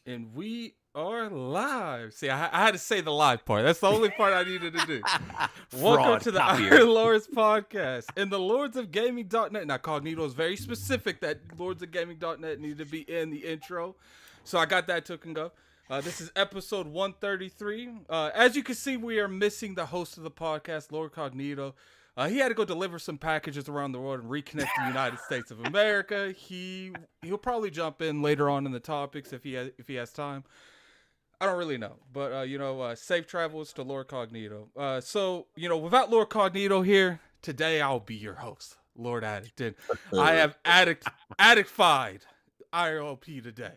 And we are live. See, I had to say the live part. That's the only part I needed to do. Welcome to the Iron Lords podcast. And the Lords of Gaming.net. Now, Cognito is very specific that Lords of Gaming.net need to be in the intro. So I got that taken go. This is episode 133. As you can see, we are missing the host of the podcast, LordCognito. He had to go deliver some packages around the world and reconnect the United States of America. He'll probably jump in later on in the topics if he has time. I don't really know, but safe travels to LordCognito. So without LordCognito here today, I'll be your host, Lord Addict, and I have addictified IRLP today.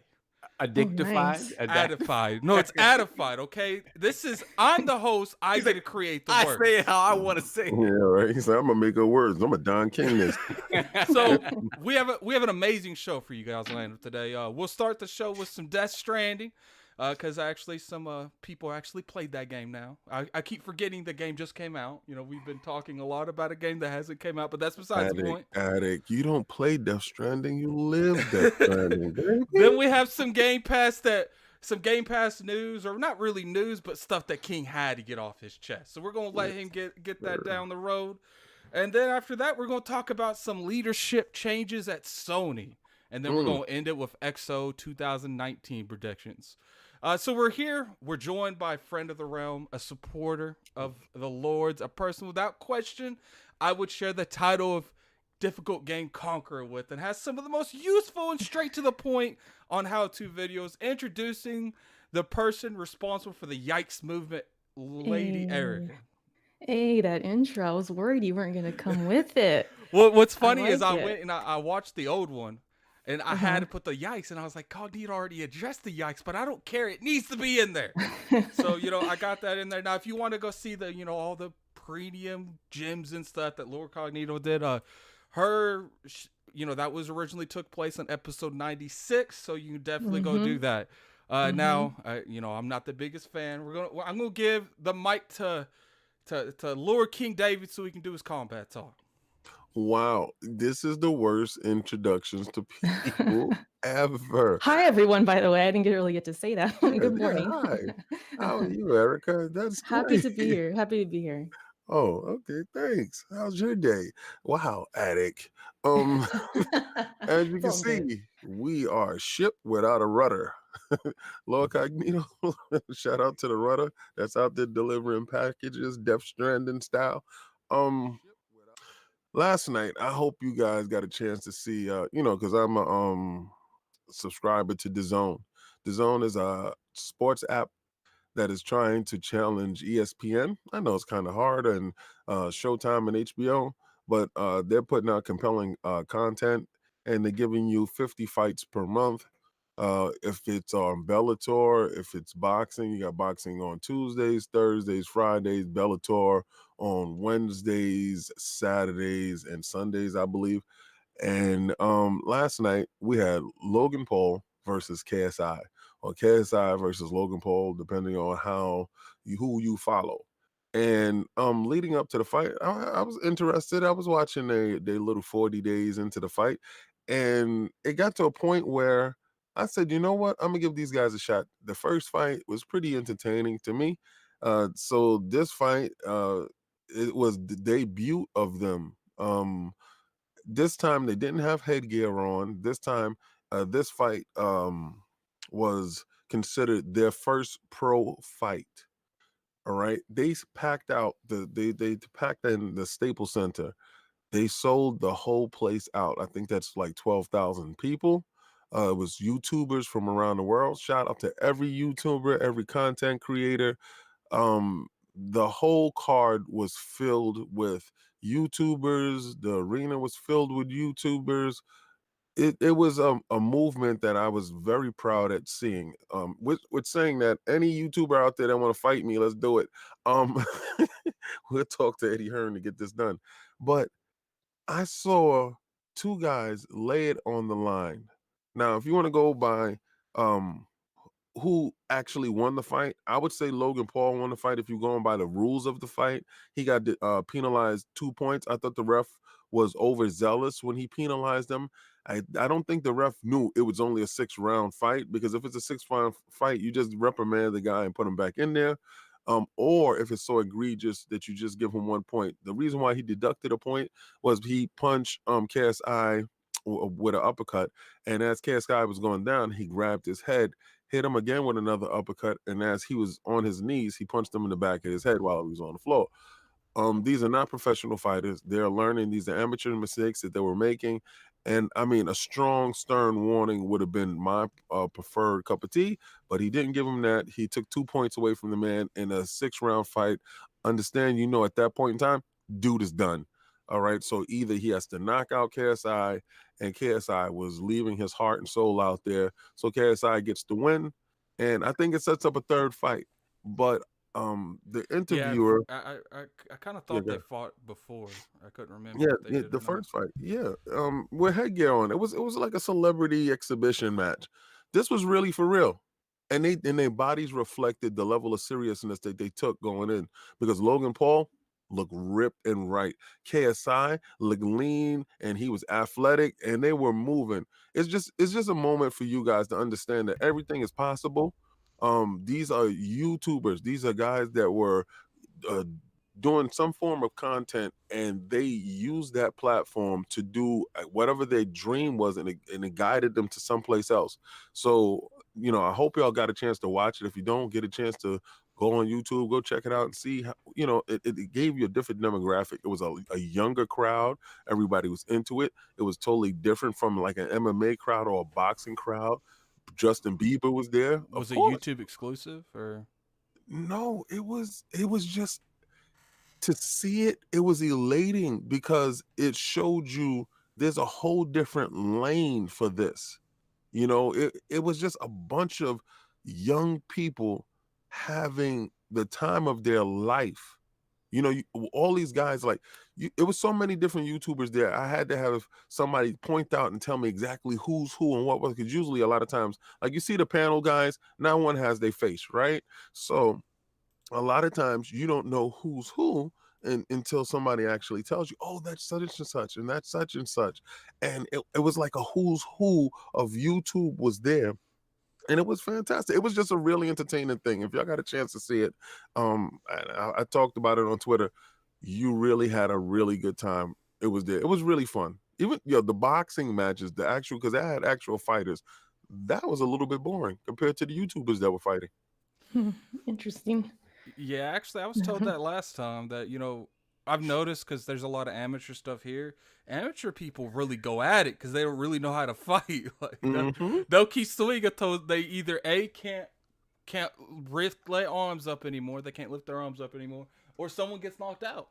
Addictified? Nice. Addified. No, it's addified, okay? I'm the host. I get to create the word. I say it how I want to say it. Yeah, right. He said, I'm gonna make up words. I'm a Don King this. So we have an amazing show for you guys landing today. We'll start the show with some Stranding. Because actually some people actually played that game now. I keep forgetting the game just came out. We've been talking a lot about a game that hasn't came out, but that's besides the point. Addict, you don't play Death Stranding, you live Death Stranding. Then we have some Gamepass news, or not really news, but stuff that King had to get off his chest. So we're going to let him get that down the road. And then after that, we're going to talk about some leadership changes at Sony. And then we're going to end it with XO 2019 predictions. So we're here. We're joined by a friend of the realm, a supporter of the Lords, a person without question I would share the title of Difficult Game Conqueror with, and has some of the most useful and straight to the point on how-to videos, introducing the person responsible for the Yikes movement, Lady Erica. Hey, that intro. I was worried you weren't going to come with it. Well, what's funny is I went and I watched the old one. And I had to put the yikes, and I was like, Cognito already addressed the yikes, but I don't care. It needs to be in there. So, I got that in there. Now, if you want to go see the, all the premium gems and stuff that LordCognito did, that was originally took place on episode 96. So you can definitely go do that. Now, I'm not the biggest fan. I'm going to give the mic to Lord King David so he can do his combat talk. Wow, this is the worst introductions to people ever. Hi, everyone, by the way. I didn't really get to say that. Good morning. Hi. How are you, Erica? That's Happy great. to be here. Happy to be here. Oh, okay, thanks. How's your day? Wow, Addict. As you can see, we are shipped without a rudder. LordCognito, shout out to the rudder that's out there delivering packages, Death Stranding style. Last night, I hope you guys got a chance to see, because I'm a subscriber to DAZN. DAZN is a sports app that is trying to challenge ESPN. I know it's kind of hard, and Showtime and HBO, but they're putting out compelling content, and they're giving you 50 fights per month. If it's on Bellator, if it's boxing, you got boxing on Tuesdays, Thursdays, Fridays, Bellator on Wednesdays, Saturdays, and Sundays, I believe. And last night we had Logan Paul versus KSI, or KSI versus Logan Paul, depending on who you follow. And leading up to the fight, I was interested. I was watching their little 40 days into the fight, and it got to a point where I said, you know what? I'm gonna give these guys a shot. The first fight was pretty entertaining to me. So this fight, it was the debut of them. This time they didn't have headgear on. This time, this fight was considered their first pro fight. All right, they packed out they packed in the Staples Center. They sold the whole place out. I think that's like 12,000 people. It was YouTubers from around the world. Shout out to every YouTuber, every content creator. The whole card was filled with YouTubers. The arena was filled with YouTubers. It was a movement that I was very proud at seeing. With saying that any YouTuber out there that want to fight me, let's do it. We'll talk to Eddie Hearn to get this done. But I saw two guys lay it on the line. Now, if you want to go by who actually won the fight, I would say Logan Paul won the fight. If you're going by the rules of the fight, he got penalized 2 points. I thought the ref was overzealous when he penalized him. I don't think the ref knew it was only a 6-round fight, because if it's a 6-round fight, you just reprimand the guy and put him back in there. Or if it's so egregious that you just give him 1 point. The reason why he deducted a point was he punched KSI with an uppercut, and as KSI was going down, he grabbed his head, hit him again with another uppercut, and as he was on his knees, he punched him in the back of his head while he was on the floor. These are not professional fighters. They're learning. These are amateur mistakes that they were making. And I mean, a strong, stern warning would have been my preferred cup of tea, but he didn't give him that. He took 2 points away from the man in a 6-round fight. Understand, at that point in time, dude is done. All right. So either he has to knock out KSI, and KSI was leaving his heart and soul out there. So KSI gets the win. And I think it sets up a third fight. But the interviewer, I kind of thought they fought before. I couldn't remember. Yeah, the first fight, with headgear on. It was like a celebrity exhibition match. This was really for real, and their bodies reflected the level of seriousness that they took going in, because Logan Paul looked ripped and right. KSI looked lean and he was athletic, and they were moving. It's just a moment for you guys to understand that everything is possible. These are YouTubers. These are guys that were doing some form of content, and they used that platform to do whatever their dream was, and it guided them to someplace else. So, I hope y'all got a chance to watch it. If you don't get a chance to go on YouTube, go check it out and see how, it gave you a different demographic. It was a younger crowd. Everybody was into it. It was totally different from like an MMA crowd or a boxing crowd. Justin Bieber was there. Was it YouTube exclusive or? No, it was just to see it. It was elating because it showed you there's a whole different lane for this. It was just a bunch of young people having the time of their life. All these guys, it was so many different YouTubers there. I had to have somebody point out and tell me exactly who's who and what was, because usually a lot of times, like you see the panel guys, not one has their face, right? So a lot of times you don't know who's who until somebody actually tells you, oh, that's such and such, and that's such and such. And it was like a who's who of YouTube was there. And it was fantastic. It was just a really entertaining thing. If y'all got a chance to see it, I talked about it on Twitter. You really had a really good time. It was there. It was really fun. Even the boxing matches, because I had actual fighters, that was a little bit boring compared to the YouTubers that were fighting. Interesting. Yeah, actually, I was told that last time that, I've noticed, because there's a lot of amateur stuff here. Amateur people really go at it because they don't really know how to fight. They'll keep swinging until they either can't lift their arms up anymore. They can't lift their arms up anymore, or someone gets knocked out.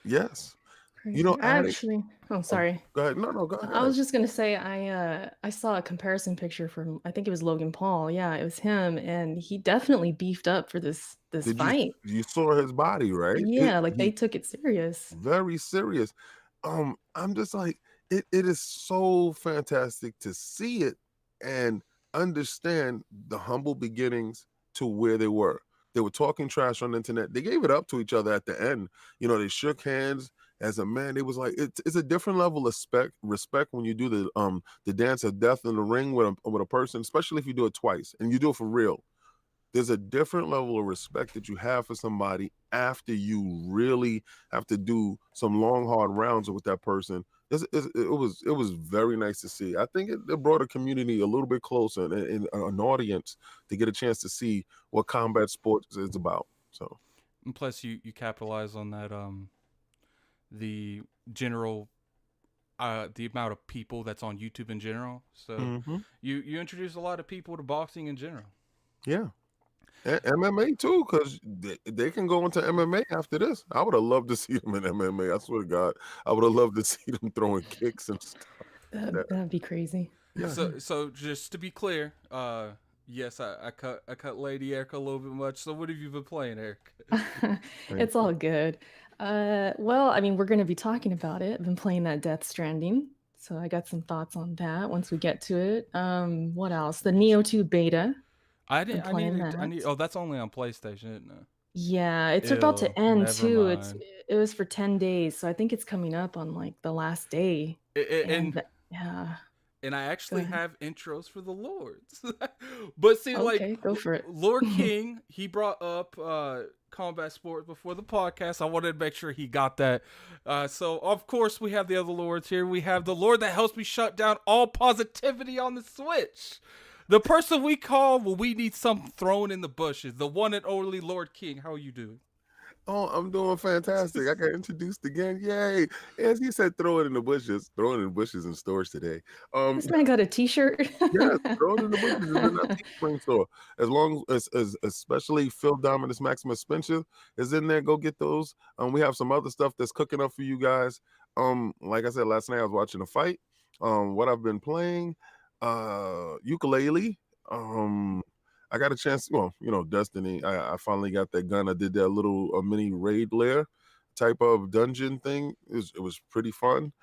Yes. Crazy. Actually, sorry. Go ahead. No, go ahead. I was just gonna say I saw a comparison picture from, I think it was Logan Paul. Yeah, it was him, and he definitely beefed up for this fight. You saw his body, right? Yeah, they took it serious. Very serious. I'm just like, it is so fantastic to see it and understand the humble beginnings to where they were. They were talking trash on the internet. They gave it up to each other at the end. They shook hands as a man. It was like, it's a different level of respect when you do the dance of death in the ring with a person, especially if you do it twice and you do it for real. There's a different level of respect that you have for somebody after you really have to do some long, hard rounds with that person. It was very nice to see. I think it brought a community a little bit closer and an audience to get a chance to see what combat sports is about. So, and plus you capitalize on that the general the amount of people that's on YouTube in general. So you introduce a lot of people to boxing in general. Yeah. And MMA too, because they can go into MMA after this. I would have loved to see them in MMA. I swear to God, I would have loved to see them throwing kicks and stuff. That'd be crazy. Yeah. So just to be clear, yes, I cut Lady Erica a little bit much. So what have you been playing, Eric? It's all good. Well, I mean, we're going to be talking about it. I've been playing that Stranding, so I got some thoughts on that once we get to it. What else? The Neo 2 beta. I need. Oh, that's only on PlayStation, isn't it? Yeah, it's about to end too. It was for 10 days, so I think it's coming up on like the last day. And Yeah. And I Go actually ahead. have intros for the lords. But see, like Okay, go for it. Lord King, he brought up combat sport before the podcast. I wanted to make sure he got that. So of course we have the other lords here. We have the lord that helps me shut down all positivity on the Switch. The person we call when we need something thrown in the bushes. The one and only Lord King. How are you doing? Oh, I'm doing fantastic. I got introduced again. Yay. As he said, throw it in the bushes. Throw it in the bushes in stores today. This man got a t-shirt. Yes, throw it in the bushes is in that Teespring store. As long as especially Phil Dominus Maximus Spencer is in there, go get those. We have some other stuff that's cooking up for you guys. Like I said, last night I was watching a fight. What I've been playing, ukulele. I got a chance, well, Destiny. I finally got that gun. I did that little mini raid lair type of dungeon thing. It was pretty fun.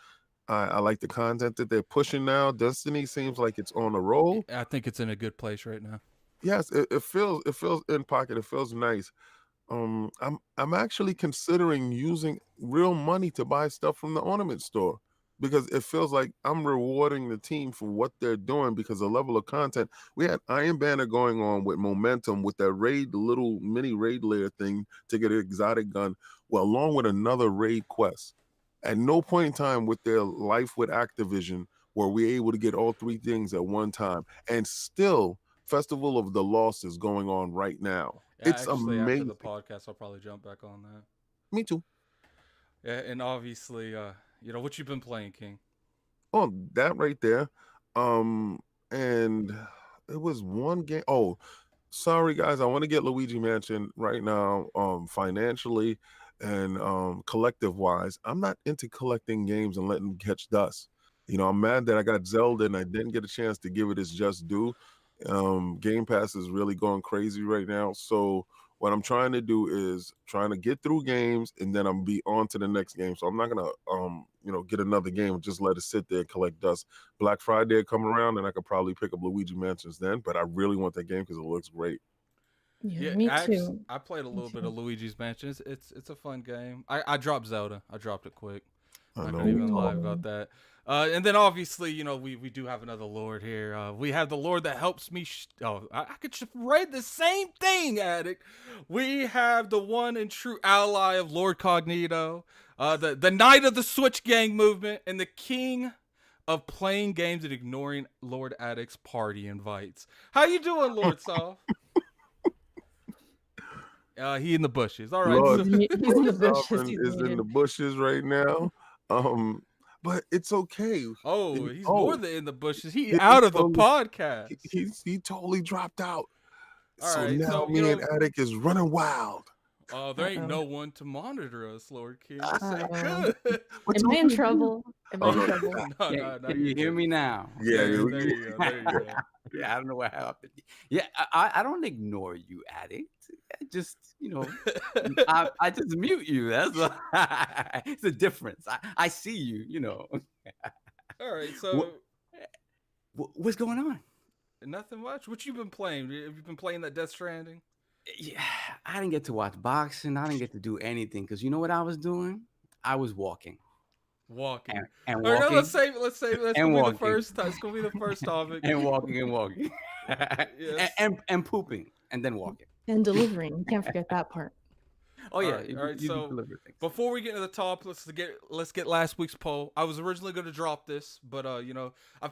I like the content that they're pushing now. Destiny seems like it's on a roll. I think it's in a good place right now. Yes, it feels in pocket. It feels nice. I'm actually considering using real money to buy stuff from the ornament store because it feels like I'm rewarding the team for what they're doing because the level of content. We had Iron Banner going on with momentum with that raid, the little mini raid layer thing to get an exotic gun, well, along with another raid quest. At no point in time with their life with Activision were we able to get all three things at one time. And still, Festival of the Lost is going on right now. Yeah, It's actually, amazing. after the podcast, I'll probably jump back on that. Me too. Yeah, and obviously, what you've been playing, King? Oh, that right there. And it was one game. Oh, sorry guys, I want to get Luigi Mansion right now. Financially and collective wise, I'm not into collecting games and letting them catch dust. I'm mad that I got Zelda and I didn't get a chance to give it its just due. Gamepass is really going crazy right now. So what I'm trying to do is trying to get through games and then I'm be on to the next game. So I'm not gonna get another game and just let it sit there and collect dust. Black Friday come around and I could probably pick up Luigi Mansions then, but I really want that game because it looks great. Yeah, me too. I played a little bit of Luigi's Mansion. It's a fun game. I dropped Zelda. I dropped it quick. I can't even lie about that. And then obviously, we do have another Lord here. We have the Lord that helps me. I could just read the same thing, Addict. We have the one and true ally of LordCognito, the knight of the Switch Gang movement, and the king of playing games and ignoring Lord Addict's party invites. How you doing, Lord Soft? He in the bushes. All right. Lord, He's in the bushes. is in the bushes right now. But it's okay. Oh, he's more than in the bushes. He out of the podcast. He totally dropped out. All so right, now so, me and Attic is running wild. There ain't no one to monitor us, Lord King. Am I in trouble? Am I in trouble? No, can you hear me now? Yeah, there you go. Yeah, I don't know what happened. Yeah, I don't ignore you, Addict. I just, I just mute you. That's it's a difference. I see you, All right, so what's going on? Nothing much. What you been playing? Have you been playing that Death Stranding? Yeah, I didn't get to watch boxing. I didn't get to do anything because you know what I was doing? I was walking. And walking. All right, no, let's say that's gonna be the first. It's gonna be the first topic. and walking. Yes. and pooping and then walking. And delivering. You can't forget that part. Oh yeah. All right. So before we get to the top, let's get last week's poll. I was originally going to drop this, but I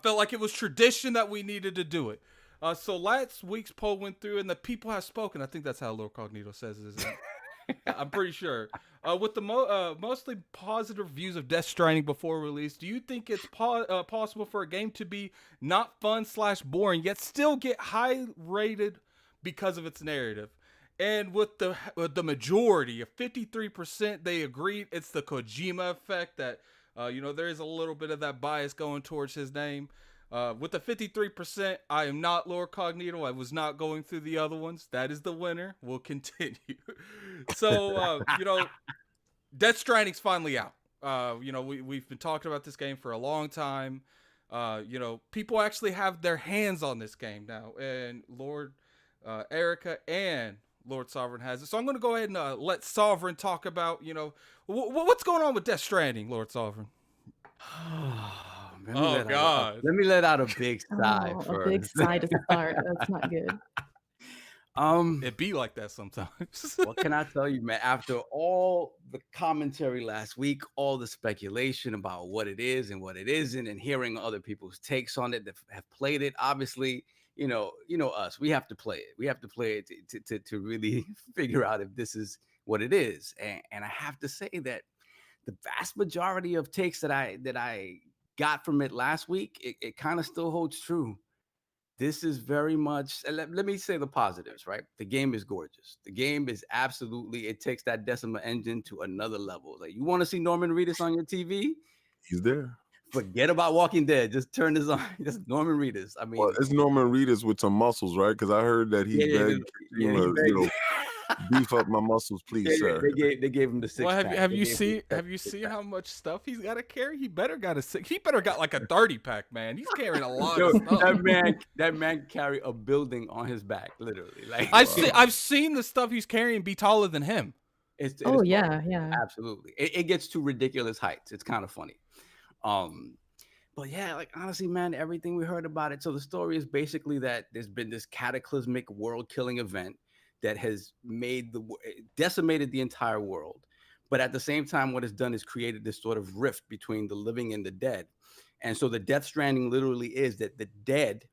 felt like it was tradition that we needed to do it. So last week's poll went through, and the people have spoken. I think that's how LordCognito says it, isn't it? I'm pretty sure. With the mostly positive views of Death Stranding before release, do you think it's possible for a game to be not fun/boring yet still get high rated because of its narrative? And with the majority of 53%, they agreed it's the Kojima effect that there is a little bit of that bias going towards his name. With the 53%, I am not LordCognito. I was not going through the other ones. That is the winner. We'll continue. So, Death Stranding's finally out. We've been talking about this game for a long time. People actually have their hands on this game now. And Lord Erica and Lord Sovereign has it. So I'm going to go ahead and let Sovereign talk about, what's going on with Death Stranding, Lord Sovereign. Oh, Oh God. Let me let out a big sigh Oh, first. a big sigh to start. That's not good. It be like that sometimes. What can I tell you, man? After all the commentary last week, all the speculation about what it is and what it isn't, and hearing other people's takes on it that have played it, obviously, you know us. We have to play it. We have to play it to really figure out if this is what it is. And I have to say that the vast majority of takes that I got from it last week, it kind of still holds true. This is very much, let me say the positives, right? The game is gorgeous. The game is absolutely, it takes that Decima engine to another level. Like, you want to see Norman Reedus on your TV? He's there. Forget about Walking Dead. Just turn this on. Just Norman Reedus. I mean, Well, it's Norman Reedus with some muscles, right? Because I heard that he begged, beef up my muscles, please, sir. They gave him the six. Well, have you seen how much stuff he's got to carry? He better got like a 30-pack, man. He's carrying a lot of stuff. That man carry a building on his back, literally. Like, I've seen the stuff he's carrying be taller than him. Yeah. Absolutely. It gets to ridiculous heights. It's kind of funny. But yeah, like, honestly, man, everything we heard about it. So the story is basically that there's been this cataclysmic world-killing event that has decimated the entire world. But at the same time, what it's done is created this sort of rift between the living and the dead. And so the Death Stranding literally is that the dead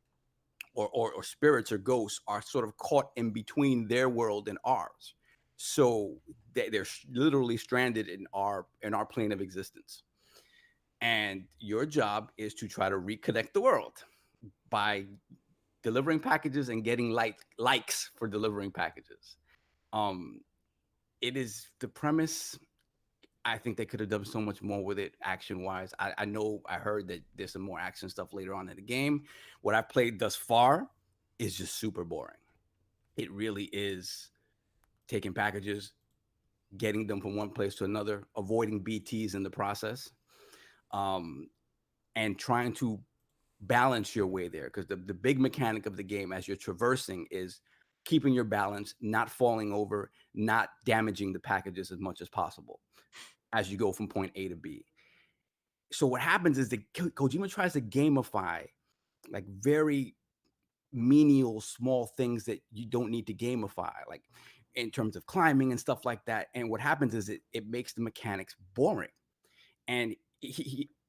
or spirits or ghosts are sort of caught in between their world and ours. So they're literally stranded in our plane of existence. And your job is to try to reconnect the world by delivering packages and getting likes for delivering packages. It is the premise. I think they could have done so much more with it action-wise. I heard that there's some more action stuff later on in the game. What I've played thus far is just super boring. It really is taking packages, getting them from one place to another, avoiding BTs in the process, and trying to balance your way there, because the big mechanic of the game as you're traversing is keeping your balance, not falling over, not damaging the packages as much as possible as you go from point A to B. So what happens is that Kojima tries to gamify like very menial small things that you don't need to gamify, like in terms of climbing and stuff like that. And what happens is it makes the mechanics boring, and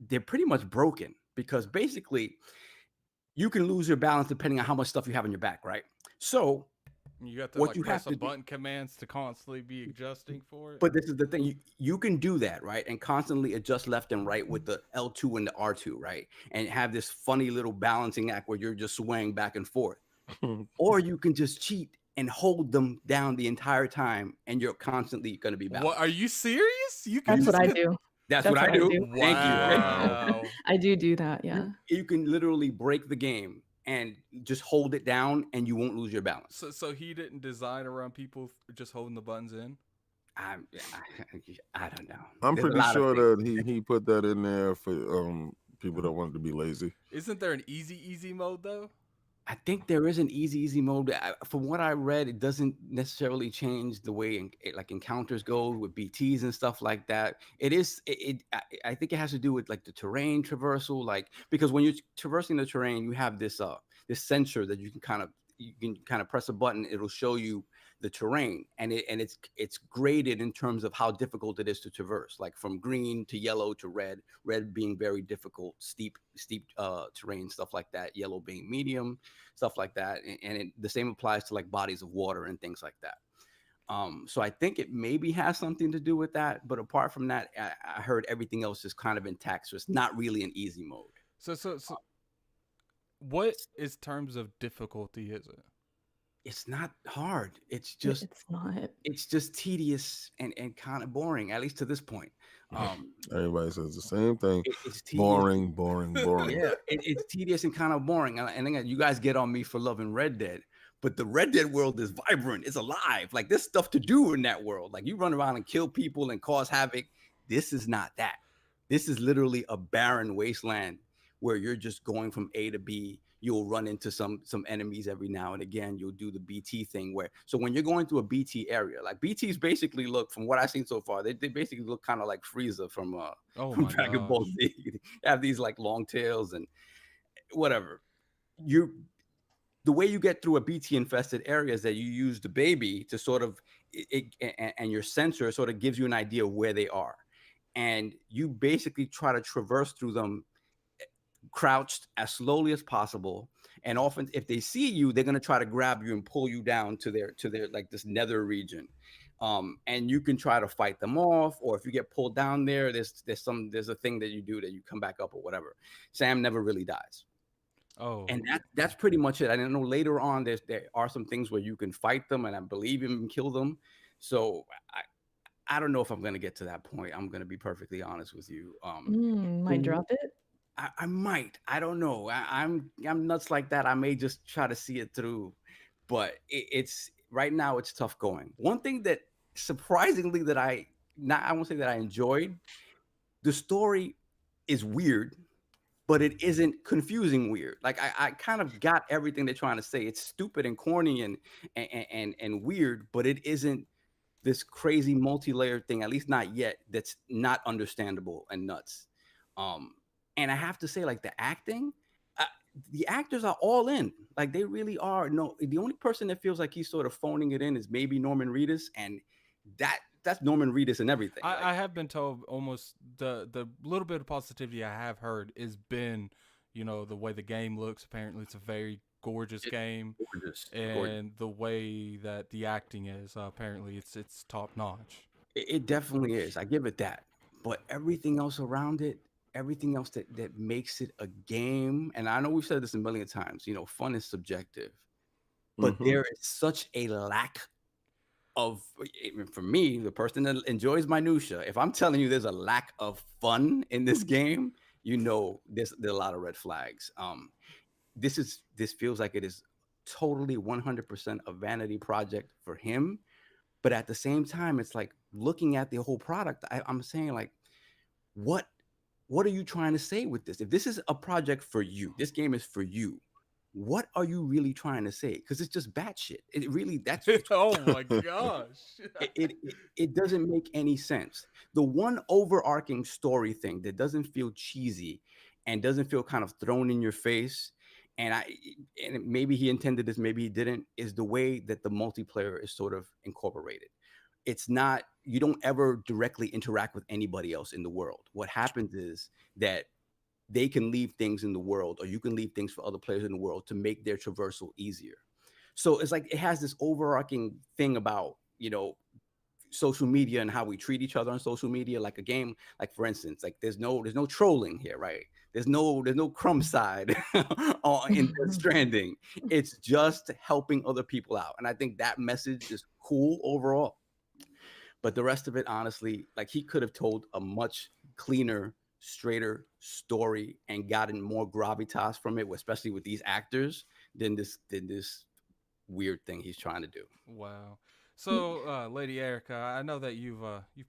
they're pretty much broken, because basically you can lose your balance depending on how much stuff you have on your back, right? So you have to press a button commands to constantly be adjusting for it. But this is the thing, you can do that, right? And constantly adjust left and right with the L2 and the R2, right? And have this funny little balancing act where you're just swaying back and forth. Or you can just cheat and hold them down the entire time, and you're constantly going to be balanced. What, are you serious? That's what I do. That's what I do. Wow. Thank you. I do that, yeah. You can literally break the game and just hold it down, and you won't lose your balance. So he didn't design around people just holding the buttons in? I don't know. I'm pretty sure that he put that in there for people that wanted to be lazy. Isn't there an easy mode though? I think there is an easy mode. From what I read, it doesn't necessarily change the way like encounters go with BTs and stuff like that. I think it has to do with like the terrain traversal, like, because when you're traversing the terrain, you have this sensor that you can kind of press a button. It'll show you the terrain, and it's graded in terms of how difficult it is to traverse, like from green to yellow to red being very difficult, steep terrain, stuff like that, yellow being medium, stuff like that. And the same applies to like bodies of water and things like that. So I think it maybe has something to do with that, but apart from that, I heard everything else is kind of intact, so it's not really an easy mode. So what is terms of difficulty is it? It's not hard. It's just tedious and kind of boring, at least to this point. Everybody says the same thing. It's boring. Yeah, it's tedious and kind of boring. And then you guys get on me for loving Red Dead, but the Red Dead world is vibrant. It's alive. Like, there's stuff to do in that world. Like, you run around and kill people and cause havoc. This is not that. This is literally a barren wasteland where you're just going from A to B. you'll run into some enemies every now and again. You'll do the BT thing so when you're going through a BT area, like BTs basically look, from what I've seen so far, they basically look kind of like Frieza from Dragon Ball Z. They have these like long tails and whatever. The way you get through a BT infested area is that you use the baby to sort of and your sensor sort of gives you an idea of where they are, and you basically try to traverse through them crouched as slowly as possible. And often if they see you, they're going to try to grab you and pull you down to their like this nether region, and you can try to fight them off, or if you get pulled down there, there's a thing that you do that you come back up or whatever. Sam never really dies. Oh, and that's pretty much it. I know later on there are some things where you can fight them and I believe even kill them. So I don't know if I'm going to get to that point. I'm going to be perfectly honest with you. Might drop it. I might. I don't know. I'm nuts like that. I may just try to see it through, but it's right now it's tough going. One thing that surprisingly that I won't say that I enjoyed, the story is weird, but it isn't confusing weird. Like I kind of got everything they're trying to say. It's stupid and corny and weird, but it isn't this crazy multi-layered thing, at least not yet, that's not understandable and nuts. And I have to say, like, the acting, the actors are all in. Like, they really are. No, the only person that feels like he's sort of phoning it in is maybe Norman Reedus, and that's Norman Reedus and everything. I have been told almost the little bit of positivity I have heard has been, the way the game looks. Apparently, it's a very gorgeous game, and the way that the acting is, apparently, it's top notch. It definitely is. I give it that. But everything else around it, everything else that makes it a game, and I know we've said this a million times, fun is subjective, but there is such a lack of, for me, the person that enjoys minutia, if I'm telling you there's a lack of fun in this game, there's a lot of red flags. This feels like it is totally 100% a vanity project for him, but at the same time, it's like looking at the whole product, I'm saying, like, what are you trying to say with this? If this is a project for you, this game is for you, what are you really trying to say? Because it's just batshit. It really, that's oh my gosh. it doesn't make any sense. The one overarching story thing that doesn't feel cheesy and doesn't feel kind of thrown in your face, and maybe he intended this, maybe he didn't, is the way that the multiplayer is sort of incorporated. It's not, you don't ever directly interact with anybody else in the world. What happens is that they can leave things in the world, or you can leave things for other players in the world to make their traversal easier. So it's like it has this overarching thing about, social media and how we treat each other on social media. Like a game, like for instance, like there's no trolling here, right? There's no crumb side in DeathStranding. It's just helping other people out. And I think that message is cool overall. But the rest of it, honestly, like he could have told a much cleaner, straighter story and gotten more gravitas from it, especially with these actors, than this weird thing he's trying to do. Wow. So, Lady Erica, I know that you've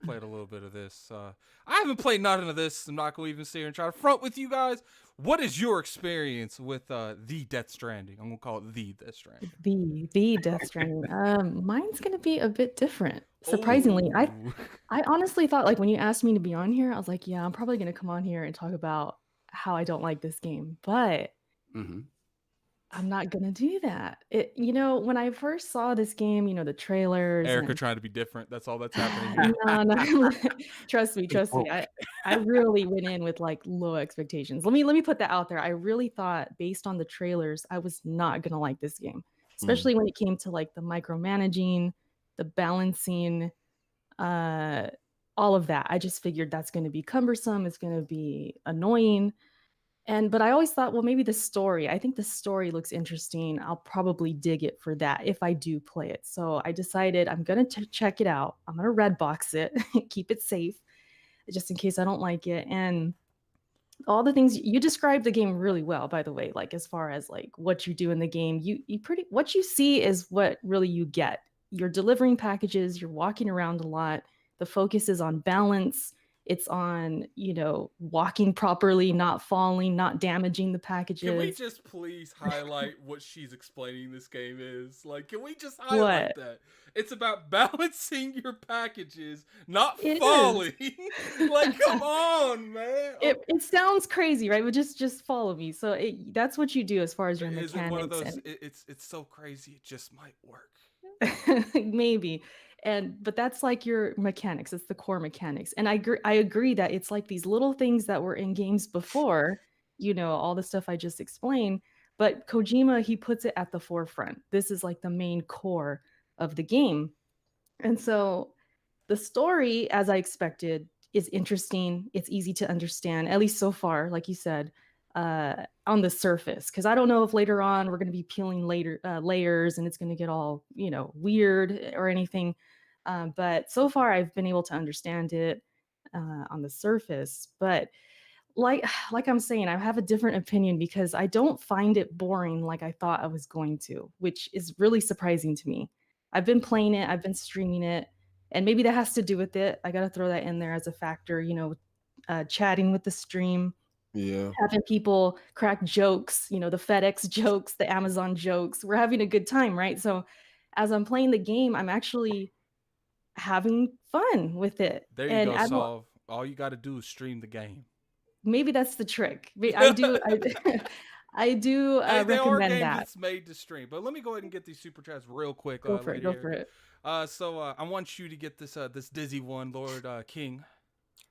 played a little bit of this. I haven't played nothing of this. I'm not going to even sit here and try to front with you guys. What is your experience with the DeathStranding? I'm going to call it the DeathStranding. The DeathStranding. Mine's going to be a bit different. Surprisingly, I honestly thought, like, when you asked me to be on here, I was like, yeah, I'm probably going to come on here and talk about how I don't like this game. But I'm not going to do that. When I first saw this game, the trailers. Erica trying to be different. That's all that's happening here. No. Trust me. I really went in with like low expectations. Let me put that out there. I really thought, based on the trailers, I was not going to like this game, especially when it came to like the micromanaging, the balancing, all of that. I just figured that's going to be cumbersome. It's going to be annoying. But I always thought, well, maybe I think the story looks interesting. I'll probably dig it for that if I do play it. So I decided I'm going to check it out. I'm going to Redbox it, keep it safe, just in case I don't like it. And all the things you described the game really well, by the way, like as far as like what you do in the game, what you see is what really you get. You're delivering packages, you're walking around a lot. The focus is on balance It's on, walking properly, not falling, not damaging the packages. Can we just please highlight what she's explaining this game is? Like, can we just highlight What? that? It's about balancing your packages, not It falling. Like, come on, man. It sounds crazy, right? But just follow me. So that's what you do as far as your mechanics. Is it one of those? It's so crazy, it just might work. Maybe. But that's like your mechanics. It's the core mechanics. And I agree that it's like these little things that were in games before, all the stuff I just explained. But Kojima, he puts it at the forefront. This is like the main core of the game. And so the story, as I expected, is interesting. It's easy to understand, at least so far, like you said, on the surface. Because I don't know if later on we're going to be peeling layers and it's going to get all, weird or anything. But so far, I've been able to understand it on the surface. But like I'm saying, I have a different opinion because I don't find it boring like I thought I was going to, which is really surprising to me. I've been playing it. I've been streaming it. And maybe that has to do with it. I got to throw that in there as a factor, chatting with the stream. Yeah. Having people crack jokes, the FedEx jokes, the Amazon jokes. We're having a good time, right? So as I'm playing the game, I'm actually having fun with it. There you go, Solve. All you got to do is stream the game. Maybe that's the trick. I do recommend that. It's made to stream. But let me go ahead and get these super chats real quick. Go for it. So I want you to get this dizzy one, Lord King.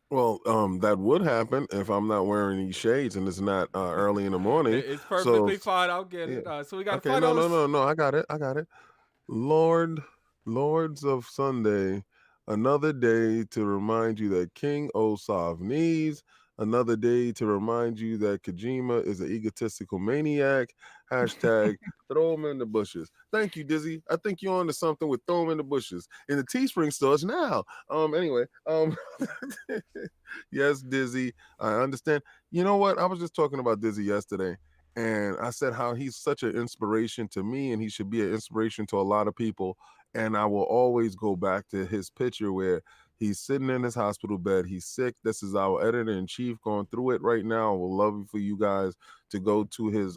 Well, that would happen if I'm not wearing these shades and it's not early in the morning. It's perfectly fine. I'll get it. So we got $5. No. I got it. Lords of Sunday, another day to remind you that King Osov needs. Another day to remind you that Kojima is an egotistical maniac. Hashtag throw him in the bushes. Thank you, Dizzy. I think you're on to something with throw him in the bushes. In the Teespring stores now. Anyway. Yes, Dizzy. I understand. You know what? I was just talking about Dizzy yesterday. And I said how he's such an inspiration to me and he should be an inspiration to a lot of people. And I will always go back to his picture where he's sitting in his hospital bed. He's sick. This is our editor-in-chief going through it right now. I would love for you guys to go to his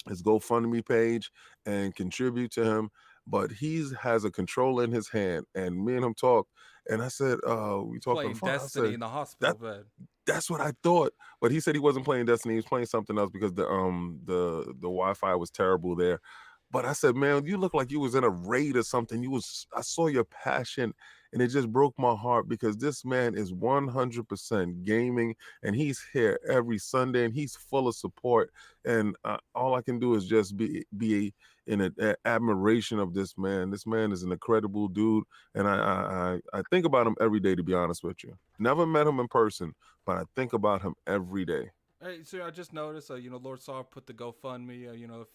GoFundMe page and contribute to him. But he has a controller in his hand, and me and him talked. And I said, we talked on the phone. Destiny in the hospital bed. That's what I thought. But he said he wasn't playing Destiny. He was playing something else because the Wi-Fi was terrible there. But I said, man, you look like you was in a raid or something. I saw your passion, and it just broke my heart because this man is 100% gaming, and he's here every Sunday, and he's full of support. And all I can do is just be in admiration of this man. This man is an incredible dude, and I think about him every day, to be honest with you. Never met him in person, but I think about him every day. Hey, so I just noticed, Lord Saw put the GoFundMe.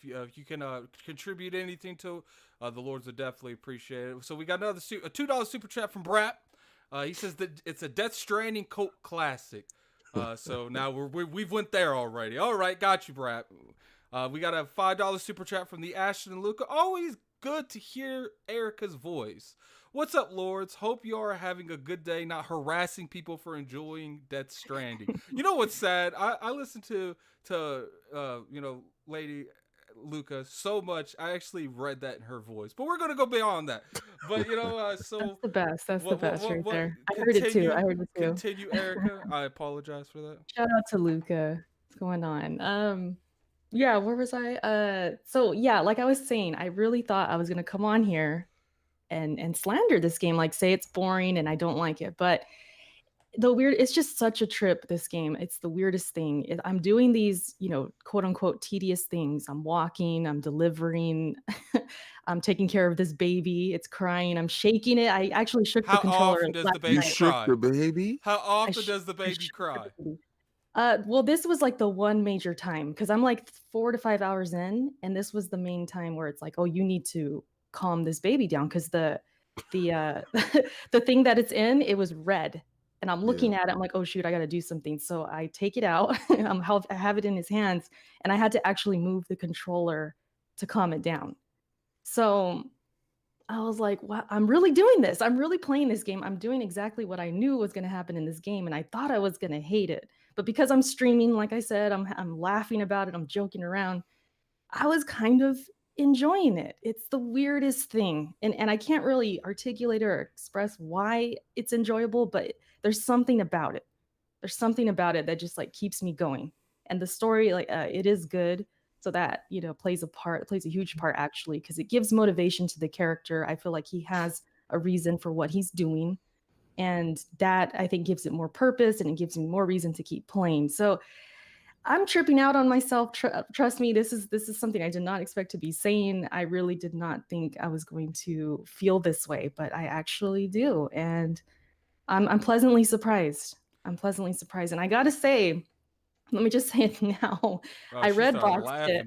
If you can contribute anything to, the Lords would definitely appreciate it. So we got another a $2 super chat from B.R.A.P. He says that it's a Death Stranding cult classic. So now we've went there already. All right, got you, B.R.A.P. We got a $5 super chat from the Ashton and Luca. Always good to hear Erica's voice. What's up, Lords? Hope you are having a good day, not harassing people for enjoying Death Stranding. You know what's sad? I listened to Lady Luca so much. I actually read that in her voice, but we're gonna go beyond that. But so that's the best. That's the best right there. I heard it too. Continue, Erica. I apologize for that. Shout out to Luca. What's going on? Yeah, where was I? So yeah, like I was saying, I really thought I was gonna come on here and slander this game, like say it's boring and I don't like it. But it's just such a trip, this game. It's the weirdest thing. I'm doing these, quote unquote tedious things. I'm walking, I'm delivering, I'm taking care of this baby. It's crying, I'm shaking it. I actually shook the controller. How often does the baby cry? You shook the baby? How often does the baby cry? Well, this was like the one major time because I'm like 4 to 5 hours in, and this was the main time where it's like, oh, you need to calm this baby down because the thing that it's in, it was red, and I'm looking at it. I'm like, oh shoot, I got to do something. So I take it out. I have it in his hands, and I had to actually move the controller to calm it down. So I was like, wow, I'm really doing this. I'm really playing this game. I'm doing exactly what I knew was going to happen in this game. And I thought I was going to hate it. But because I'm streaming, like I said, I'm laughing about it. I'm joking around. I was kind of enjoying it. It's the weirdest thing. And I can't really articulate or express why it's enjoyable, but there's something about it. There's something about it that just like keeps me going. And the story, like it is good. So that, plays a huge part actually, because it gives motivation to the character. I feel like he has a reason for what he's doing. And that I think gives it more purpose and it gives me more reason to keep playing. So I'm tripping out on myself. Trust me, this is something I did not expect to be saying. I really did not think I was going to feel this way, but I actually do. And I'm pleasantly surprised. And I gotta say, let me just say it now. I Redboxed it.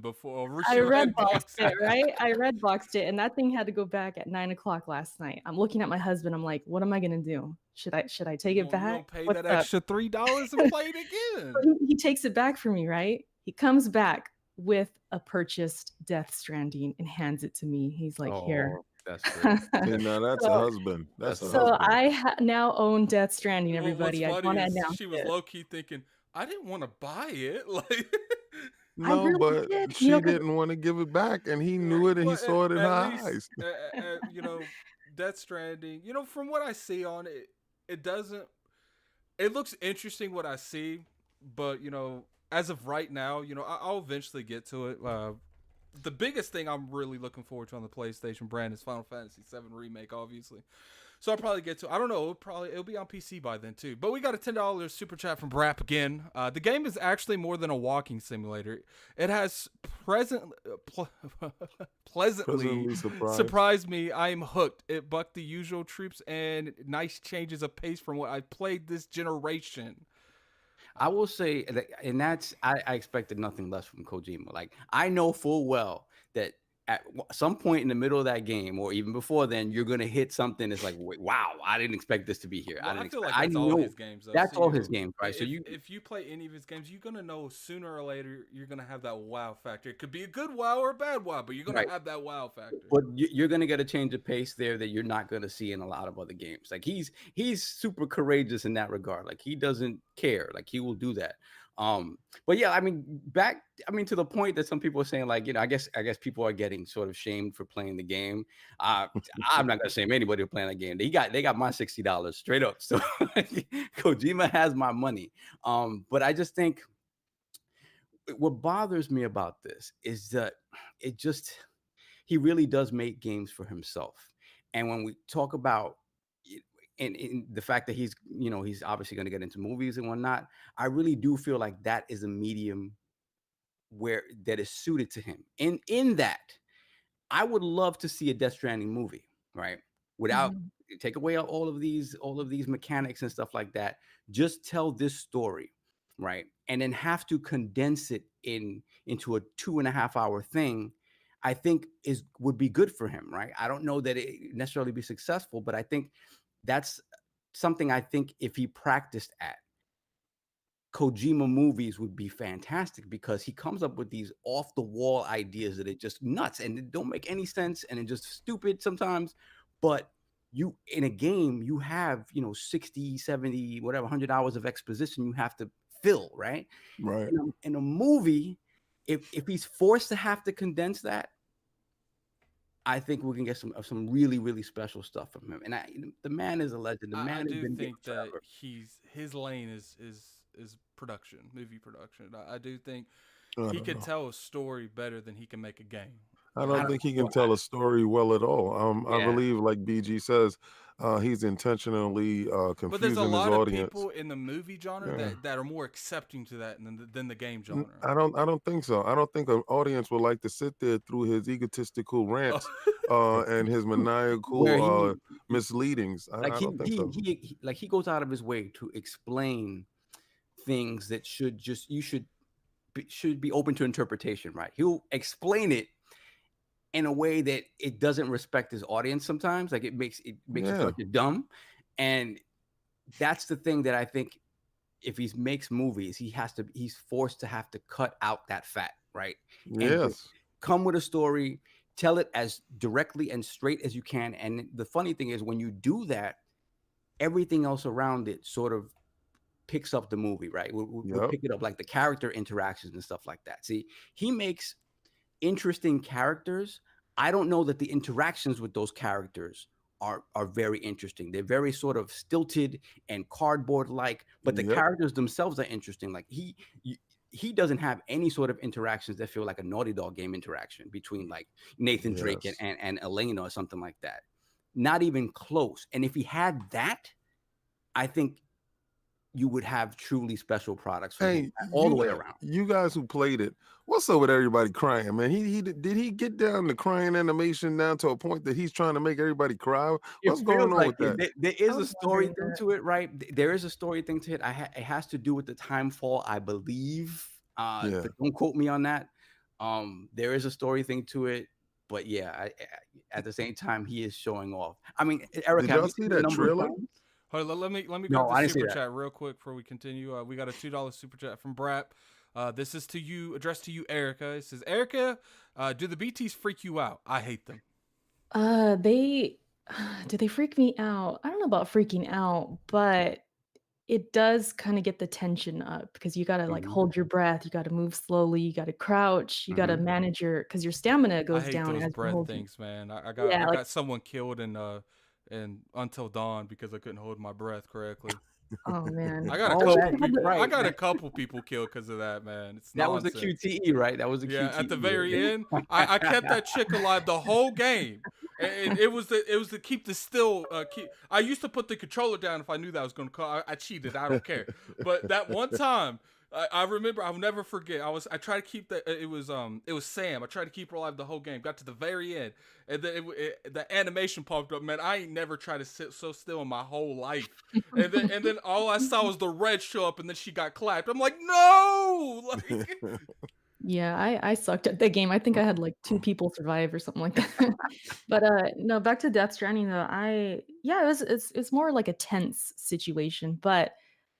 I Redboxed it, right? I Redboxed it, and that thing had to go back at 9:00 last night. I'm looking at my husband. I'm like, what am I gonna do? Should I take it back? You don't pay that extra $3 and play it again. He takes it back for me, right? He comes back with a purchased DeathStranding and hands it to me. He's like, here. That's great. Now that's a husband. That's a so husband. I now own DeathStranding, everybody. What's funny is she was low-key thinking, I didn't want to buy it. Like, no, really but did. She didn't want to give it back, and he knew it, and he saw it in her eyes. Death Stranding. From what I see on it, it looks interesting what I see, but as of right now, I'll eventually get to it. The biggest thing I'm really looking forward to on the PlayStation brand is Final Fantasy VII Remake, obviously. So I'll probably get to it. I don't know. It'll be on PC by then, too. But we got a $10 super chat from B.R.A.P. again. The game is actually more than a walking simulator. It has pleasantly surprised me. I am hooked. It bucked the usual troops and nice changes of pace from what I played this generation. I will say, and I expected nothing less from Kojima. Like, I know full well that at some point in the middle of that game, or even before then, you're gonna hit something that's like, wow, I didn't expect this to be here. Well, I feel like that's all his games. That's all his games, right? So if you play any of his games, you're gonna know sooner or later you're gonna have that wow factor. It could be a good wow or a bad wow, but you're gonna have that wow factor. But you're gonna get a change of pace there that you're not gonna see in a lot of other games. Like he's super courageous in that regard. Like he doesn't care. Like he will do that. But yeah, I mean, to the point that some people are saying, like, I guess people are getting sort of shamed for playing the game. I'm not gonna shame anybody for playing that game. They got my $60 straight up. So Kojima has my money. But I just think what bothers me about this is that he really does make games for himself. And when we talk about and the fact that he's obviously going to get into movies and whatnot, I really do feel like that is a medium that is suited to him. In that, I would love to see a Death Stranding movie, right? Without take away all of these mechanics and stuff like that. Just tell this story, right? And then have to condense it into a 2.5 hour thing. I think would be good for him, right? I don't know that it necessarily be successful, but I think that's something I think if he practiced at, Kojima movies would be fantastic because he comes up with these off the wall ideas that are just nuts and it don't make any sense and it's just stupid sometimes. But in a game, you have, 60, 70, whatever, 100 hours of exposition you have to fill, right? Right. In a movie, if he's forced to have to condense that, I think we can get some really, really special stuff from him. And the man is a legend. I do think that his lane is production, movie production. I do think he can tell a story better than he can make a game. I don't think he can tell a story well at all. I believe, like BG says, he's intentionally confusing his audience. But there's a lot of people in the movie genre that are more accepting to that than the game genre. I don't think so. I don't think an audience would like to sit there through his egotistical rants and his maniacal misleadings. I don't think so. He goes out of his way to explain things that should be open to interpretation, right? He'll explain it in a way that it doesn't respect his audience sometimes. Like it makes you feel like you're dumb. And that's the thing that I think if he makes movies, he's forced to have to cut out that fat, right? Yes. And come with a story, tell it as directly and straight as you can. And the funny thing is, when you do that, everything else around it sort of picks up the movie, right? We'll pick it up, like the character interactions and stuff like that. See, he makes interesting characters. I don't know that the interactions with those characters are very interesting. They're very sort of stilted and cardboard like, but the characters themselves are interesting. Like he doesn't have any sort of interactions that feel like a Naughty Dog game interaction between like Nathan Drake and Elena or something like that. Not even close. And if he had that, I think you would have truly special products for him all the way around. You guys who played it, what's up with everybody crying, man? Did he get down the crying animation down to a point that he's trying to make everybody cry? What's going on with that? There is a story thing to it, right? There is a story thing to it. It has to do with the time fall, I believe. But don't quote me on that. There is a story thing to it, but yeah, at the same time, he is showing off. I mean, Eric, did y'all see that trailer? Hold on, let me grab the super chat real quick before we continue. We got a $2 super chat from B.R.A.P.S. This is to you, addressed to you, Erica. It says, Erica, do the BTs freak you out? I hate them. Do they freak me out? I don't know about freaking out, but it does kind of get the tension up because you got to like hold your breath. You got to move slowly. You got to crouch. You got to manage because your stamina goes down. I hate those breath things, man. I got someone killed in Until Dawn because I couldn't hold my breath correctly. Oh man, I got a couple people killed because of that, man. That was a QTE, right? That was a QTE. At the very end, I kept that chick alive the whole game, and it was to keep the still. I used to put the controller down if I knew that was going to call. I cheated. I don't care. But that one time, I remember. I'll never forget. I tried to keep that. It was Sam. I tried to keep her alive the whole game. Got to the very end, and then the animation popped up. Man, I ain't never tried to sit so still in my whole life. And then all I saw was the red show up, and then she got clapped. I'm like, no. Yeah, I sucked at that game. I think I had like 2 people survive or something like that. But no, back to Death Stranding though. It's more like a tense situation, but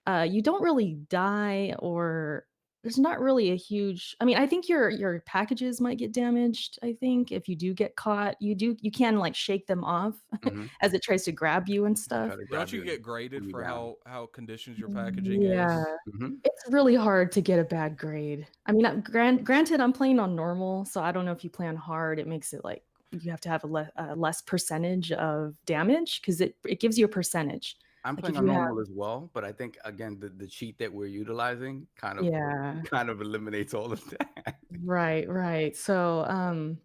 you don't really die, or there's not really a huge. I mean, I think your packages might get damaged. I think if you do get caught, you can like shake them off as it tries to grab you and stuff. Don't you get graded for how conditions your packaging is? Yeah, it's really hard to get a bad grade. I mean, granted, I'm playing on normal, so I don't know if you play on hard, it makes it like you have to have a less percentage of damage because it gives you a percentage. I'm playing on normal as well, but I think again the cheat that we're utilizing kind of eliminates all of that. Right. So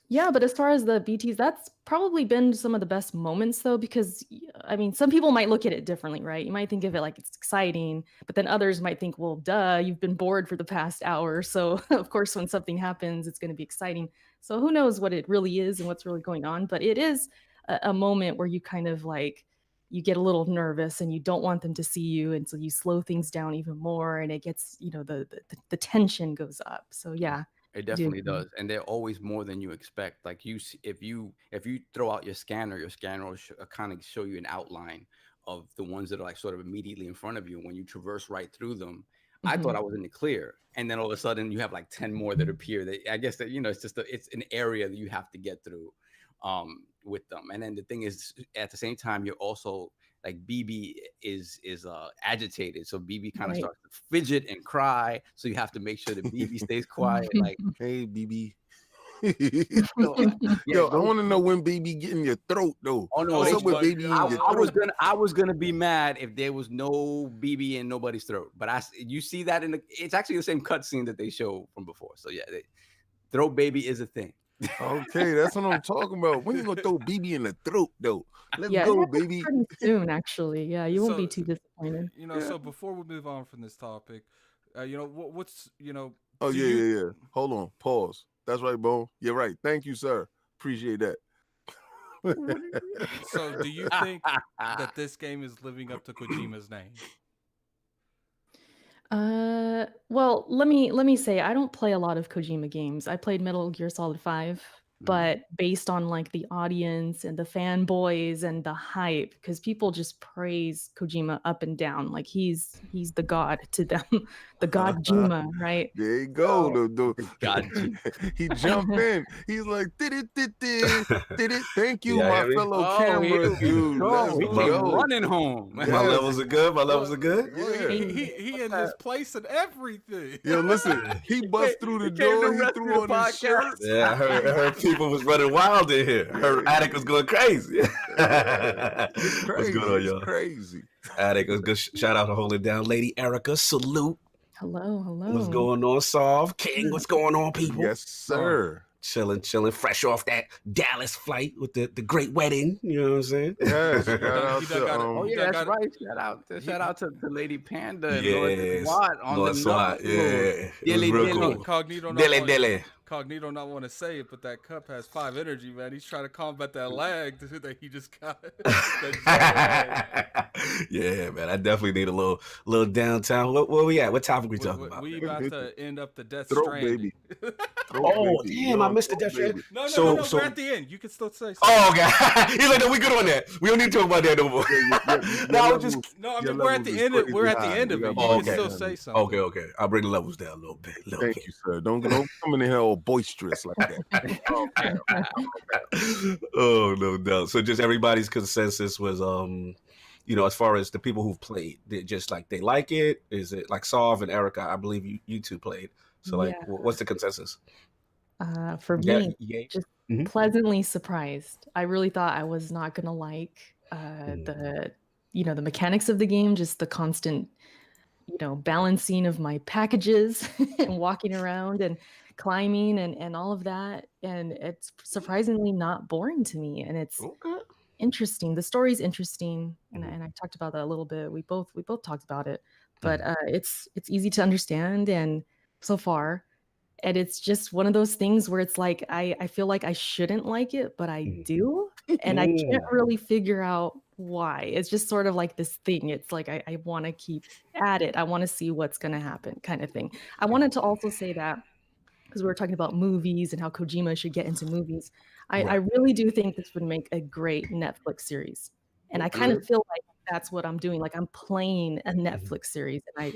yeah, but as far as the BTs, that's probably been some of the best moments though, because I mean, some people might look at it differently, right? You might think of it like it's exciting, but then others might think, well, duh, you've been bored for the past hour. So of course, when something happens, it's going to be exciting. So who knows what it really is and what's really going on, but it is a moment where you kind of like, you get a little nervous and you don't want them to see you. And so you slow things down even more and it gets, the tension goes up. So yeah. It definitely does. And they're always more than you expect. Like if you throw out your scanner will kind of show you an outline of the ones that are like sort of immediately in front of you. When you traverse right through them, I thought I was in the clear. And then all of a sudden you have like 10 more that appear. That I guess that, it's an area that you have to get through with them. And then the thing is, at the same time, you're also like BB is agitated, so BB kind of starts to fidget and cry, so you have to make sure that BB stays quiet. Like, hey BB. Yo, I want to know when BB get in your throat though. Oh no, what's up with BB in your throat? I was gonna be mad if there was no BB in nobody's throat, but you see that it's actually the same cutscene that they showed from before. So yeah, throat baby is a thing. Okay, that's what I'm talking about. When you gonna throw BB in the throat though? Let's go, baby. Pretty soon, actually. Yeah, you won't be too disappointed. So before we move on from this topic, what's Oh yeah. Hold on, pause. That's right, Bo. You're right. Thank you, sir. Appreciate that. So, do you think that this game is living up to Kojima's name? Well, let me say I don't play a lot of Kojima games. I played Metal Gear Solid 5 but based on like the audience and the fanboys and the hype, because people just praise Kojima up and down, like he's the god to them, the god Jima, right? There you go. God, he jumped in. He's like, did it. Thank you, Yeah, my I mean- fellow camera dude. Let's he came go. running home. My levels are good. My levels are good. Well, Yeah. he in his place and everything. Yo, listen, he bust through the He came to door. He rescue threw the on his shirt. podcast. Yeah, I heard people was running wild in here. I heard Attic was going crazy. It's What's crazy. going on, It's y'all? crazy. Attic was good. Shout out to Hold It Down, Lady Erica. Salute. Hello. What's going on, Solve? King, what's going on, people? Yes, sir. Chilling, fresh off that Dallas flight with the great wedding. You know what I'm saying? Yes. Shout out He done to, got it. Oh He yeah, done that's got right. Shout out to Lady Panda and Yes. Lord SWAT on Lord the SWAT, note. yeah. It was Dilly real dilly. cool. Cognito not want to say it, but that cup has 5 energy, man. He's trying to combat that lag that he just got. Yeah, man. I definitely need a little downtown. Where we at? What topic we talking about? We about to end up the Death Throat Stranding. baby. Oh, damn, I missed the Death baby. Stranding. No, So- we're at the end. You can still say something. Oh, God. He's like, no, we good on that. We don't need to talk about that no more. No, just... No, I Your mean we're at levels the is end. We're crazy at the high. end of You it. You got- can okay. still say something. Okay. I'll bring the levels down a little bit. Thank you, sir. Don't come in here all boisterous like that. Oh, no doubt. So just everybody's consensus was, as far as the people who've played, they just like, they like it. Is it like Solve and Erica? I believe you two played. So like, Yeah. what's the consensus? For me, Yeah. just Mhm. pleasantly surprised. I really thought I was not gonna like the mechanics of the game, just the constant balancing of my packages and walking around and climbing and all of that. And it's surprisingly not boring to me, and it's Okay. interesting. The story's interesting, and I talked about that a little bit. We both talked about it, but it's easy to understand, and so far. And it's just one of those things where it's like I feel like I shouldn't like it, but I do. And I can't really figure out why. It's just sort of like this thing. It's like I want to keep at it. I want to see what's going to happen, kind of thing. I wanted to also say that, because we were talking about movies and how Kojima should get into movies. I really do think this would make a great Netflix series. And I kind of feel like that's what I'm doing. Like I'm playing a Netflix series, and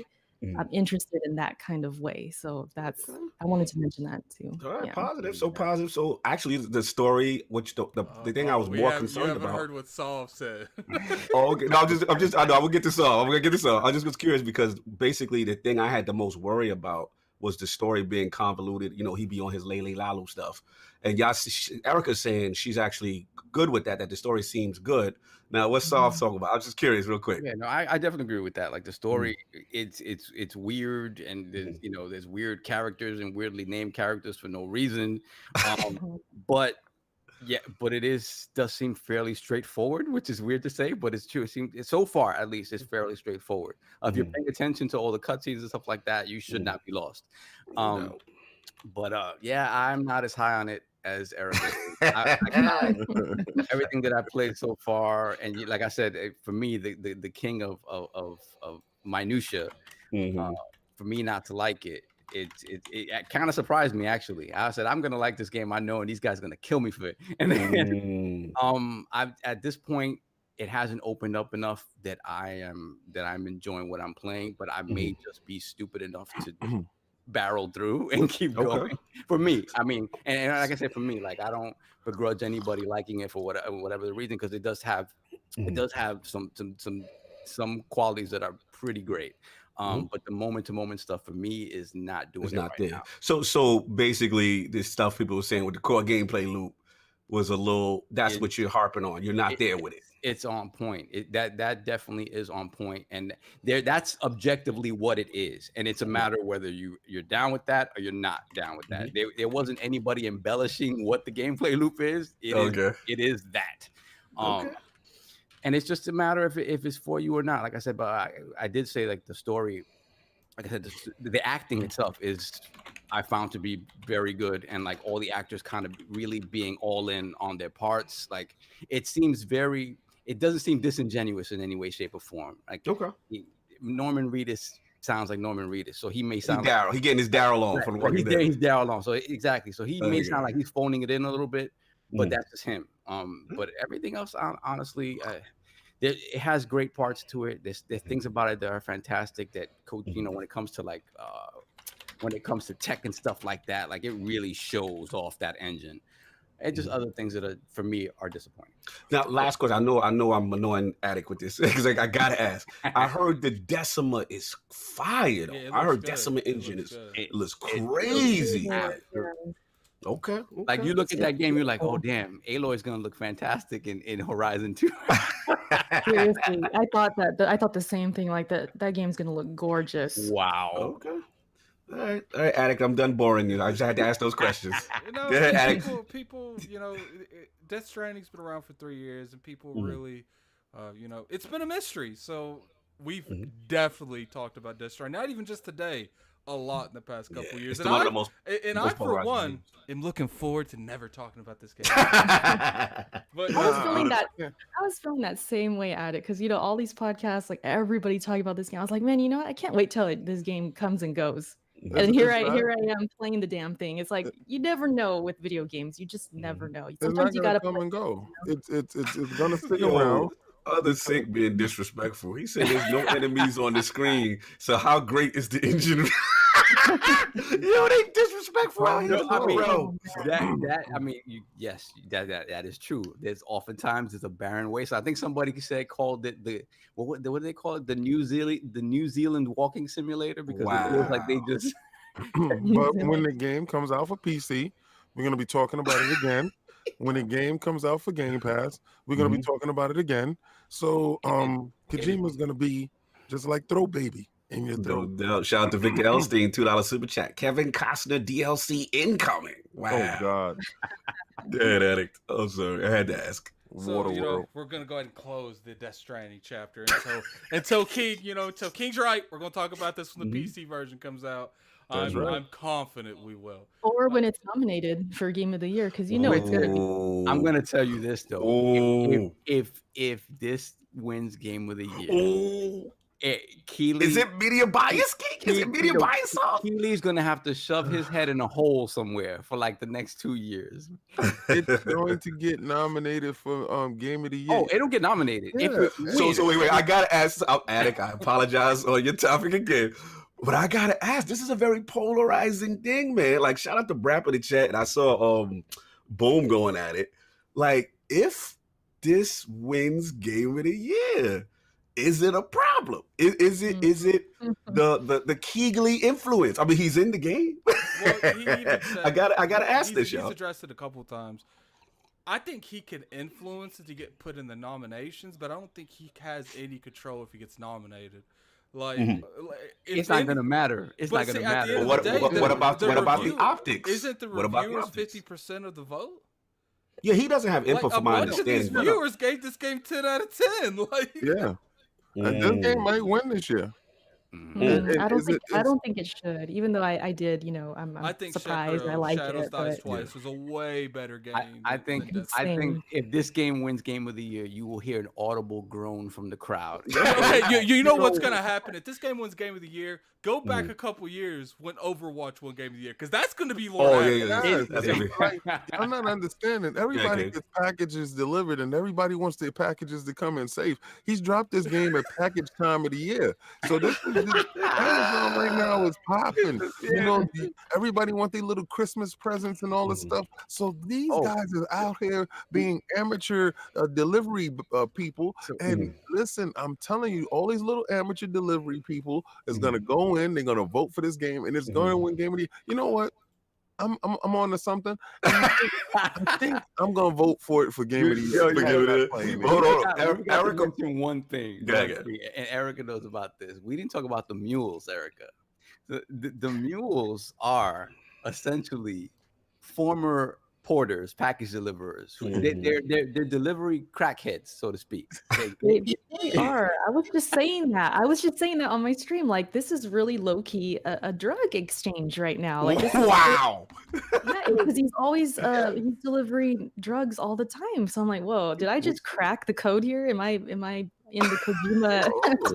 I'm interested in that kind of way. So I wanted to mention that too. All right, Yeah. positive. So actually, the story, which the thing I was more concerned about. Heard what Solve said. Oh, okay. No, I know. I will get this off. I'm gonna get this off. I just was curious because basically the thing I had the most worry about was the story being convoluted. He be on his Lele Lalu stuff, and Erica's saying she's actually good with that. That the story seems good. Now, what's Solve talking about? I was just curious, real quick. Yeah, no, I definitely agree with that. Like the story, it's weird, and there's weird characters and weirdly named characters for no reason. But it does seem fairly straightforward, which is weird to say, but it's true. It seems so far, at least, it's fairly straightforward. If you're paying attention to all the cutscenes and stuff like that, you should not be lost. But I'm not as high on it as Erica. Everything that I played so far, and like I said, for me, the king of minutia, for me not to like it, it kind of surprised me actually. I said I'm gonna like this game, I know, and these guys are gonna kill me for it. And then, I've at this point, it hasn't opened up enough that I'm enjoying what I'm playing, but I may just be stupid enough to barrel through and keep going. For me, I mean, and like I said, for me, like I don't begrudge anybody liking it for whatever the reason, because it does have some qualities that are pretty great. But the moment to moment stuff for me is not doing it right now. So basically, the stuff people were saying with the core gameplay loop was a little. That's what you're harping on. You're not there with it. It's on point. That definitely is on point, and that's objectively what it is. And it's a matter of whether you're down with that or you're not down with that. There wasn't anybody embellishing what the gameplay loop is. It is that. And it's just a matter if it's for you or not. Like I said, but I did say, like, the story, like I said, the acting itself is, I found to be very good, and like all the actors kind of really being all in on their parts. Like it doesn't seem disingenuous in any way, shape, or form. Like Norman Reedus sounds like Norman Reedus. So he may He's sound Daryl. He getting his Daryl on from The Walking Dead. he's Daryl on. So exactly. So he may sound like he's phoning it in a little bit, but that's just him. But everything else, honestly, it has great parts to it. There's things about it that are fantastic. That you know, when it comes to like when it comes to tech and stuff like that, like it really shows off that engine. And just other things that are, for me, are disappointing. Now, last question. I know I'm annoying Addict with this because I gotta ask. I heard the Decima is fire. Though. Yeah, I heard good. Decima engine it looks crazy. Okay. Like you look at that game, you're like, oh damn, Aloy's gonna look fantastic in Horizon 2. Seriously, I thought the same thing. Like that game's gonna look gorgeous. Wow. Okay. All right, Addict. I'm done boring you. I just had to ask those questions. You know, Go ahead, Addict. people, you know, Death Stranding's been around for 3 years, and people really, you know, it's been a mystery. So we've definitely talked about Death Stranding, not even just today, a lot in the past couple years. And I, for one, am looking forward to never talking about this game. But I was feeling that same way at it, because you know, all these podcasts, like everybody talking about this game. I was like, man, you know what? I can't wait till this game comes and goes. And here I am playing the damn thing. It's like you never know with video games. You just never know. Sometimes you gotta come and go. It's gonna stick around. Other Sync being disrespectful. He said there's no enemies on the screen. So how great is the engine? Yo, they disrespectful. Yes, that is true. There's oftentimes a barren waste. I think somebody called it what do they call it? The New Zealand walking simulator, because it feels like they just. But when the game comes out for PC, we're gonna be talking about it again. When the game comes out for Game Pass, we're gonna be talking about it again. So Kojima's gonna be just like Throw Baby in your throat. Shout out to Victor Elstein, $2 super chat. Kevin Costner DLC incoming. Wow. Oh God. Dead Addict. Oh, sorry. I had to ask. So, you know, we're gonna go ahead and close the Death Stranding chapter until King's right. We're gonna talk about this when the PC version comes out. I'm confident we will. Or when it's nominated for Game of the Year, because you know it's gonna be. I'm gonna tell you this though. If this wins Game of the Year, Keeley, is it media bias, Geek? Is it media bias? Keeley's gonna have to shove his head in a hole somewhere for like the next 2 years. It's going to get nominated for Game of the Year. Oh, it'll get nominated. Yeah. So wait. I gotta ask. Attic, I apologize on your topic again. But I gotta ask, this is a very polarizing thing, man. Like, shout out to B.R.A.P. in the chat, and I saw Boom going at it. Like, if this wins Game of the Year, is it a problem? Is it the Keegley influence? I mean, he's in the game. Well, he even said, I gotta ask this, y'all. He's addressed it a couple times. I think he can influence it to get put in the nominations, but I don't think he has any control if he gets nominated. Like, it's not gonna matter. It's not gonna matter. What about the optics? Isn't the reviewers 50% of the vote? Yeah, he doesn't have input from my understanding. These viewers gave this game 10 out of 10. Like, yeah, and this game might win this year. I don't think it should. Even though I did, you know, I'm surprised. I like Shadows it. Dies Twice was a way better game. I think if this game wins Game of the Year, you will hear an audible groan from the crowd. Okay, you know what's gonna happen if this game wins Game of the Year? Go back a couple years when Overwatch won Game of the Year, because that's gonna be Lord. I'm not understanding. Everybody gets packages delivered, and everybody wants their packages to come in safe. He's dropped this game at package time of the year, so this is Amazon right now is popping. You know, everybody want their little Christmas presents and all this stuff. So these guys are out here being amateur delivery people. And listen, I'm telling you, all these little amateur delivery people is gonna go in. They're gonna vote for this game, and it's going to win Game of the Year. You know what? I'm on to something. I think I'm gonna vote for it for Game of the Year. Hold on, Erica mentioned one thing, and Erica knows about this. We didn't talk about the mules, Erica. The mules are essentially former porters, package deliverers. They're delivery crackheads, so to speak. They are. I was just saying that on my stream. Like, this is really low key a drug exchange right now. Like, this wow. yeah, because he's always he's delivering drugs all the time. So I'm like, whoa, did I just crack the code here? Am I in the Kojima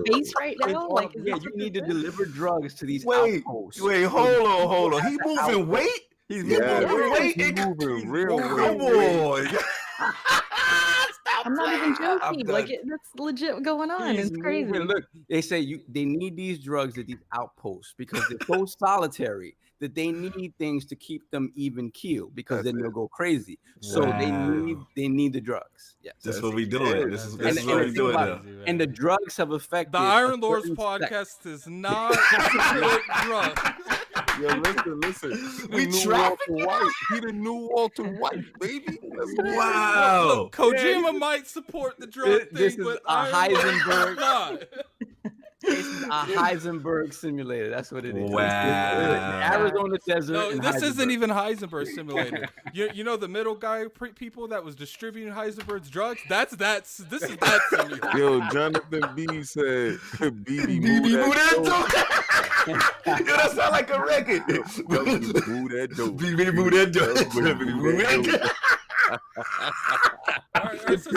space right now? Like, yeah, you need to deliver drugs to these outposts. Wait, hold on. He moving weight? He's moving weight. He's moving real Come weight. on. I'm not even joking. Like, that's legit going on. He's it's crazy. moving. Look, they say they need these drugs at these outposts because they're so solitary that they need things to keep them even keel because then they'll go crazy. So they need the drugs. Yes, that's what we doing. This is what we doing now. And the drugs have affected the Iron Lords podcast is not drugs. Yo, listen. We Walter White. He the new Walter White, baby. Wow. Look, Kojima might support the drug this thing, is but a Heisenberg. not. This is a Heisenberg simulator. That's what it is. Wow. Arizona desert. No, this isn't even Heisenberg simulator. You know the middle guy people that was distributing Heisenberg's drugs? This is that simulator. Yo, Jonathan B said, BB move that Yo, that sound like a record. Move that dope. BB move that dope. All right, so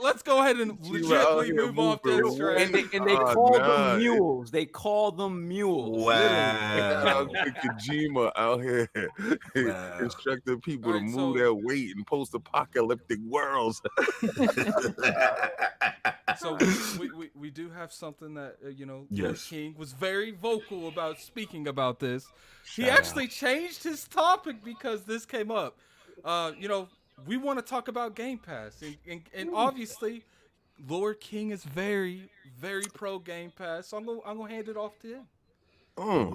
let's go ahead and legitimately move off this track. And they call them mules. They call them mules. Wow. Kojima out here instructing people to move their weight in post-apocalyptic worlds. So we do have something that Lord King was very vocal about speaking about this. He actually changed his topic because this came up. We want to talk about Game Pass, and obviously, Lord King is very, very pro Game Pass. So I'm gonna hand it off to him.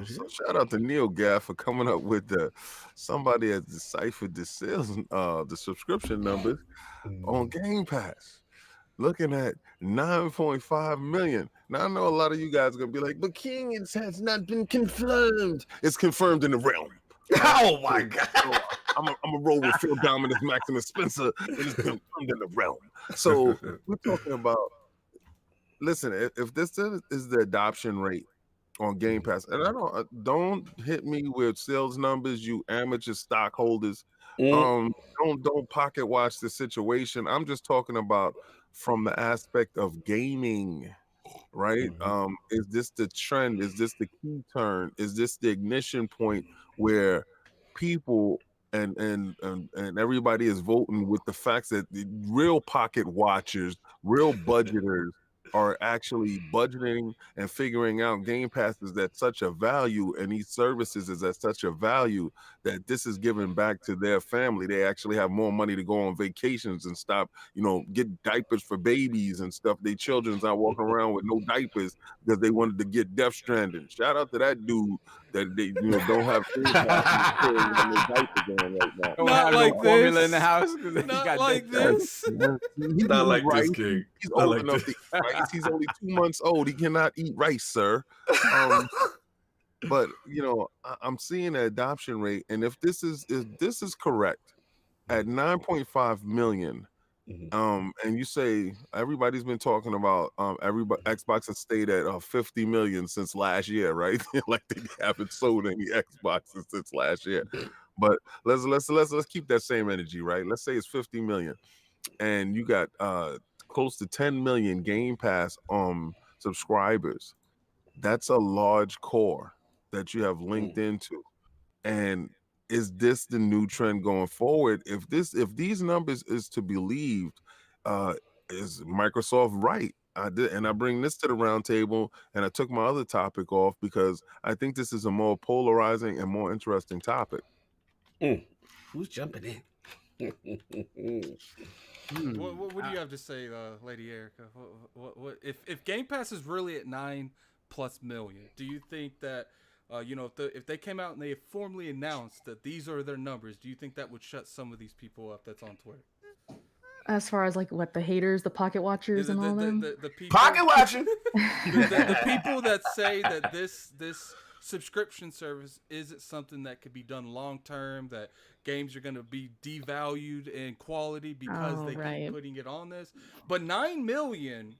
So shout out to Neil Gaff for coming up with somebody has deciphered the sales, the subscription numbers on Game Pass. Looking at 9.5 million. Now I know a lot of you guys are gonna be like, but King, it has not been confirmed. It's confirmed in the realm. Oh my God. So I'm a roll with Phil Dominus, Maximus Spencer. It is confirmed in the realm. So we're talking about. Listen, if this is the adoption rate on Game Pass, and I don't hit me with sales numbers, you amateur stockholders. Don't pocket watch the situation. I'm just talking about from the aspect of gaming, right? Is this the trend? Is this the key turn? Is this the ignition point where people and everybody is voting with the facts that the real pocket watchers, real budgeters are actually budgeting and figuring out Game Pass is at such a value and these services is at such a value that this is giving back to their family. They actually have more money to go on vacations and stop, get diapers for babies and stuff. Their children's not walking around with no diapers because they wanted to get DeathStranding. Shout out to that dude that they don't have diapers on right now. Not like this. Formula in the house. Not like this. Not like this, King. He's old enough to eat rice. He's only 2 months old. He cannot eat rice, sir. But I'm seeing the adoption rate, and if this is correct, at 9.5 million, and you say everybody's been talking about Xbox has stayed at 50 million since last year, right? Like they haven't sold any Xboxes since last year. But let's keep that same energy, right? Let's say it's 50 million, and you got close to 10 million Game Pass subscribers. That's a large core that you have linked into. And is this the new trend going forward? If these numbers is to be believed, is Microsoft right? I bring this to the round table, and I took my other topic off because I think this is a more polarizing and more interesting topic. Who's jumping in? What do you have to say, Lady Erica? What if Game Pass is really at 9+ million? Do you think that if they came out and they formally announced that these are their numbers, do you think that would shut some of these people up that's on Twitter? As far as like what the haters, the pocket watchers, and all them, the people, pocket watching, the people that say that this subscription service isn't something that could be done long term, that games are going to be devalued in quality because Oh, they right. keep putting it on this. But 9 million,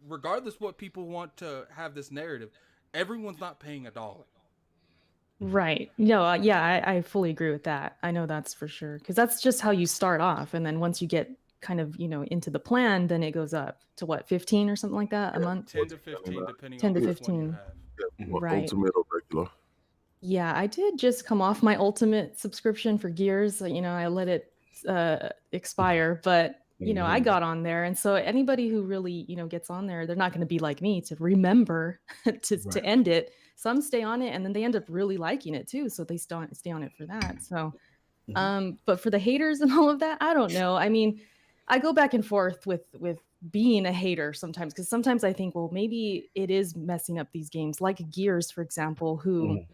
regardless what people want to have this narrative, everyone's not paying $1. Right. No, yeah, I fully agree with that. I know that's for sure. Because that's just how you start off. And then once you get kind of, into the plan, then it goes up to what, 15 or something like that a month? 10 to 15, depending 10 on to which one you 15. have. Right. Ultimate or regular. Yeah, I did just come off my ultimate subscription for Gears. I let it expire, but I got on there. And so anybody who really, gets on there, they're not going to be like me to remember to end it. Some stay on it and then they end up really liking it too. So they stay on it for that. So, but for the haters and all of that, I don't know. I mean, I go back and forth with being a hater sometimes, because sometimes I think, well, maybe it is messing up these games, like Gears, for example, who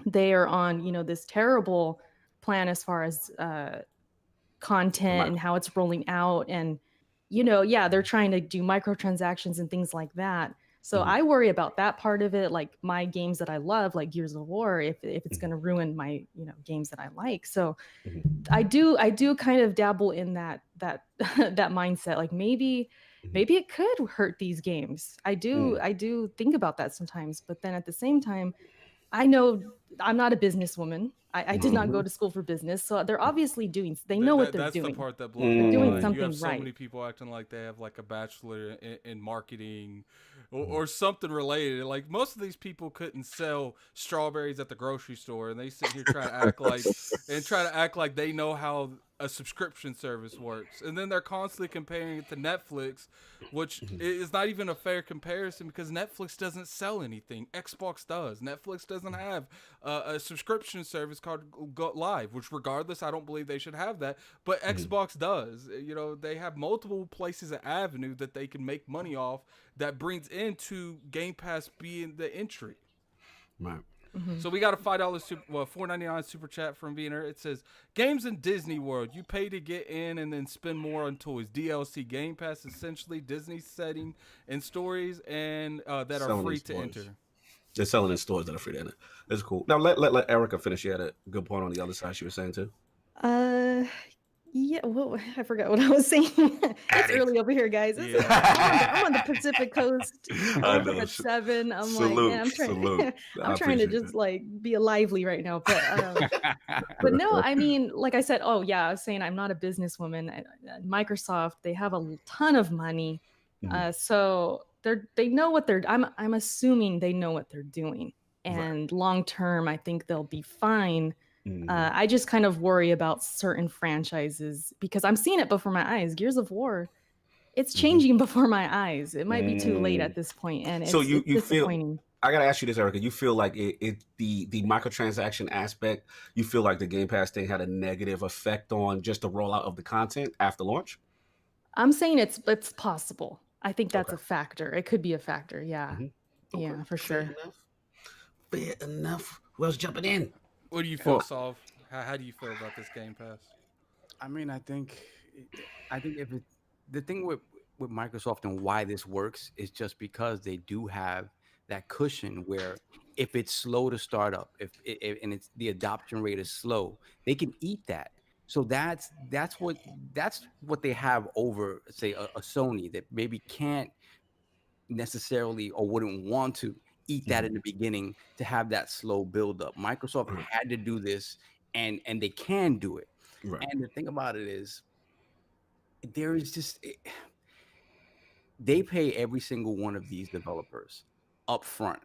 they are on, this terrible plan as far as content and how it's rolling out. And, they're trying to do microtransactions and things like that. So I worry about that part of it, like my games that I love, like Gears of War, if it's going to ruin my, games that I like. So I do kind of dabble in that that mindset. Like maybe it could hurt these games. I do think about that sometimes, but then at the same time, I know I'm not a businesswoman. I did not go to school for business, so they're obviously they know what they're doing. That's the part that blows They're my doing mind. something You have so right. many people acting like they have like a bachelor in marketing or something related. Like most of these people couldn't sell strawberries at the grocery store, and they sit here trying to act like they know how a subscription service works. And then they're constantly comparing it to Netflix, which is not even a fair comparison because Netflix doesn't sell anything. Xbox does. Netflix doesn't have a subscription service called Live, which regardless, I don't believe they should have that. But Xbox does. They have multiple places at Avenue that they can make money off that brings into Game Pass being the entry. Right. So we got a $4.99 super chat from Wiener. It says, games in Disney World. You pay to get in and then spend more on toys. DLC Game Pass, essentially Disney setting and stories and that are free to enter. They're selling in stores that are free to enter. That's cool. Now let Erica finish. She had a good point on the other side she was saying too. Yeah, well, I forgot what I was saying. It's early over here, guys. I'm on the Pacific Coast. I'm up at 7. I'm I'm trying to just like be lively right now. But no, I mean, like I said, I was saying I'm not a businesswoman. Microsoft, they have a ton of money, so they know what they're. I'm assuming they know what they're doing, and long term, I think they'll be fine. I just kind of worry about certain franchises because I'm seeing it before my eyes. Gears of War, it's changing before my eyes. It might be too late at this point, and it's disappointing. I gotta ask you this, Erica. You feel like the microtransaction aspect? You feel like the Game Pass thing had a negative effect on just the rollout of the content after launch? I'm saying it's possible. I think that's a factor. It could be a factor. Yeah, yeah, for sure. Fair enough. Who else jumping in? What do you feel, Solve? How do you feel about this Game Pass? I mean, I think the thing with Microsoft and why this works is just because they do have that cushion where if it's slow to start up, if the adoption rate is slow, they can eat that. So that's what they have over, say, a Sony that maybe can't necessarily or wouldn't want to eat that in the beginning to have that slow build up. Microsoft had to do this and they can do it. Right. And the thing about it is there is just they pay every single one of these developers up front,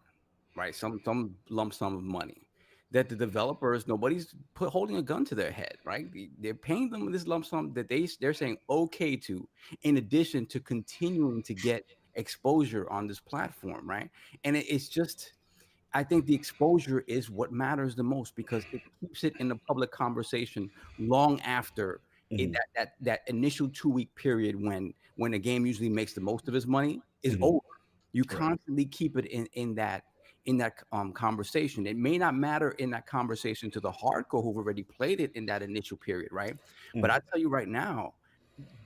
right? Some lump sum of money that the developers, nobody's holding a gun to their head, right? They're paying them this lump sum that they're saying okay to, in addition to continuing to get exposure on this platform, right? And it's just, I think the exposure is what matters the most because it keeps it in the public conversation long after that initial 2-week period when a game usually makes the most of its money is over. You constantly keep it in that conversation. It may not matter in that conversation to the hardcore who've already played it in that initial period, right? But I tell you right now,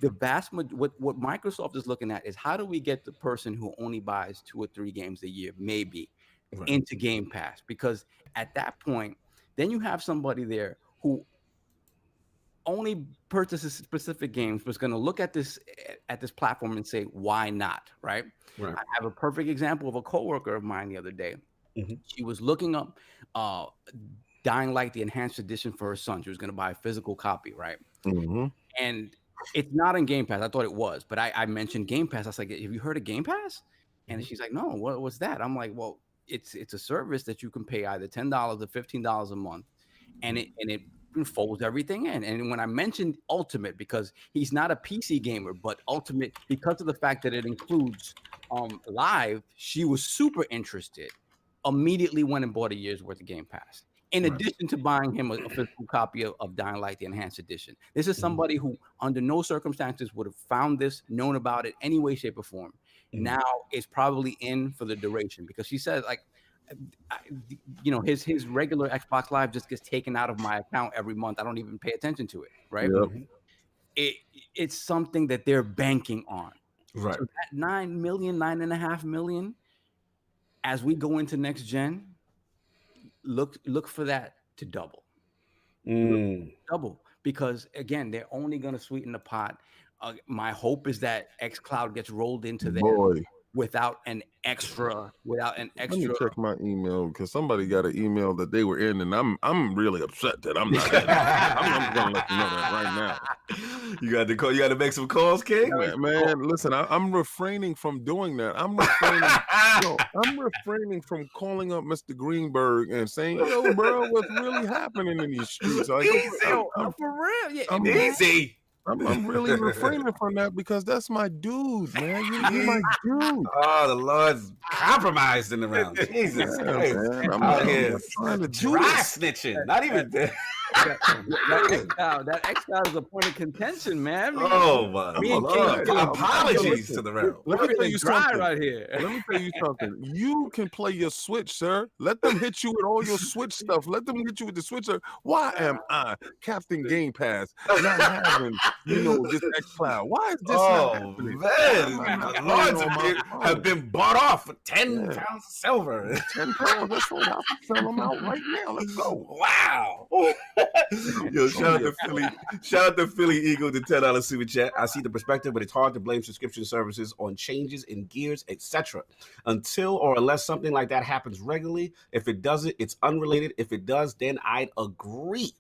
the vast what Microsoft is looking at is how do we get the person who only buys 2 or 3 games a year, maybe, into Game Pass? Because at that point, then you have somebody there who only purchases specific games, but is going to look at this platform and say, why not? Right. Right. I have a perfect example of a coworker of mine the other day. She was looking up Dying Light, the enhanced edition for her son. She was going to buy a physical copy, right? And it's not in Game Pass. I thought it was, but I mentioned Game Pass. I was like, have you heard of Game Pass? And she's like, no, what's that? I'm like, well, it's a service that you can pay either $10 or $15 a month, and it folds everything in. And when I mentioned Ultimate, because he's not a PC gamer, but Ultimate, because of the fact that it includes live, she was super interested. Immediately went and bought a year's worth of Game Pass, in addition to buying him a physical copy of Dying Light, the enhanced edition. This is somebody who, under no circumstances, would have found this, known about it, any way, shape, or form. Now is probably in for the duration, because she says, like, his regular Xbox Live just gets taken out of my account every month. I don't even pay attention to it, right? It's something that they're banking on. Right. So that 9.5 million, as we go into next gen, look for that to double. Double, because again, they're only going to sweeten the pot. My hope is that xCloud gets rolled into there without an extra. Let me check my email, because somebody got an email that they were in, and I'm really upset that I'm not in. I'm gonna let you know that right now. You got to call. You got to make some calls, King. Man, listen, I'm refraining from doing that. I'm refraining from calling up Mr. Greenberg and saying, "Yo, bro, what's really happening in these streets?" Like, for real, yeah, easy. I'm really refraining from that, because that's my dude, man. You're my dude. Oh, the Lord's compromised in the round. Jesus Christ. Man, I'm trying to do dry snitching. Not even that. That xCloud is a point of contention, man. Oh my Lord! Apologies to the round. Let me tell you something right here. Let me tell you something. You can play your Switch, sir. Let them hit you with all your Switch stuff. Let them hit you with the Switch. Why am I, Captain Game Pass, not having this xCloud? Why is this not happening? Man, Lords have been bought off for 10 pounds of silver. 10 pounds. Let's hold out. Sell them out right now. Let's go. Wow. Yo, shout out to Philly Eagle, the $10 super chat. I see the perspective, but it's hard to blame subscription services on changes in gears, etc. Until or unless something like that happens regularly. If it doesn't, it's unrelated. If it does, then I'd agree.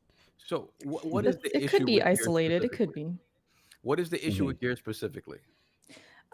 So what is the issue? It could be isolated. It could be. What is the issue with gears specifically?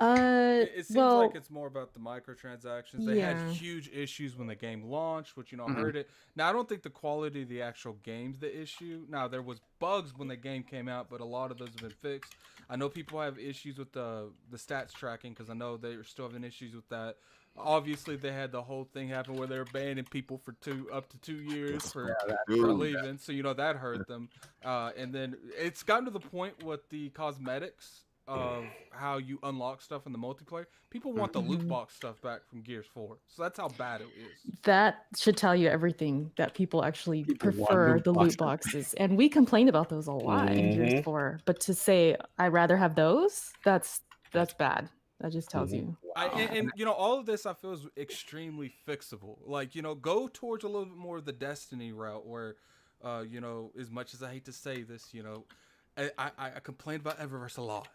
It seems like it's more about the microtransactions. They had huge issues when the game launched, which I heard it. Now I don't think the quality of the actual game's the issue. Now there was bugs when the game came out, but a lot of those have been fixed. I know people have issues with the stats tracking, because I know they're still having issues with that. Obviously, they had the whole thing happen where they were banning people for up to 2 years for leaving, so that hurt them. And then it's gotten to the point with the cosmetics of how you unlock stuff in the multiplayer. People want the loot box stuff back from Gears 4. So that's how bad it is. That should tell you everything, that people actually prefer the loot boxes. And we complained about those a lot in Gears 4. But to say, I'd rather have those, that's bad. That just tells you. And all of this I feel is extremely fixable. Like, go towards a little bit more of the Destiny route where, as much as I hate to say this, I complain about Eververse a lot.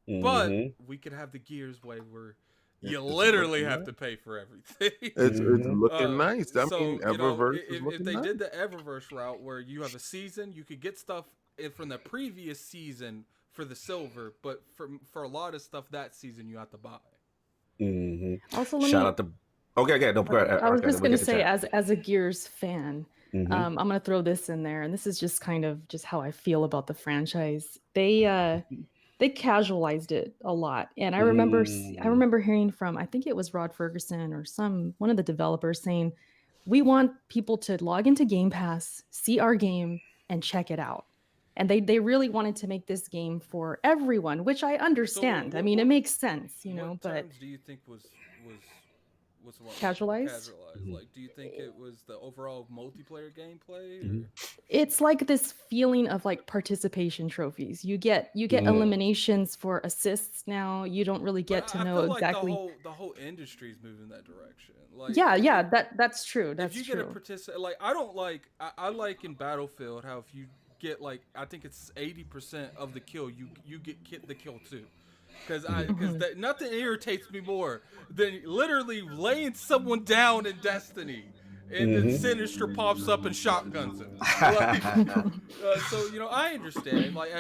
But we could have the Gears way where you literally have to pay for everything. It's looking nice. I mean, Eververse is looking if they nice. did the Eververse route where you have a season, you could get stuff from the previous season for the silver, but for a lot of stuff that season you have to buy. Also, shout out to. Okay, no, go ahead. I was just gonna say, as a Gears fan, I'm gonna throw this in there, and this is just kind of just how I feel about the franchise. They casualized it a lot, and I remember hearing from, I think it was Rod Ferguson or one of the developers saying, we want people to log into Game Pass, see our game, and check it out. And they really wanted to make this game for everyone, which I understand. So I mean, it makes sense, what but terms do you think was casualized? Like, do you think it was the overall multiplayer gameplay? It's like this feeling of like participation trophies. You get eliminations for assists now. You don't really get to know exactly. Like the whole industry is moving that direction. Like, that's true. That's if you true. get a participate, like I like in Battlefield how if you get like, I think it's 80% of the kill. You get the kill too. Because nothing irritates me more than literally laying someone down in Destiny, and then Sinister pops up and shotguns him. Like, so I understand. Like,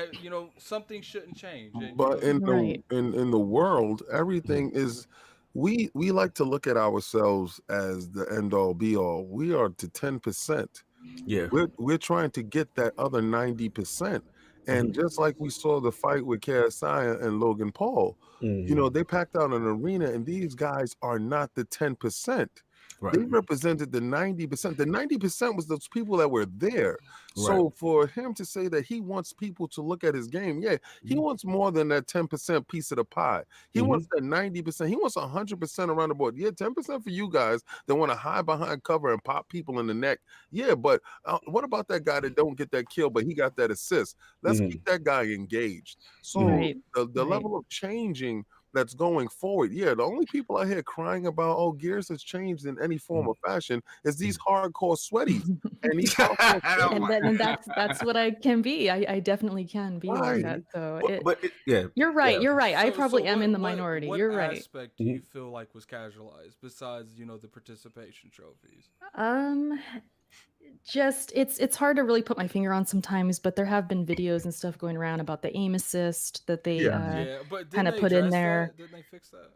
something shouldn't change. And, But Right. in the world, everything is. We like to look at ourselves as the end all be all. We are to 10%. Yeah. We're trying to get that other 90%. And just like we saw the fight with KSI and Logan Paul, they packed out an arena, and these guys are not the 10%. Right. They represented the 90%. The 90% was those people that were there. So for him to say that he wants people to look at his game, he wants more than that 10% piece of the pie. He wants that 90%. He wants 100% around the board. 10% for you guys that want to hide behind cover and pop people in the neck. But what about that guy that don't get that kill, but he got that assist? Let's keep that guy engaged. So the level of changing that's going forward. The only people out here crying about, Gears has changed in any form or fashion is these hardcore sweaties. And these and that's what I can be. I definitely can be like that. So you're right. You're right. I probably am in the minority. You're right. What aspect do you feel like was casualized besides, the participation trophies? Just it's hard to really put my finger on sometimes, but there have been videos and stuff going around about the aim assist that they kind of put in there. Didn't they fix that?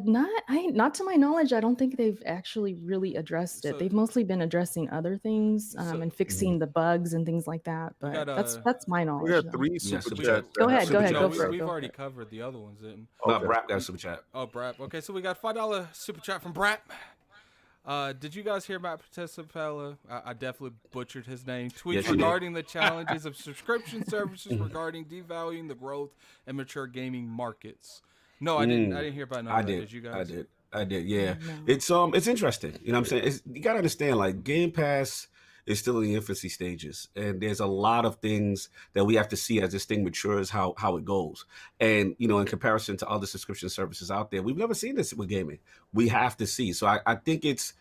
Not to my knowledge. I don't think they've actually really addressed it. They've mostly been addressing other things and fixing the bugs and things like that. But that's my knowledge. We got 3 super chats. Go ahead. Go for it. We've already covered the other ones, didn't? B.R.A.P. got super chat. Oh, B.R.A.P. Okay, so we got $5 super chat from B.R.A.P. Did you guys hear about Participella? I definitely butchered his name. Tweets regarding the challenges of subscription services regarding devaluing the growth and mature gaming markets. No, I didn't. I didn't hear about none of that. Did you guys? I did. Yeah, it's interesting. You know what I'm saying? You gotta understand, like, Game Pass is still in the infancy stages, and there's a lot of things that we have to see as this thing matures, how it goes. And in comparison to other subscription services out there, we've never seen this with gaming. We have to see. So I think it's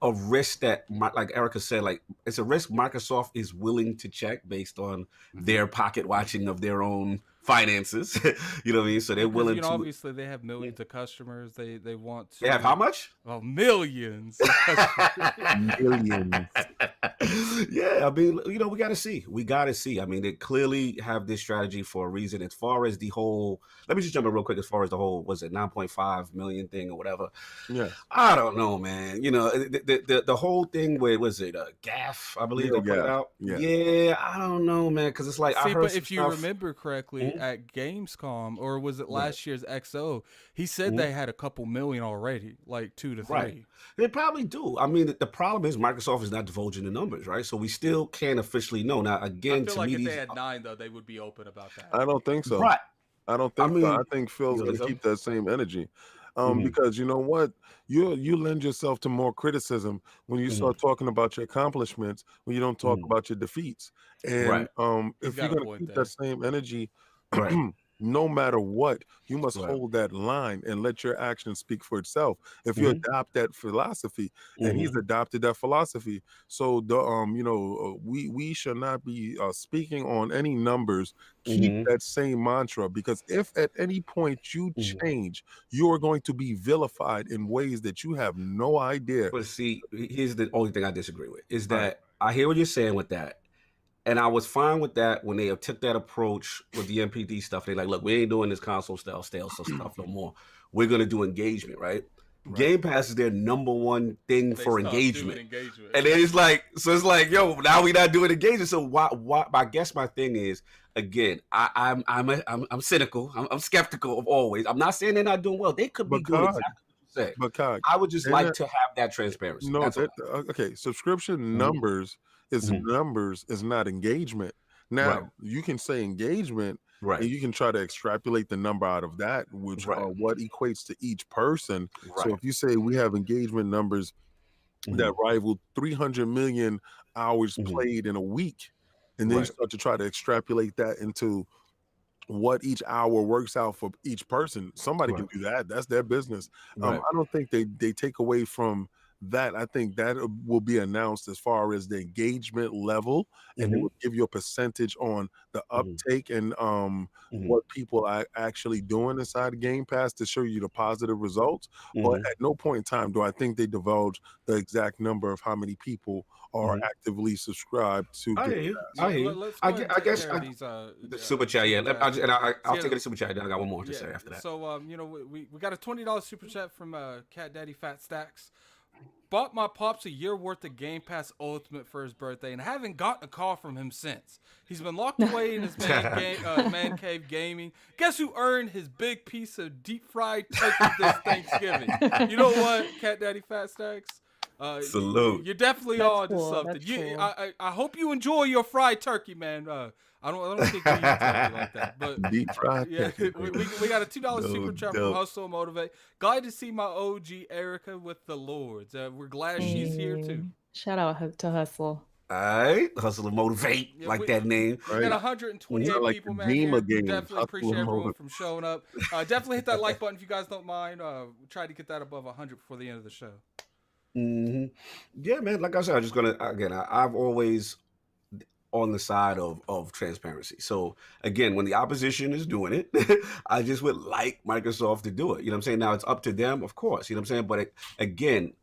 a risk that, like Erica said, like, it's a risk Microsoft is willing to check based on their pocket watching of their own finances. You know what I mean? So they're willing to. Obviously, they have millions of customers. They want to. They have how much? Well, millions. Millions. Yeah, I mean, we got to see. We got to see. I mean, they clearly have this strategy for a reason. As far as the whole, let me just jump in real quick. As far as the whole, was it 9.5 million thing or whatever? Yeah. I don't know, man. The whole thing where, was it GAF? I believe they put it out. Yeah, I don't know, man, because it's like, I heard. But if you remember correctly, at Gamescom, or was it last year's XO, he said they had a couple million already, like 2 to 3. Right. They probably do. I mean, the problem is Microsoft is not divulging the numbers, right? So we still can't officially know. Now, again, I feel like if they had 9, though, they would be open about that. I don't think so. Right. I don't think so. I think Phil's going to keep that same energy. Because you know what? You lend yourself to more criticism when you start talking about your accomplishments, when you don't talk about your defeats. And if you're going to keep that same energy, no matter what, you must hold that line and let your actions speak for itself. If you adopt that philosophy, and he's adopted that philosophy, so the we should not be speaking on any numbers. Keep that same mantra, because if at any point you change, you are going to be vilified in ways that you have no idea. But see, here's the only thing I disagree with is that I hear what you're saying with that. And I was fine with that when they took that approach with the MPD stuff. They're like, look, we ain't doing this console style stuff no more. We're going to do engagement, right? Game Pass is their number one thing for engagement. And then it's like, yo, now we're not doing engagement. So why? I guess my thing is, again, I'm cynical. I'm skeptical of always. I'm not saying they're not doing well. They could be doing exactly what you say. But I would just like to have that transparency. No, okay. Subscription numbers is not engagement. Now you can say engagement, and you can try to extrapolate the number out of that, which are what equates to each person. So if you say we have engagement numbers that rival 300 million hours played in a week, and then you start to try to extrapolate that into what each hour works out for each person, somebody can do that. That's their business. I don't think they take away from that I think that will be announced as far as the engagement level, and it will give you a percentage on the uptake and what people are actually doing inside Game Pass to show you the positive results. But at no point in time do I think they divulge the exact number of how many people are actively subscribed to I Game hear you. Pass. I hear you. Let's I go ahead guess and take care of these, the super chat. Yeah, I'll take it to super chat. Then I got one more to say after that. So we got a $20 super chat from Cat Daddy Fat Stacks. Bought my pops a year worth of Game Pass Ultimate for his birthday, and I haven't gotten a call from him since. He's been locked away in his man cave gaming. Guess who earned his big piece of deep fried turkey this Thanksgiving? You know what, Cat Daddy Fat Stacks? Salute. You're definitely on to something. I hope you enjoy your fried turkey, man. I don't think we eat turkey like that, but deep fried. Yeah, we got a $2 super chat from Hustle Motivate. Glad to see my OG Erica with the Lords. We're glad she's here too. Shout out to Hustle. All right, Hustle and Motivate, that name. We got 128 people, man. Here. Definitely appreciate everyone from showing up. Definitely hit that like button if you guys don't mind. Try to get that above 100 before the end of the show. Yeah, man. Like I said, I've always on the side of transparency. So again, when the opposition is doing it, I just would like Microsoft to do it. You know what I'm saying? Now it's up to them, of course. You know what I'm saying? But again,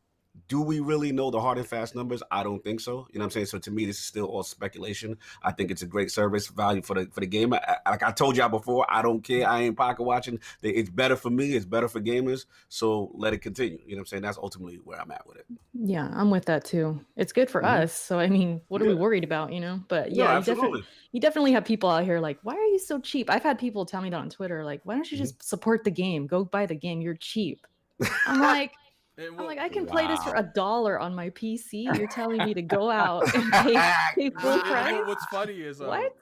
do we really know the hard and fast numbers? I don't think so. You know what I'm saying? So to me, this is still all speculation. I think it's a great service value for the gamer. Like I told y'all before, I don't care. I ain't pocket watching. It's better for me. It's better for gamers. So let it continue. You know what I'm saying? That's ultimately where I'm at with it. Yeah, I'm with that too. It's good for us. So I mean, what are we worried about? But yeah, you definitely have people out here like, why are you so cheap? I've had people tell me that on Twitter, like, why don't you just support the game? Go buy the game. You're cheap. I'm like. I can play this for $1 on my PC. You're telling me to go out and pay full price? What's funny is what?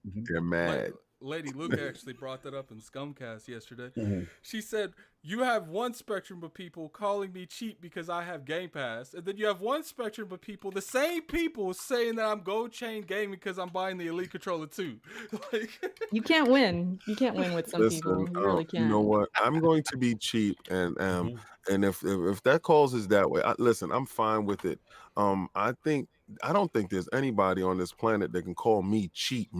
They're mad. Lady Luke actually brought that up in Scumcast yesterday. She said, you have one spectrum of people calling me cheap because I have Game Pass, and then you have one spectrum of people, the same people, saying that I'm gold chain gaming because I'm buying the Elite Controller too. You can't win. You can't win with some people. You really can't. You know what? I'm going to be cheap, and if that causes that way, listen, I'm fine with it. I don't think there's anybody on this planet that can call me cheap.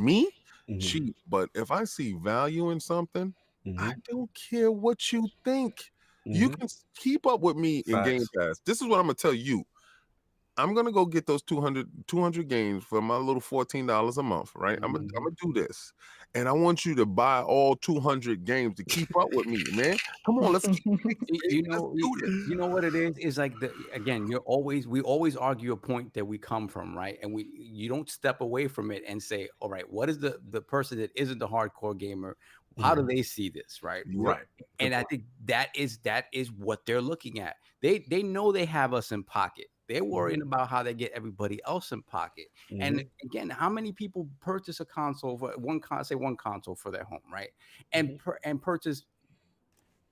Cheap, but if I see value in something, I don't care what you think. You can keep up with me in Game Pass. This is what I'm gonna tell you. I'm gonna go get those 200 games for my little $14 a month, right? I'm gonna do this, and I want you to buy all 200 games to keep up with me, man. Come on, let's keep. You know what it is? Is like we always argue a point that we come from, right? And you don't step away from it and say, all right, what is the person that isn't the hardcore gamer? How do they see this, right? Right. And I think that is what they're looking at. They know they have us in pocket. They're worrying about how they get everybody else in pocket. And again, how many people purchase a console for one console for their home, right? And purchase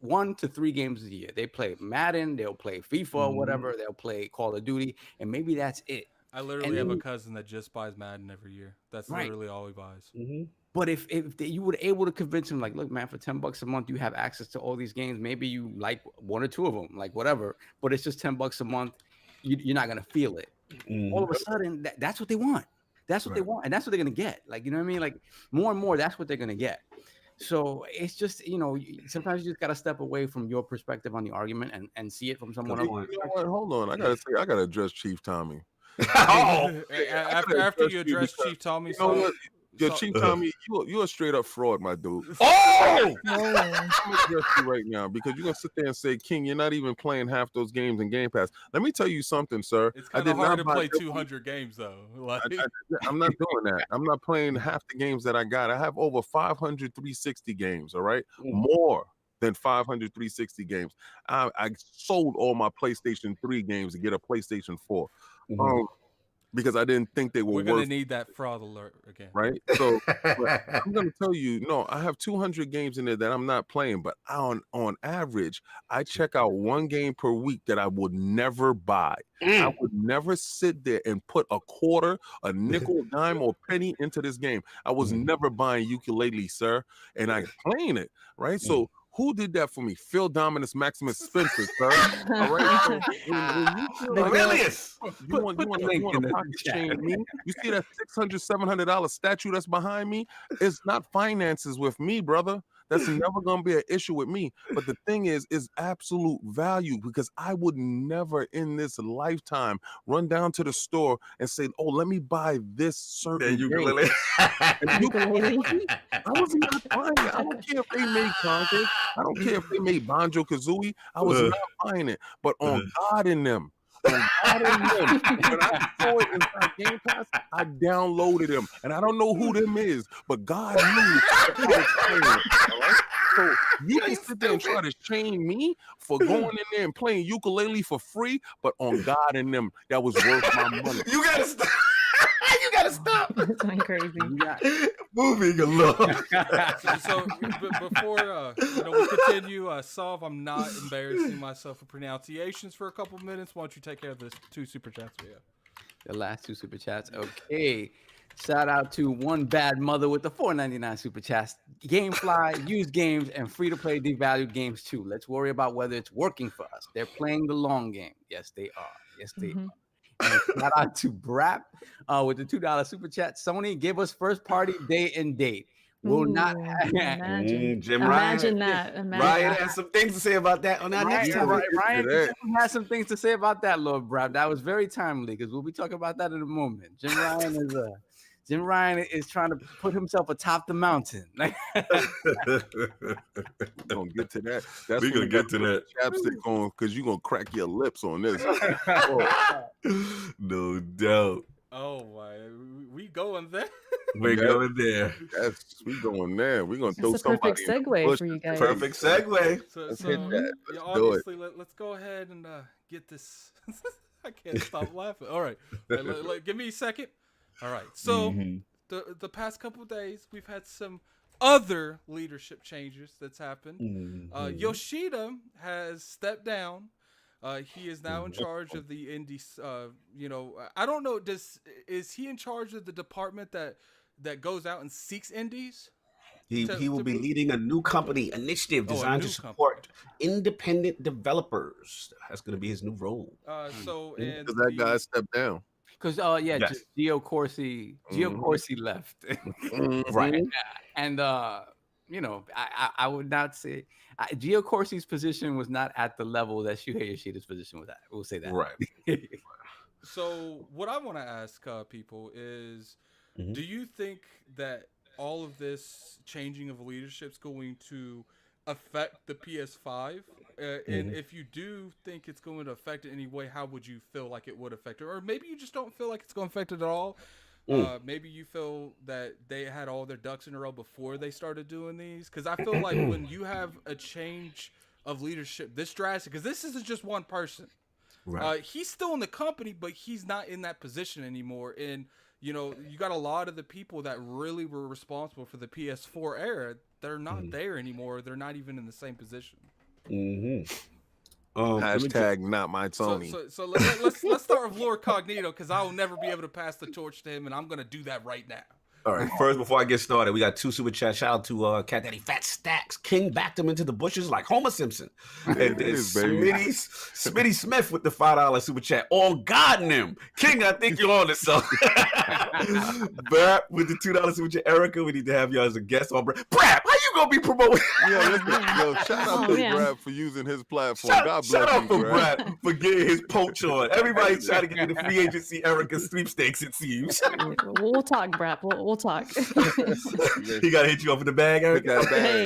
1 to 3 games a year. They play Madden, they'll play FIFA, whatever. They'll play Call of Duty, and maybe that's it. I literally have a cousin that just buys Madden every year. That's literally all he buys. But if you were able to convince him, like, look, man, for $10 a month, you have access to all these games. Maybe you like 1 or 2 of them, like whatever. But it's just $10 a month. You're not gonna feel it. All of a sudden, that's what they want. That's what they want, and that's what they're gonna get. Like, you know what I mean? Like, more and more, that's what they're gonna get. So it's just, sometimes you just gotta step away from your perspective on the argument and see it from someone else. You know what? Hold on, I gotta address Chief Tommy. After you address Chief Tommy, Chief Tommy, you a straight up fraud, my dude. Oh! I'm gonna address you right now because you're gonna sit there and say, King, you're not even playing half those games in Game Pass. Let me tell you something, sir. It's kind of hard to play 200 games though. I'm not doing that. I'm not playing half the games that I got. I have over 500 360 games. All right, more than 500 360 games. I sold all my PlayStation 3 games to get a PlayStation 4. Because I didn't think they were We're going to need that fraud alert again. Right? So I'm going to tell you, no, I have 200 games in there that I'm not playing, but on average, I check out 1 game per week that I would never buy. I would never sit there and put a quarter, a nickel, dime, or penny into this game. I was never buying ukulele, sir, and I'm playing it, right? So Who did that for me? Phil Dominus Maximus Spencer, sir. All right. So when you feel like Aurelius. you want to pocket shame me? You see that $600, $700 statue that's behind me? It's not finances with me, brother. That's never going to be an issue with me. But the thing is absolute value, because I would never in this lifetime run down to the store and say, oh, let me buy this certain ukulele. I was not buying it. I don't care if they made Conquer. I don't care if they made Banjo Kazooie. I was not buying it. But on God in them. When I saw it inside Gamepass, I downloaded them, and I don't know who them is, but God knew I was playing it. All right? So you can sit there and try to shame me for going in there and playing ukulele for free, but on God and them, that was worth my money. You gotta stop. You gotta stop. It's going crazy. Moving along. So before we continue, Solve, I'm not embarrassing myself for pronunciations for a couple minutes. Why don't you take care of this 2 super chats we have? The last 2 super chats. Okay. Shout out to One Bad Mother with the $4.99 super chats. Gamefly, used games, and free-to-play devalued games too. Let's worry about whether it's working for us. They're playing the long game. Yes, they are. Yes, they are. And shout out to B.R.A.P. With the $2 super chat. Sony, give us first party day and date. Will not imagine. Jim Imagine Ryan. that. Ryan has some things to say about that on our next time. Ryan has some things to say about that, Lord B.R.A.P. That was very timely because we'll be talking about that in a moment. Jim Ryan is trying to put himself atop the mountain. We're gonna get to that. We're gonna get to that. Chapstick on, because you're gonna crack your lips on this. No doubt. Oh my, we going there? We're going there. We going there. We're gonna throw That's a perfect segue for you guys. Perfect segue. Let's hit that. Yeah, obviously, let's go ahead and get this. I can't stop laughing. All right, give me a second. All right, so the past couple of days, we've had some other leadership changes that's happened. Yoshida has stepped down. He is now in charge of the indies. I don't know. Is he in charge of the department that goes out and seeks indies? He will be leading a new company initiative designed to support independent developers. That's going to be his new role. So because that guy stepped down. Because just Gio Corsi left. Right. And I would not say Gio Corsi's position was not at the level that ShuheiYoshida's position was at. We'll say that. Right. So what I want to ask people is, do you think that all of this changing of leadership is going to affect the PS5? And if you do think it's going to affect it in any way, how would you feel like it would affect it? Or maybe you just don't feel like it's going to affect it at all. Maybe you feel that they had all their ducks in a row before they started doing these. Because I feel like when you have a change of leadership this drastic, because this isn't just one person. Right. He's still in the company, but he's not in that position anymore. And, you got a lot of the people that really were responsible for the PS4 era. They're not there anymore. They're not even in the same position. Hashtag not my Tony. So let's start with LordCognito, because I will never be able to pass the torch to him, and I'm gonna do that right now. All right. First, before I get started, we got 2 super chats. Shout out to Cat Daddy Fat Stacks. King backed him into the bushes like Homer Simpson. And then Smitty Smith with the $5 super chat. On God and him. King, I think you're on this song. Brad with the $2 super chat. Erica, we need to have you as a guest on Brad. Brad, how you gonna be promoting? Shout out to Brad for using his platform. God bless you, shout out for Brad for getting his poach on. Everybody's trying to get into the free agency Erica sweepstakes, it seems. We'll talk, Brad. We'll talk. He got to hit you up in the bag, Erica. Hey.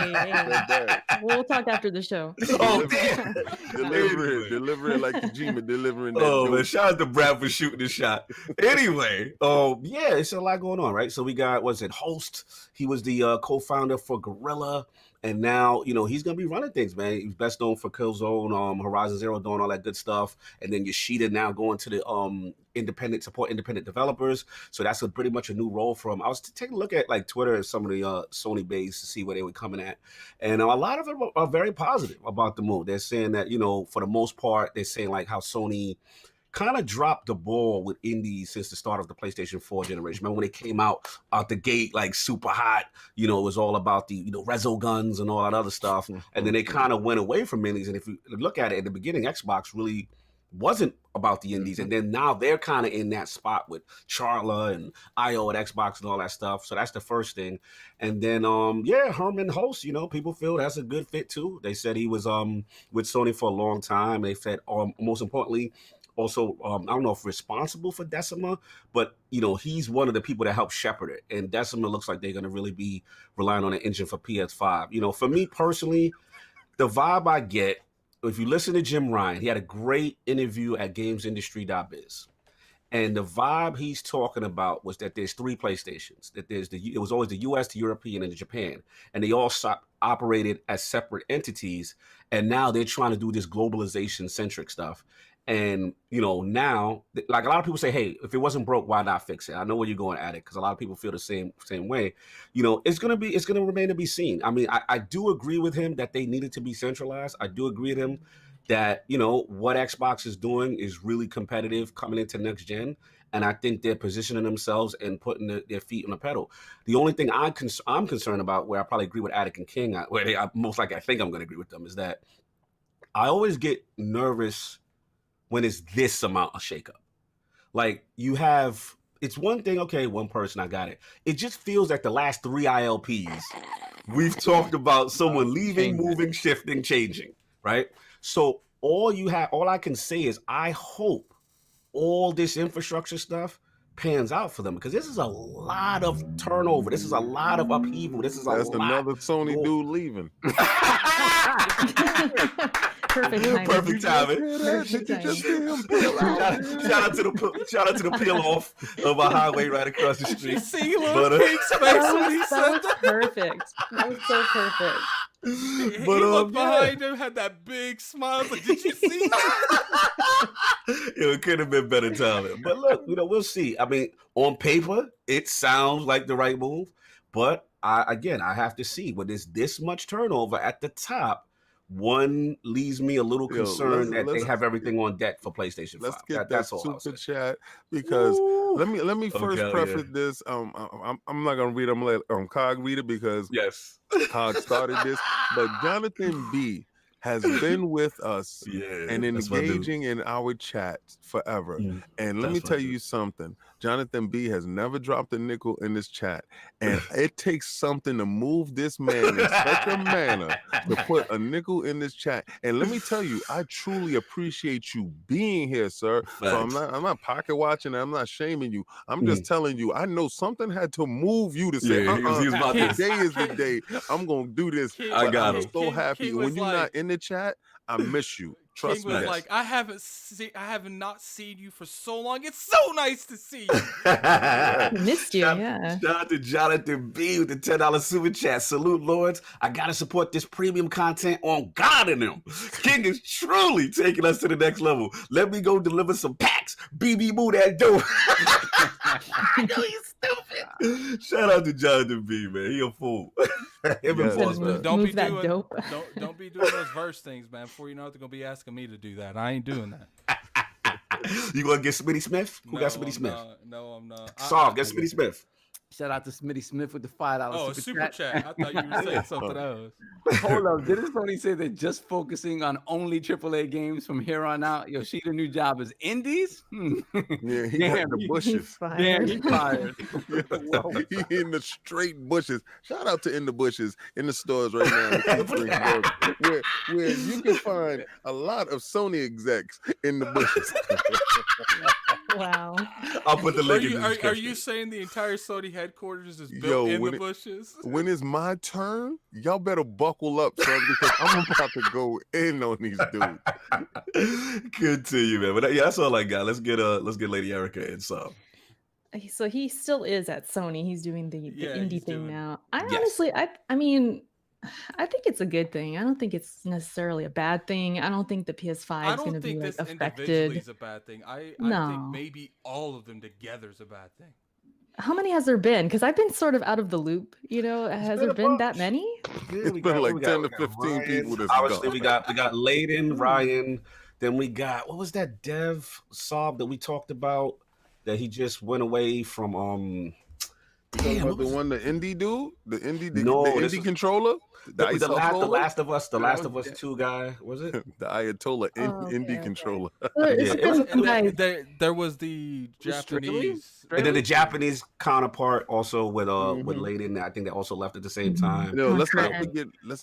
We'll talk after the show. Oh, damn. Deliver it like Kojima delivering that. Oh, man. Shout out to Brad for shooting the shot. Anyway, yeah, it's a lot going on, right? So we got, Hulst? He was the co-founder for Guerrilla. And now, he's going to be running things, man. He's best known for Killzone, Horizon Zero, doing all that good stuff. And then Yoshida now going to the independent developers. So that's pretty much a new role for him. I was taking a look at Twitter and some of the Sony base to see where they were coming at. And a lot of them are very positive about the move. They're saying that, for the most part, they're saying how Sony kind of dropped the ball with indies since the start of the PlayStation 4 generation. Remember when they came out the gate like super hot, you know, it was all about the, you know, reso guns and all that other stuff. And then they kind of went away from indies. And if you look at it at the beginning, Xbox really wasn't about the indies. And then now they're kind of in that spot with Charla and IO at Xbox and all that stuff. So that's the first thing. And then, HermanHulst, you know, people feel that's a good fit too. They said he was with Sony for a long time. They said, most importantly, also, I don't know if responsible for Decima, but, you know, he's one of the people that helped shepherd it. And Decima looks like they're going to really be relying on an engine for PS5. You know, for me personally, the vibe I get, if you listen to Jim Ryan, he had a great interview at gamesindustry.biz. And the vibe he's talking about was that there's 3 PlayStations, that it was always the US, the European, and the Japan. And they all operated as separate entities. And now they're trying to do this globalization centric stuff. And, you know, now, like a lot of people say, hey, if it wasn't broke, why not fix it? I know where you're going at it, because a lot of people feel the same way. You know, it's going to remain to be seen. I mean, I do agree with him that they needed to be centralized. I do agree with him that, you know, what Xbox is doing is really competitive coming into next gen. And I think they're positioning themselves and putting their feet on the pedal. The only thing I'm concerned about, where I probably agree with Attic and King, most likely I think I'm going to agree with them, is that I always get nervous when it's this amount of shakeup. Like it's one thing, okay, one person, I got it. It just feels like the last 3 ILPs, we've talked about someone leaving, moving, shifting, changing, right? So all I can say is I hope all this infrastructure stuff pans out for them, because this is a lot of turnover. This is a lot of upheaval. That's another Sony dude leaving. Perfect timing. Perfect timing. Shout out to the peel off of a highway right across the street. See, little King's face when he said that. Perfect. That was so perfect. He looked behind him, had that big smile. Like, did you see that? It could have been better timing. But look, you know, we'll see. I mean, on paper, it sounds like the right move. But I have to see. When there's this much turnover at the top, one leaves me a little concerned that they have everything on deck for PlayStation 5. Let's get that super chat, because let me first preface this. I'm not gonna read it. I'm gonna let Cog read it, because yes, Cog started this. But Jonathan B has been with us and engaging in our chat forever. And let me tell you something. Jonathan B has never dropped a nickel in this chat. And it takes something to move this man in such a manner to put a nickel in this chat. And let me tell you, I truly appreciate you being here, sir. So I'm not pocket watching, I'm not shaming you. I'm just telling you, I know something had to move you to say, today is the day I'm gonna do this. I got I'm so happy. When you're not in the chat, I miss you. Trust King me. was like, I have not seen you for so long. It's so nice to see you. Missed you, yeah. Shout out to Jonathan B with the $10 super chat. Salute, Lords. I gotta support this premium content on God in them. King is truly taking us to the next level. Let me go deliver some packs. BB move that dope. I know he's stupid. Shout out to Jonathan B, man. He a fool. Don't be doing those verse things, man. Before you know it, they're gonna be asking me to do that. I ain't doing that. You gonna get Smitty Smith? Who got Smitty Smith? No, I'm not. Soft, get Smitty Smith. Shout out to Smitty Smith with the $5 super chat. I thought you were saying something else. Hold up. Didn't Sony say they're just focusing on only AAA games from here on out? Yoshida new job is indies? Yeah, he got the bushes. Damn, he fired. He in the straight bushes. Shout out to In the Bushes in the stores right now, where you can find a lot of Sony execs in the bushes. Wow. I'll put the link in the description. Are you saying the entire Sony headquarters is built in the bushes? When it's my turn, y'all better buckle up, son, because I'm about to go in on these dudes. Good to you, man. But yeah, that's all I got. Let's get Lady Erica in some. So he still is at Sony. He's doing the indie thing now. Honestly, I mean, I think it's a good thing. I don't think it's necessarily a bad thing. I don't think the PS5 is going to be like affected. Individually is a bad thing. I think maybe all of them together is a bad thing. How many has there been? Because I've been sort of out of the loop. You know, has there been that many? It's been like 10 to 15 people. Obviously, we got Layden, Ryan. Then we got, what was that dev sob that we talked about that he just went away from? Damn, the one, the indie dude, the No, indie controller, the Last of Us 2 guy, was it? The Ayatollah indie controller. There was the Japanese, and then the Japanese counterpart also with Lady, and I think they also left at the same time. No, let's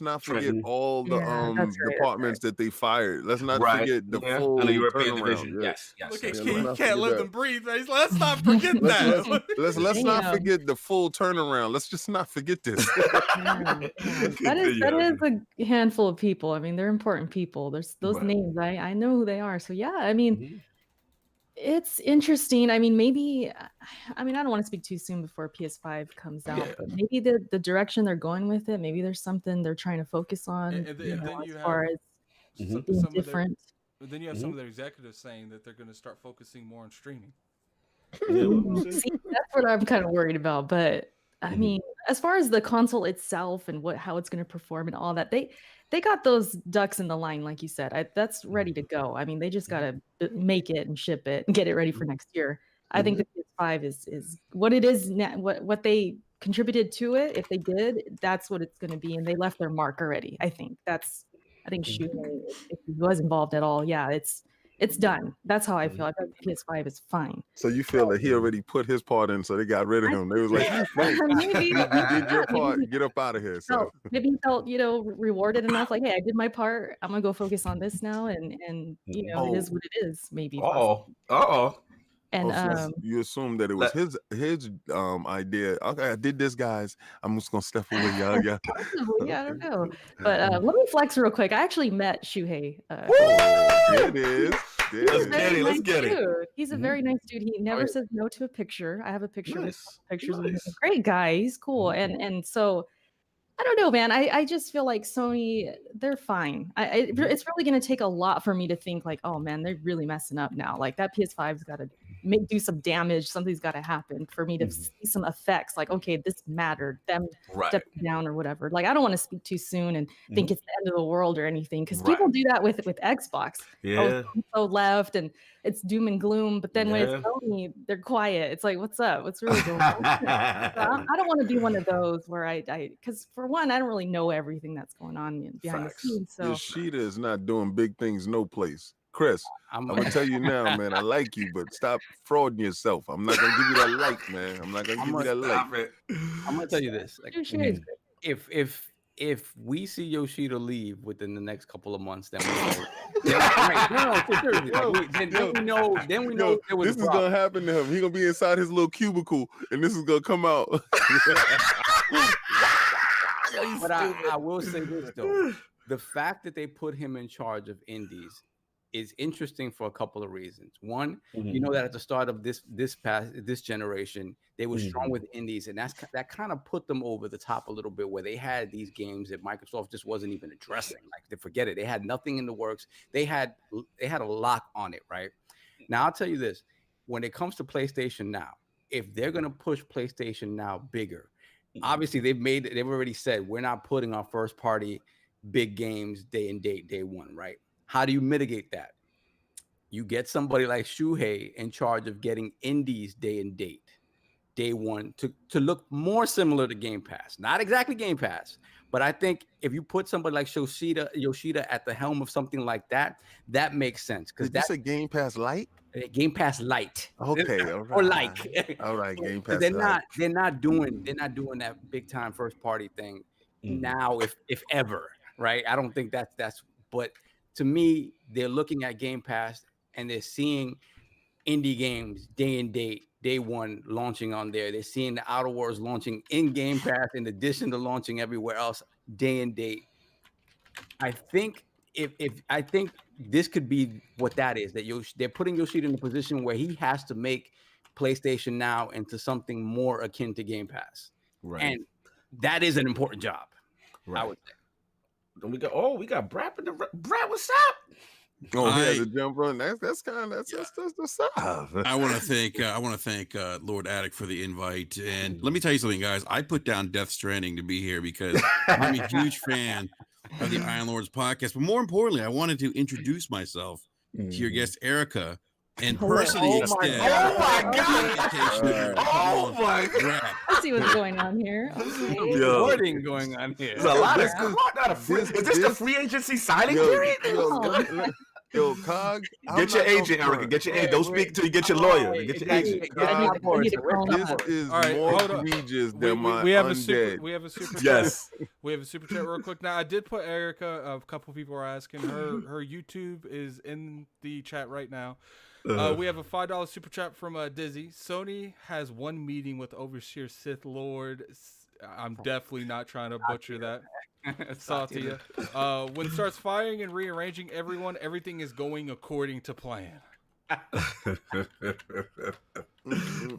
not forget all the departments that they fired. Let's not forget the full and the European turnaround. division. Yes. Look at King, he can't live and breathe. Let's not forget that. Let's not forget the full turnaround. Let's just not forget this. That is a handful of people. I mean, they're important people. There's those names. I know who they are. So yeah, I mean, it's interesting. I mean, I don't want to speak too soon before PS5 comes out, but maybe the direction they're going with it, maybe there's something they're trying to focus on as far as being different. Then you have some of their executives saying that they're going to start focusing more on streaming. See, that's what I'm kind of worried about. But I mean, as far as the console itself and how it's going to perform and all that, they got those ducks in the line, like you said. That's ready to go. I mean, they just got to make it and ship it and get it ready for next year. I think the PS5 is what it is now. What they contributed to it, if they did, that's what it's going to be, and they left their mark already. I think Shuhei, if he was involved at all, it's done. That's how I feel. I think PS5 is fine. So you feel that he already put his part in, so they got rid of him. They was like, maybe you did your part, get up out of here. So maybe he felt, rewarded enough. Like, hey, I did my part. I'm gonna go focus on this now, and it is what it is. Maybe. And you assume that it was his idea. Okay, I did this, guys. I'm just gonna step away, y'all. Yeah, I don't know. But let me flex real quick. I actually met Shuhei. There it is. Let's get it. He's a very nice dude. He never says no to a picture. I have a picture with pictures of him. Great guy. He's cool. And so I don't know, man. I just feel like Sony, they're fine. It's really going to take a lot for me to think like, oh man, they're really messing up now. Like that PS5's got to do some damage. Something's got to happen for me to see some effects. Like, okay, this mattered. Them stepping down or whatever. Like, I don't want to speak too soon and think it's the end of the world or anything, because people do that with Xbox. Yeah. So left and it's doom and gloom. But then when it's Sony, they're quiet. It's like, what's up? What's really going on? I don't want to be one of those where because for one, I don't really know everything that's going on behind the scenes. So Yoshida is not doing big things no place. Chris, I'm gonna tell you now, man. I like you, but stop frauding yourself. I'm not gonna give you that like, man. I'm not gonna give you that like. I'm gonna tell you this: like, if we see Yoshida leave within the next couple of months, then we know. Then we know there was this is gonna happen to him. He's gonna be inside his little cubicle, and this is gonna come out. But I will say this though: the fact that they put him in charge of indies is interesting for a couple of reasons. One, you know that at the start of this generation, they were strong with indies, and that kind of put them over the top a little bit, where they had these games that Microsoft just wasn't even addressing. Like, they forget it. They had nothing in the works. They had a lock on it, right? Now I'll tell you this: when it comes to PlayStation Now, if they're gonna push PlayStation Now bigger, obviously they've already said we're not putting our first party big games day and date, day one, right? How do you mitigate that? You get somebody like Shuhei in charge of getting indies day and date, day one, to look more similar to Game Pass. Not exactly Game Pass, but I think if you put somebody like Yoshida at the helm of something like that, that makes sense. Because that's a Game Pass Lite. Game Pass Lite. Okay, all right. Or like. All right, Game Pass. They're not doing that big time first party thing now, if ever, right? I don't think that's. But to me, they're looking at Game Pass and they're seeing indie games day and date, day one launching on there. They're seeing the Outer Worlds launching in Game Pass in addition to launching everywhere else day and date. I think I think this could be what that is, that they're putting Yoshida in a position where he has to make PlayStation Now into something more akin to Game Pass. Right. And that is an important job, I would say. Then we got B.R.A.P in the B.R.A.P, what's up? The jump run. That's the stuff. I want to thank Lord Addict for the invite. And let me tell you something, guys. I put down DeathStranding to be here because I'm a huge fan of the Iron Lords podcast. But more importantly, I wanted to introduce myself to your guest Erica and Hello. personally Oh my extend. Oh my God! I see what's going on here. Okay. Recording going on here. There's a lot of. This- Is this the this- free agency signing Yo, period? yo, Cog. Get your agent, Erica. Get your agent. Don't speak until you get your lawyer. Get your agent. I need to call This up. is All right, more hold on. egregious than my we have a undead. super. We have a super. Yes. Chat. We have a super chat real quick. Now I did put Erica. A couple people are asking her. Her YouTube is in the chat right now. We have a $5 super chat from Dizzy. Sony has one meeting with Overseer Sith Lord. I'm definitely not trying to butcher that. Satya. When it starts firing and rearranging everyone, everything is going according to plan.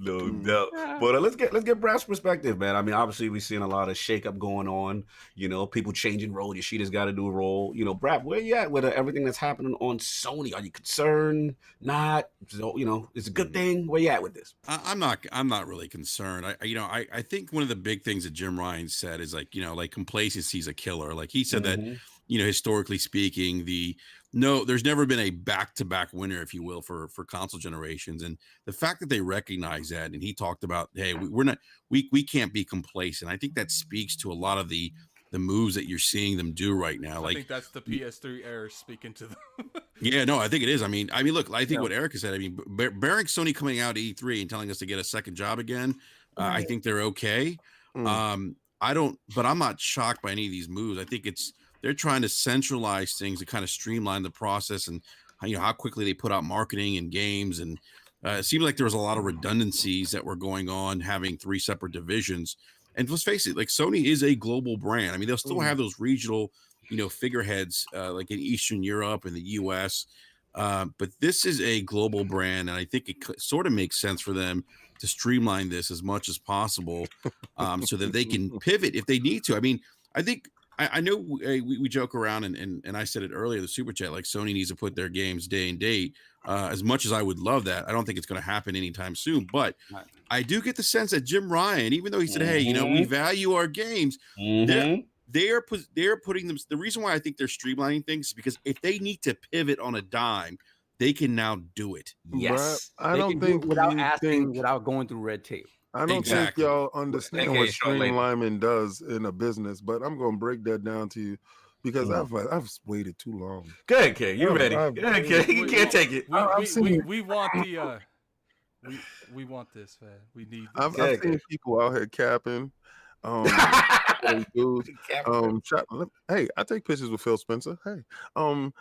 No doubt. But let's get B.R.A.P.S perspective, man. I mean, obviously we've seen a lot of shakeup going on. You know, people changing role. Yoshida's got to do a role. You know, B.R.A.P, where you at with everything that's happening on Sony? Are you concerned? Not? So, you know, it's a good thing. Where you at with this? I'm not really concerned. I think one of the big things that Jim Ryan said is like complacency is a killer. Like he said that, historically speaking, there's never been a back-to-back winner, if you will, for console generations. And the fact that they recognize that, and he talked about, hey, we can't be complacent. I think that speaks to a lot of the moves that you're seeing them do right now. I think that's the PS3 era speaking to them. Yeah, no, I think it is. I mean, look, I think what Erica said. I mean, bearing Sony coming out at E3 and telling us to get a second job again, I think they're okay. But I'm not shocked by any of these moves. I think they're trying to centralize things and kind of streamline the process and how quickly they put out marketing and games. And it seemed like there was a lot of redundancies that were going on, having 3 separate divisions. And let's face it, like Sony is a global brand. I mean, they'll still have those regional, figureheads like in Eastern Europe and the US. But this is a global brand. And I think it sort of makes sense for them to streamline this as much as possible so that they can pivot if they need to. I mean, I know we joke around and I said it earlier, the super chat, like Sony needs to put their games day and date. As much as I would love that, I don't think it's going to happen anytime soon. But I do get the sense that Jim Ryan, even though he said, hey, we value our games, they're putting them. The reason why I think they're streamlining things is because if they need to pivot on a dime, they can now do it. Yes, I don't think without asking, without going through red tape. I don't think y'all understand what streamlining does in a business, but I'm going to break that down to you because I've waited too long. Go ahead, King. You ready? Go ahead, King. You can't take it. We want the we want this, man. We need this. I've seen people out here capping. Dudes, hey, I take pictures with Phil Spencer. Hey, oh my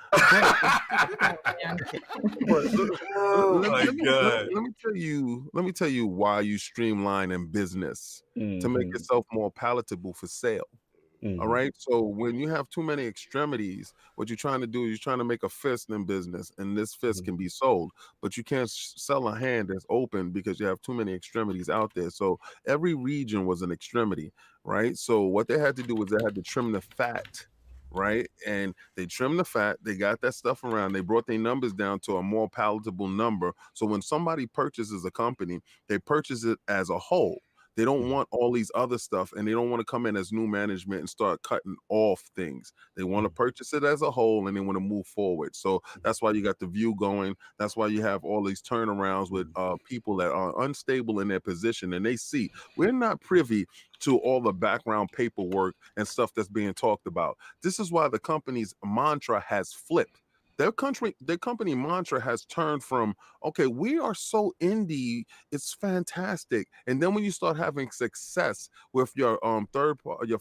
God. Let me tell you why you streamline in business to make yourself more palatable for sale. All right. So when you have too many extremities, what you're trying to do is you're trying to make a fist in business, and this fist can be sold, but you can't sell a hand that's open because you have too many extremities out there. So every region was an extremity, right? So what they had to do was they had to trim the fat, right? And they trimmed the fat, they got that stuff around, they brought their numbers down to a more palatable number. So when somebody purchases a company, they purchase it as a whole. They don't want all these other stuff, and they don't want to come in as new management and start cutting off things. They want to purchase it as a whole, and they want to move forward. So that's why you got the view going. That's why you have all these turnarounds with people that are unstable in their position, and they see we're not privy to all the background paperwork and stuff that's being talked about. This is why the company's mantra has flipped. Their company mantra has turned from, okay, we are so indie, it's fantastic. And then when you start having success with your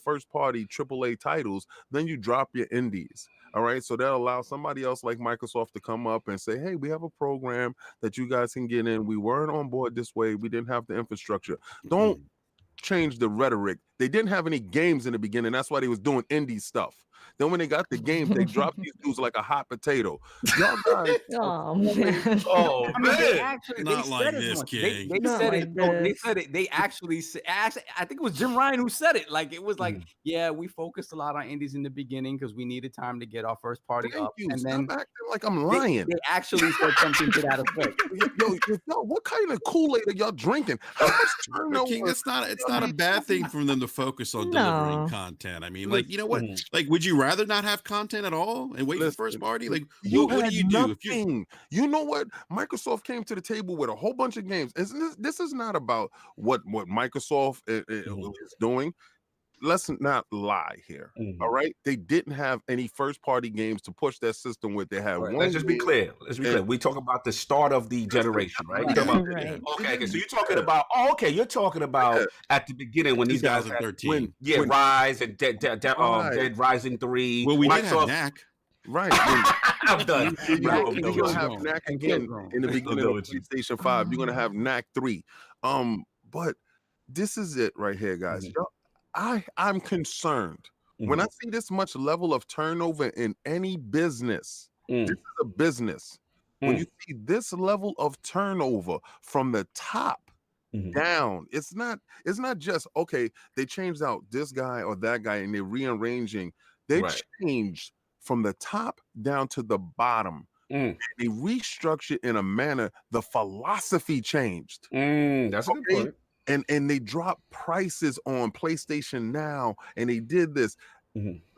first party AAA titles, then you drop your indies. All right. So that allows somebody else like Microsoft to come up and say, hey, we have a program that you guys can get in. We weren't on board this way. We didn't have the infrastructure. Don't change the rhetoric. They didn't have any games in the beginning. That's why they was doing indie stuff. Then when they got the games, they dropped these dudes like a hot potato. Y'all guys. Oh man. Oh man. Not like this, King. They said it. They said it. They actually said. I think it was Jim Ryan who said it. Like it was like, yeah, we focused a lot on indies in the beginning because we needed time to get our first party up. And then acting like I'm lying. They actually said something to that effect. Yo, what kind of Kool-Aid are y'all drinking? How much turnover? King, it's not a bad thing for them to focus on delivering content. I mean, like, you know what? Like, would you rather not have content at all and wait for the first party? Like, what do you do? You know what? Microsoft came to the table with a whole bunch of games. This is not about what Microsoft is doing. Let's not lie here. All right, they didn't have any first-party games to push that system with. They had one. Let's just be clear. We talk about the start of the generation, right? Right. Okay, so you're talking about. Oh, okay, you're talking about at the beginning when these guys had, when Rise and Dead Rising 3. Well, we did have Knack. Right. I'm done. You're gonna have Knack again in the beginning of PlayStation 5. You're gonna have Knack 3. But this is it right here, guys. I'm concerned when I see this much level of turnover in any business. This is a business. When you see this level of turnover from the top down, it's not just okay. They changed out this guy or that guy and they're rearranging. They changed from the top down to the bottom. They restructured in a manner. The philosophy changed. That's a good point. And they dropped prices on PlayStation Now, and they did this.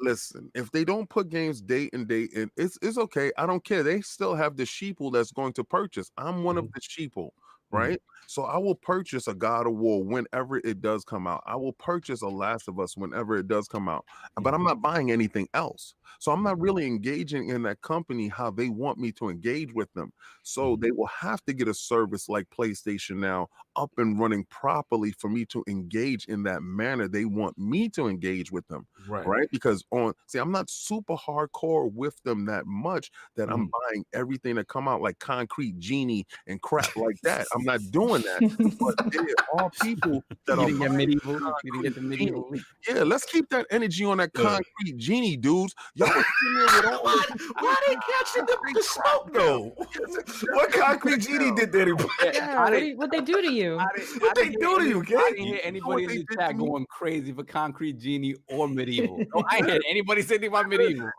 Listen, if they don't put games date and date in, it's okay. I don't care. They still have the sheeple that's going to purchase. I'm one of the sheeple, right? So I will purchase a God of War whenever it does come out. I will purchase a Last of Us whenever it does come out. But I'm not buying anything else. So I'm not really engaging in that company how they want me to engage with them. So they will have to get a service like PlayStation Now up and running properly for me to engage in that manner they want me to engage with them. Right? Because I'm not super hardcore with them that much that I'm buying everything that come out like Concrete Genie and crap like that. I'm not doing that. But there are people that are medieval. You didn't get the medieval. Yeah, let's keep that energy on that Concrete Genie, dudes. Y'all why they catching the smoke though? What Concrete Genie did to anybody? Yeah, what they do to you? What they do to you, kid? I didn't hear anybody in the chat going crazy for Concrete Genie or medieval. No, I ain't heard anybody say anything about medieval.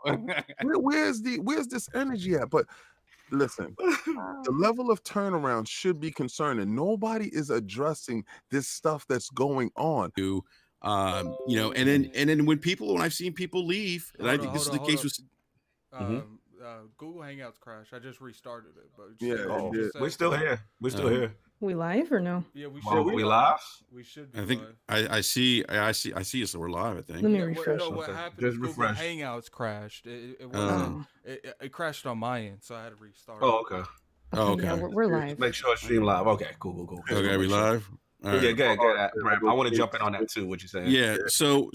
Where's this energy at? But listen, the level of turnaround should be concerning. Nobody is addressing this stuff that's going on. And then when I've seen people leave, and I think this is the case with Google Hangouts crashed. I just restarted it, but we're still here. We're still here. We live or no? Yeah, we should. We live. We should be. I think live. I see us. So we're live. I think. Let me refresh. What happened? Just Google refresh. Hangouts crashed. It crashed on my end, so I had to restart. Oh, okay. Yeah, we're live. Make sure I stream live. Okay, cool. Okay, we live. Right. Yeah, go ahead. I want to jump in on that too. What you saying? Yeah. So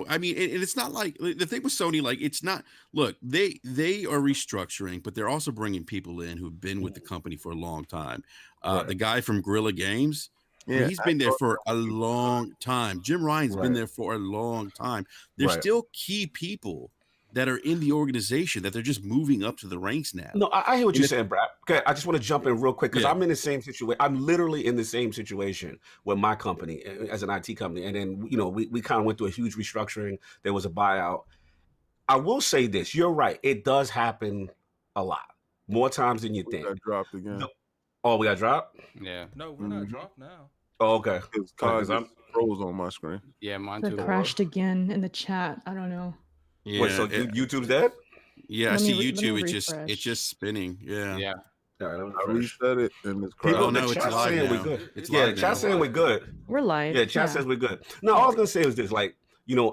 I mean, it's not like the thing with Sony. Like, it's not. Look, they are restructuring, but they're also bringing people in who've been with the company for a long time. The guy from GuerillaGames, he's been there for a long time. Jim Ryan's been there for a long time. There's still key people that are in the organization that they're just moving up to the ranks now. No, I hear what you're saying, Brad. Okay, I just want to jump in real quick because I'm in the same situation. I'm literally in the same situation with my company as an IT company. And then, we kind of went through a huge restructuring. There was a buyout. I will say this. You're right. It does happen a lot. More times than you think. Got dropped again. Oh, we got dropped? Yeah. No, we're not dropped now. Oh, okay. Because I'm froze on my screen. Yeah, mine It too. crashed again in the chat. I don't know. Yeah, wait, so YouTube's dead? Yeah, I see YouTube. It's just spinning. Yeah. Yeah. All right, I reset it and it's crashed. Oh no, it's live now. We're good. It's yeah, live chat now. saying we're good. We're live. Yeah, chat says we're good. No, all I was gonna say is this: like,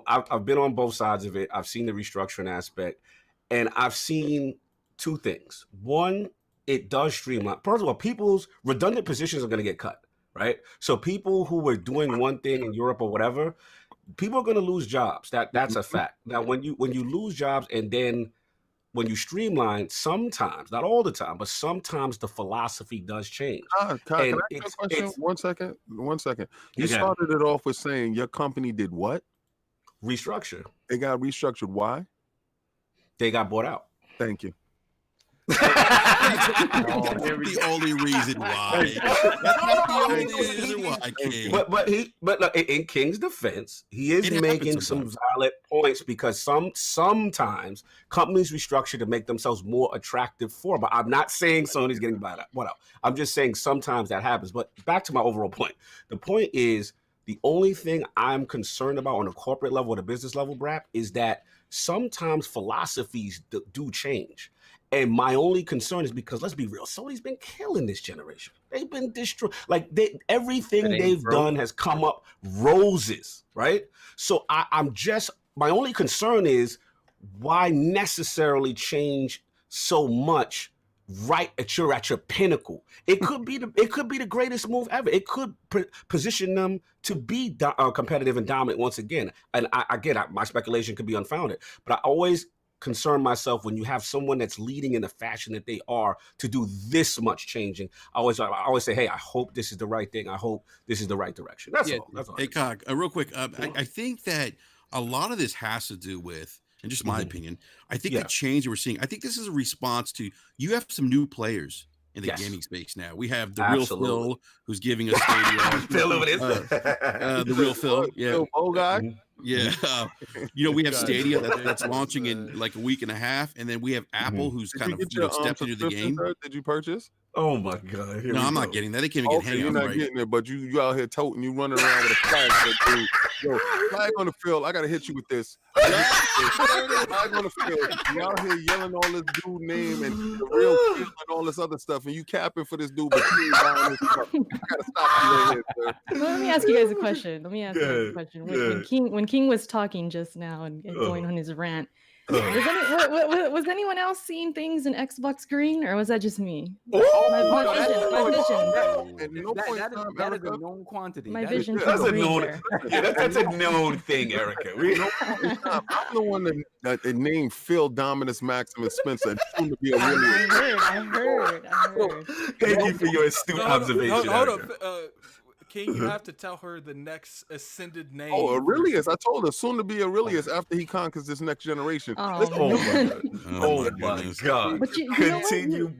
I've been on both sides of it. I've seen the restructuring aspect, and I've seen two things. One, it does streamline. First of all, people's redundant positions are gonna get cut, right? So people who were doing one thing in Europe or whatever, people are going to lose jobs. That's a fact. Now, when you lose jobs and then when you streamline, sometimes, not all the time, but sometimes the philosophy does change. Can I ask you a question? 1 second. You started it off with saying your company did what? Restructure. They got restructured. Why? They got bought out. Thank you. The only reason why. That's not the only reason why, King. But look, in King's defense, he is making some valid points because sometimes companies restructure to make themselves more attractive for. But I'm not saying Sony's getting bought out. I'm just saying sometimes that happens. But back to my overall point. The point is The only thing I'm concerned about on a corporate level or the business level, B.R.A.P, is that sometimes philosophies do change. And my only concern is because, let's be real, Sony's been killing this generation. They've been destroyed. Like, everything they've done has come up roses, right? So my only concern is, why necessarily change so much right at your pinnacle? It could be the greatest move ever. It could position them to be competitive and dominant once again. And my speculation could be unfounded, but I always concern myself when you have someone that's leading in the fashion that they are to do this much changing. I always say, hey, I hope this is the right thing. I hope this is the right direction. That's all. Hey, Cog, real quick. I think that a lot of this has to do with, and just my opinion, I think the change that we're seeing, I think this is a response to, you have some new players in the gaming space now. We have the real Phil, who's giving us Stadia. The real Phil. Yeah. Phil guy. Yeah. We have Stadia that's launching in like a week and a half. And then we have Apple, who's kind of stepped into the game. Did you purchase? Oh my God. No, I'm not getting that. They can't even get hang you're not getting it, but you out here toting, you running around with a flag. Yo, flag on the field. I gotta hit you with this. Flag on the field. You out here yelling all this dude name and the real kid and all this other stuff, and you capping for this dude, but you ain't buying this stuff. I gotta stop you right here, sir. Let me ask you guys a question. When King was talking just now and going on his rant, was anyone else seeing things in Xbox Green, or was that just me? My vision. That is a known quantity. My vision. That's a known. That's a known thing, Erica. I'm the one that named Phil Dominus Maximus Spencer. To be a I heard. Thank you for your astute observation. Hold up. King, you have to tell her the next ascended name. Oh, Aurelius. I told her, soon to be Aurelius after he conquers this next generation. Oh my God. But Continue.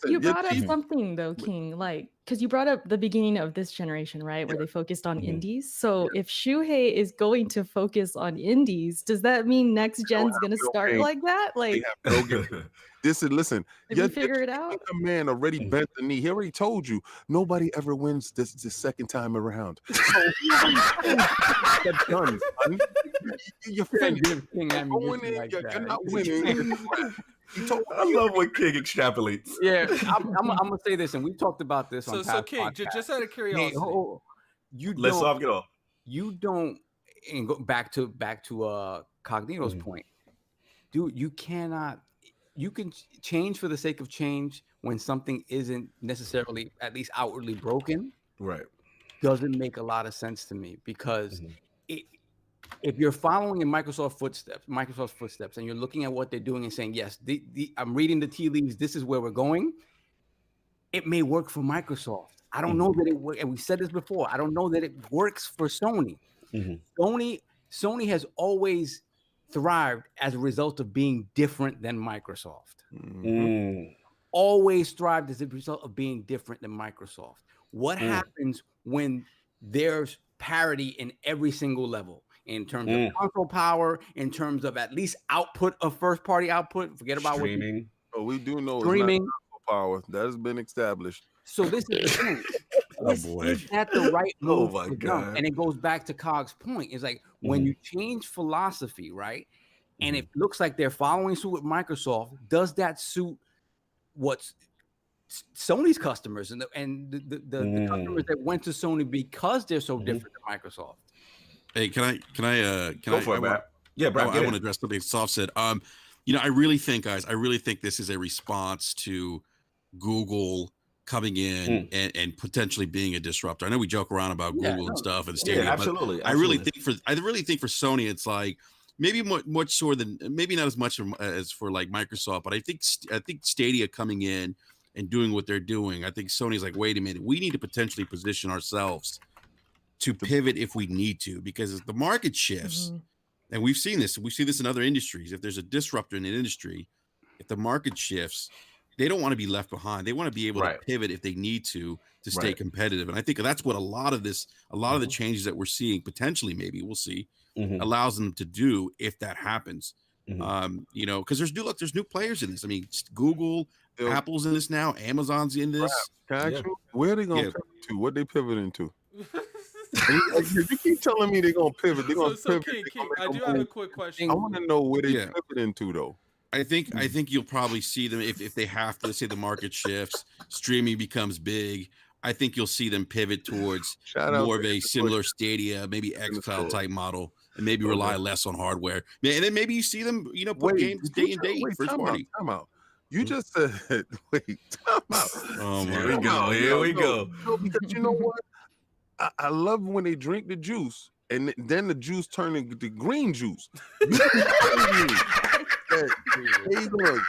You brought up something though, King, like, because you brought up the beginning of this generation, right, where they focused on indies. So if Shuhei is going to focus on indies, does that mean next gen's going to start like that? Like, listen. Did you figure it out? The man already bent the knee. He already told you nobody ever wins this second time around. That's done. You're finished. You're not winning. I love when King extrapolates. Yeah, I'm gonna say this, and we talked about this on So King, just out of curiosity, let's get off. You don't, and go back to Cognito's point, dude. You cannot. You can change for the sake of change when something isn't necessarily, at least outwardly, broken. Right. Doesn't make a lot of sense to me, because if you're following in Microsoft's footsteps, and you're looking at what they're doing and saying, yes, I'm reading the tea leaves, this is where we're going, it may work for Microsoft. I don't know that it works, and we said this before, I don't know that it works for Sony. Sony has always thrived as a result of being different than Microsoft. Always thrived as a result of being different than Microsoft. What happens when there's parity in every single level, in terms of console power, in terms of at least output of first-party output? Forget about streaming. We do know streaming it's not power that has been established. So this is the thing. Is that the right move? Oh my God. And it goes back to Cog's point. It's like when you change philosophy, right? And it looks like they're following suit with Microsoft. Does that suit what's Sony's customers and the customers that went to Sony because they're so different than Microsoft? Hey, can I go for it, Matt? Yeah, Brad, I want to address something Soft said. I really think, guys, this is a response to Google coming in and potentially being a disruptor. I know we joke around about Google and stuff and Stadia, absolutely. I really think for Sony, it's like maybe much more than, maybe not as much as for like Microsoft, but I think Stadia coming in and doing what they're doing, I think Sony's like, wait a minute, we need to potentially position ourselves to pivot if we need to, because as the market shifts, and we see this in other industries, if there's a disruptor in an industry, if the market shifts, they don't want to be left behind. They want to be able to pivot if they need to stay competitive. And I think that's what a lot of the changes that we're seeing, potentially, maybe we'll see, allows them to do if that happens. Because there's new players in this. I mean, Google, Apple's in this now, Amazon's in this. Where are they going to pivot to? What they pivoting to? You keep telling me they're gonna pivot. They're gonna So pivot. King, I do have a quick question. I want to know where they pivot into though. I think you'll probably see them if they have to. Let's say the market shifts, streaming becomes big. I think you'll see them pivot towards more of a similar Stadia, maybe xCloud type model, and maybe rely less on hardware. And then maybe you see them, put games day and date first party. Time out. You just said, wait, time out. Oh my Here we go. Here we go. No, because you know what? I love when they drink the juice and then the juice turn into green juice. You telling me that they gonna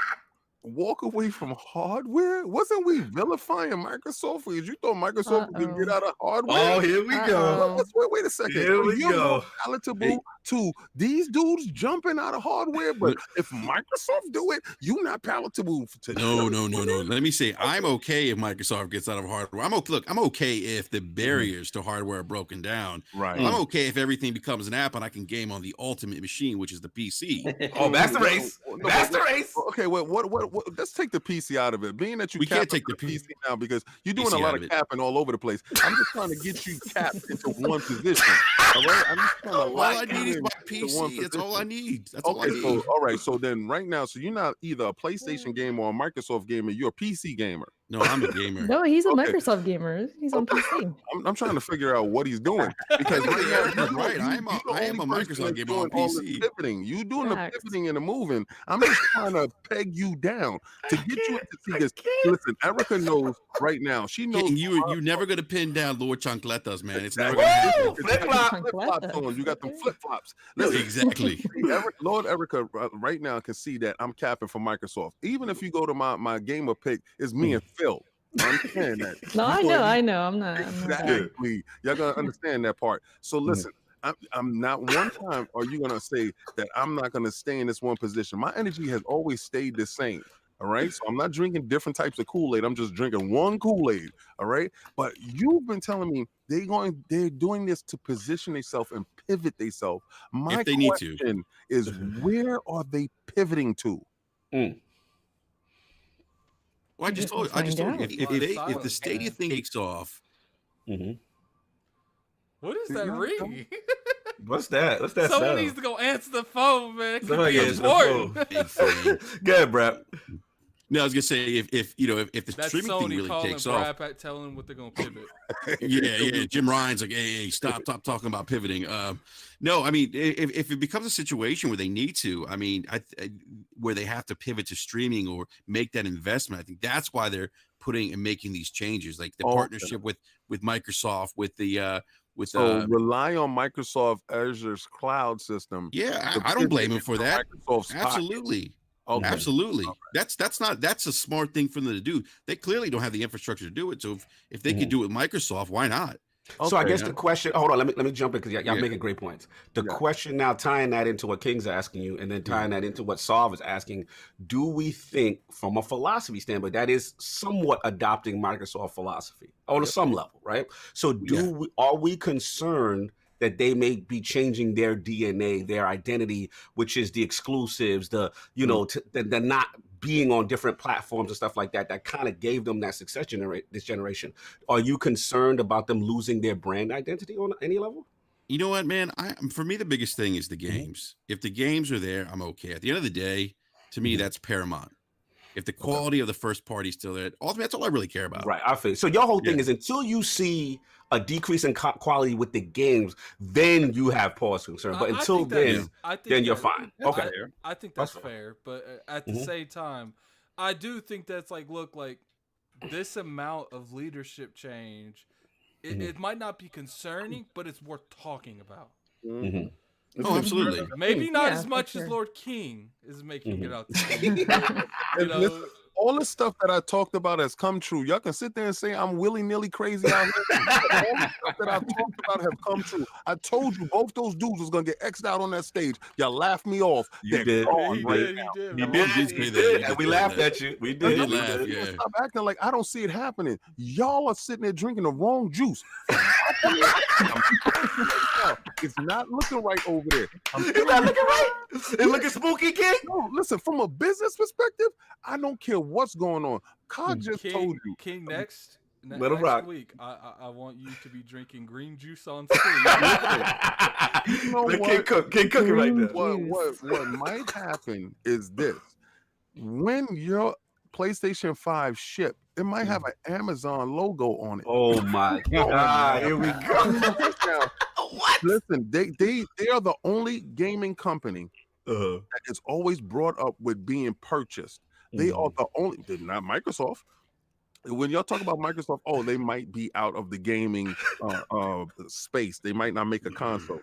walk away from hardware? Wasn't we vilifying Microsoft? Because you thought Microsoft could get out of hardware? Oh, here we go. Wait a second. Here we go. Palatable to these dudes jumping out of hardware, but if Microsoft do it, you not palatable to No. Let me say, I'm okay if Microsoft gets out of hardware. I'm okay if the barriers to hardware are broken down. Right. I'm okay if everything becomes an app and I can game on the ultimate machine, which is the PC. Oh, that's the race. That's the race. Okay, what? Let's take the PC out of it. Being that we can't take the PC now because you're doing a lot of capping all over the place. I'm just trying to get you capped into one position. All right, I'm just trying to all I need is my PC. That's all I need. That's all I need. So, all right. So then, right now, so you're not either a PlayStation gamer or a Microsoft gamer. You're a PC gamer. No, I'm a gamer. No, he's a Microsoft gamer. He's on PC. I'm trying to figure out what he's doing because right. I am a Microsoft gamer on PC. Pivoting. You doing the pivoting and the moving. I'm just trying to peg you down to get you into see this. Listen, Erica knows right now. She knows you're never gonna pin down Lord Chancletas, man. It's never gonna happen. Flip-flops on. You got them flip-flops. Exactly. Lord Erica right now can see that I'm capping for Microsoft. Even if you go to my gamer pick, it's me and Phil. Understand that. No, I know. I'm not. Exactly. Y'all gonna understand that part. So listen, I'm not one time are you gonna say that I'm not gonna stay in this one position. My energy has always stayed the same. All right. So I'm not drinking different types of Kool-Aid. I'm just drinking one Kool-Aid. All right. But you've been telling me they're doing this to position themselves and pivot themselves. My question is, where are they pivoting to? Well, I just told you if the Stadia thing takes off. What is that ring? What's that? What's that? Someone needs to go answer the phone, man. Somebody answer the phone. Go ahead, Brap. No, I was gonna say if the streaming Sony thing really takes off, B.R.A.P. telling them what they're gonna pivot. yeah. Jim Ryan's like, hey, stop talking about pivoting. No, I mean, if it becomes a situation where they need to, I mean, where they have to pivot to streaming or make that investment, I think that's why they're putting and making these changes, like the partnership with Microsoft, with the rely on Microsoft Azure's cloud system. Yeah, I don't blame them for that. Microsoft's absolutely. Okay. Absolutely. Right. That's a smart thing for them to do. They clearly don't have the infrastructure to do it. So if they could do it with Microsoft, why not? So I guess the question, hold on, let me jump in because y'all making great points. The question now, tying that into what King's asking you and then tying that into what Saul is asking, do we think from a philosophy standpoint that is somewhat adopting Microsoft philosophy on some level, right? So are we concerned that they may be changing their DNA, their identity, which is the exclusives, the not being on different platforms and stuff like that, that kind of gave them that success this generation. Are you concerned about them losing their brand identity on any level? You know what, man? For me, the biggest thing is the games. If the games are there, I'm okay. At the end of the day, to me, that's paramount. If the quality of the first party is still there, ultimately, that's all I really care about. Right, I feel so. Your whole thing is until you see a decrease in quality with the games, then you have pause concern. But until then you're fine. Okay, I think that's fair. But at the same time, I do think that's like this amount of leadership change. It might not be concerning, but it's worth talking about. Oh, absolutely. Maybe not as much as Lord King is making it out there. Listen, all the stuff that I talked about has come true. Y'all can sit there and say I'm willy-nilly crazy out here. All the stuff that I've talked about have come true. I told you both those dudes was gonna get X'd out on that stage. Y'all laughed me off. You did. You did. And we laughed at you. We did. Stop acting like I don't see it happening. Y'all are sitting there drinking the wrong juice. It's not looking right over there. It's not looking right. It's looking spooky, King. No, listen, from a business perspective, I don't care what's going on. Cog just told you. King next. Let him rock. Next week, I want you to be drinking green juice on stream. You know Let what? King cook. King cooking right there. What might happen is this: when your PlayStation 5 ship, it might have an Amazon logo on it. Oh my God! Here we go. Now, What? listen, they are the only gaming company that is always brought up with being purchased. They are the only. They're not Microsoft. When y'all talk about Microsoft, they might be out of the gaming space. They might not make a console.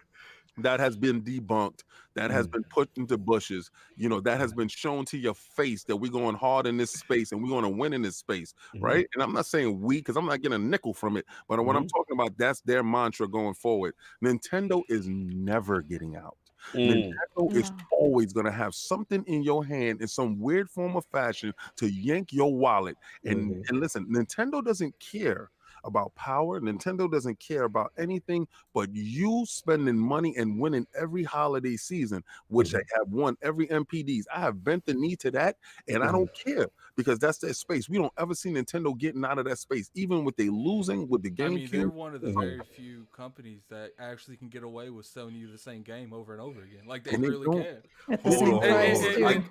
That has been debunked. That has been put into bushes. You know, that has been shown to your face that we're going hard in this space and we're going to win in this space, right? And I'm not saying we, because I'm not getting a nickel from it. But what I'm talking about, that's their mantra going forward. Nintendo is never getting out. Nintendo is always going to have something in your hand in some weird form of fashion to yank your wallet. And listen, Nintendo doesn't care about power. Nintendo doesn't care about anything but you spending money and winning every holiday season, which they have won every MPDs. I have bent the knee to that, and I don't care because that's their space. We don't ever see Nintendo getting out of that space, even with they losing with the GameCube. I mean, they're one of the very few companies that actually can get away with selling you the same game over and over again. Like they really can. At the same price,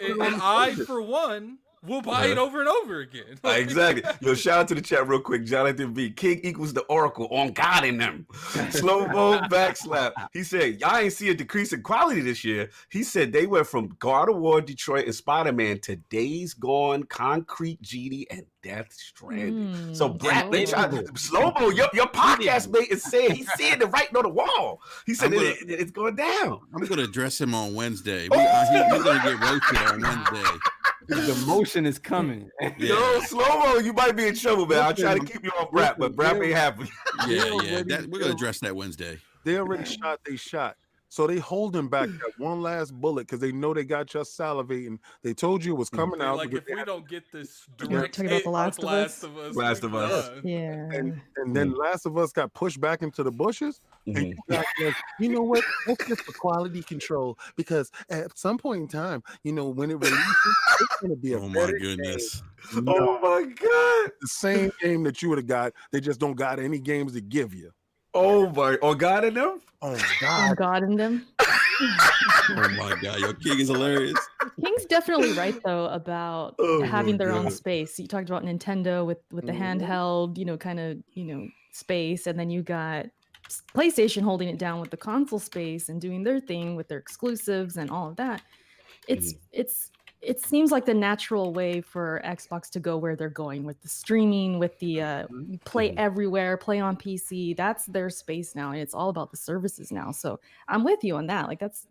and I, for one, we'll buy it over and over again. Exactly. Yo, shout out to the chat real quick. Jonathan B. King equals the Oracle on God in them. Slow mo backslap. He said, y'all ain't see a decrease in quality this year. He said they went from God of War, Detroit, and Spider-Man to Days Gone, Concrete Genie, and Death Stranding. So, Brad, slow mo, your podcast mate is saying he's seeing the writing on the wall. He said it's going down. I'm going to address him on Wednesday. He's going to get roasted on Wednesday. The motion is coming. Yo, slow-mo, you might be in trouble, man. I'll try to keep you on Brap, but Brap ain't happy. Yeah. We're going to address that Wednesday. They already shot they shot. So they holding back that one last bullet because they know they got you salivating. They told you it was coming out. Like if we don't get this direct hit about the Last of Us. Last of Us. Yeah. And then Last of Us got pushed back into the bushes. And you got like, you know what? That's just for quality control because at some point in time, you know, when it releases, it's going to be a my goodness. Game. Oh my God. The same game that you would have got. They just don't got any games to give you. Oh my! Oh God in them! Oh God! Oh God in them! Oh my God! Your King is hilarious. King's definitely right though about having their own space. You talked about Nintendo with the handheld, space, and then you got PlayStation holding it down with the console space and doing their thing with their exclusives and all of that. It seems like the natural way for Xbox to go where they're going with the streaming, with the play everywhere, play on PC. That's their space now, and it's all about the services now. So I'm with you on that. Like that's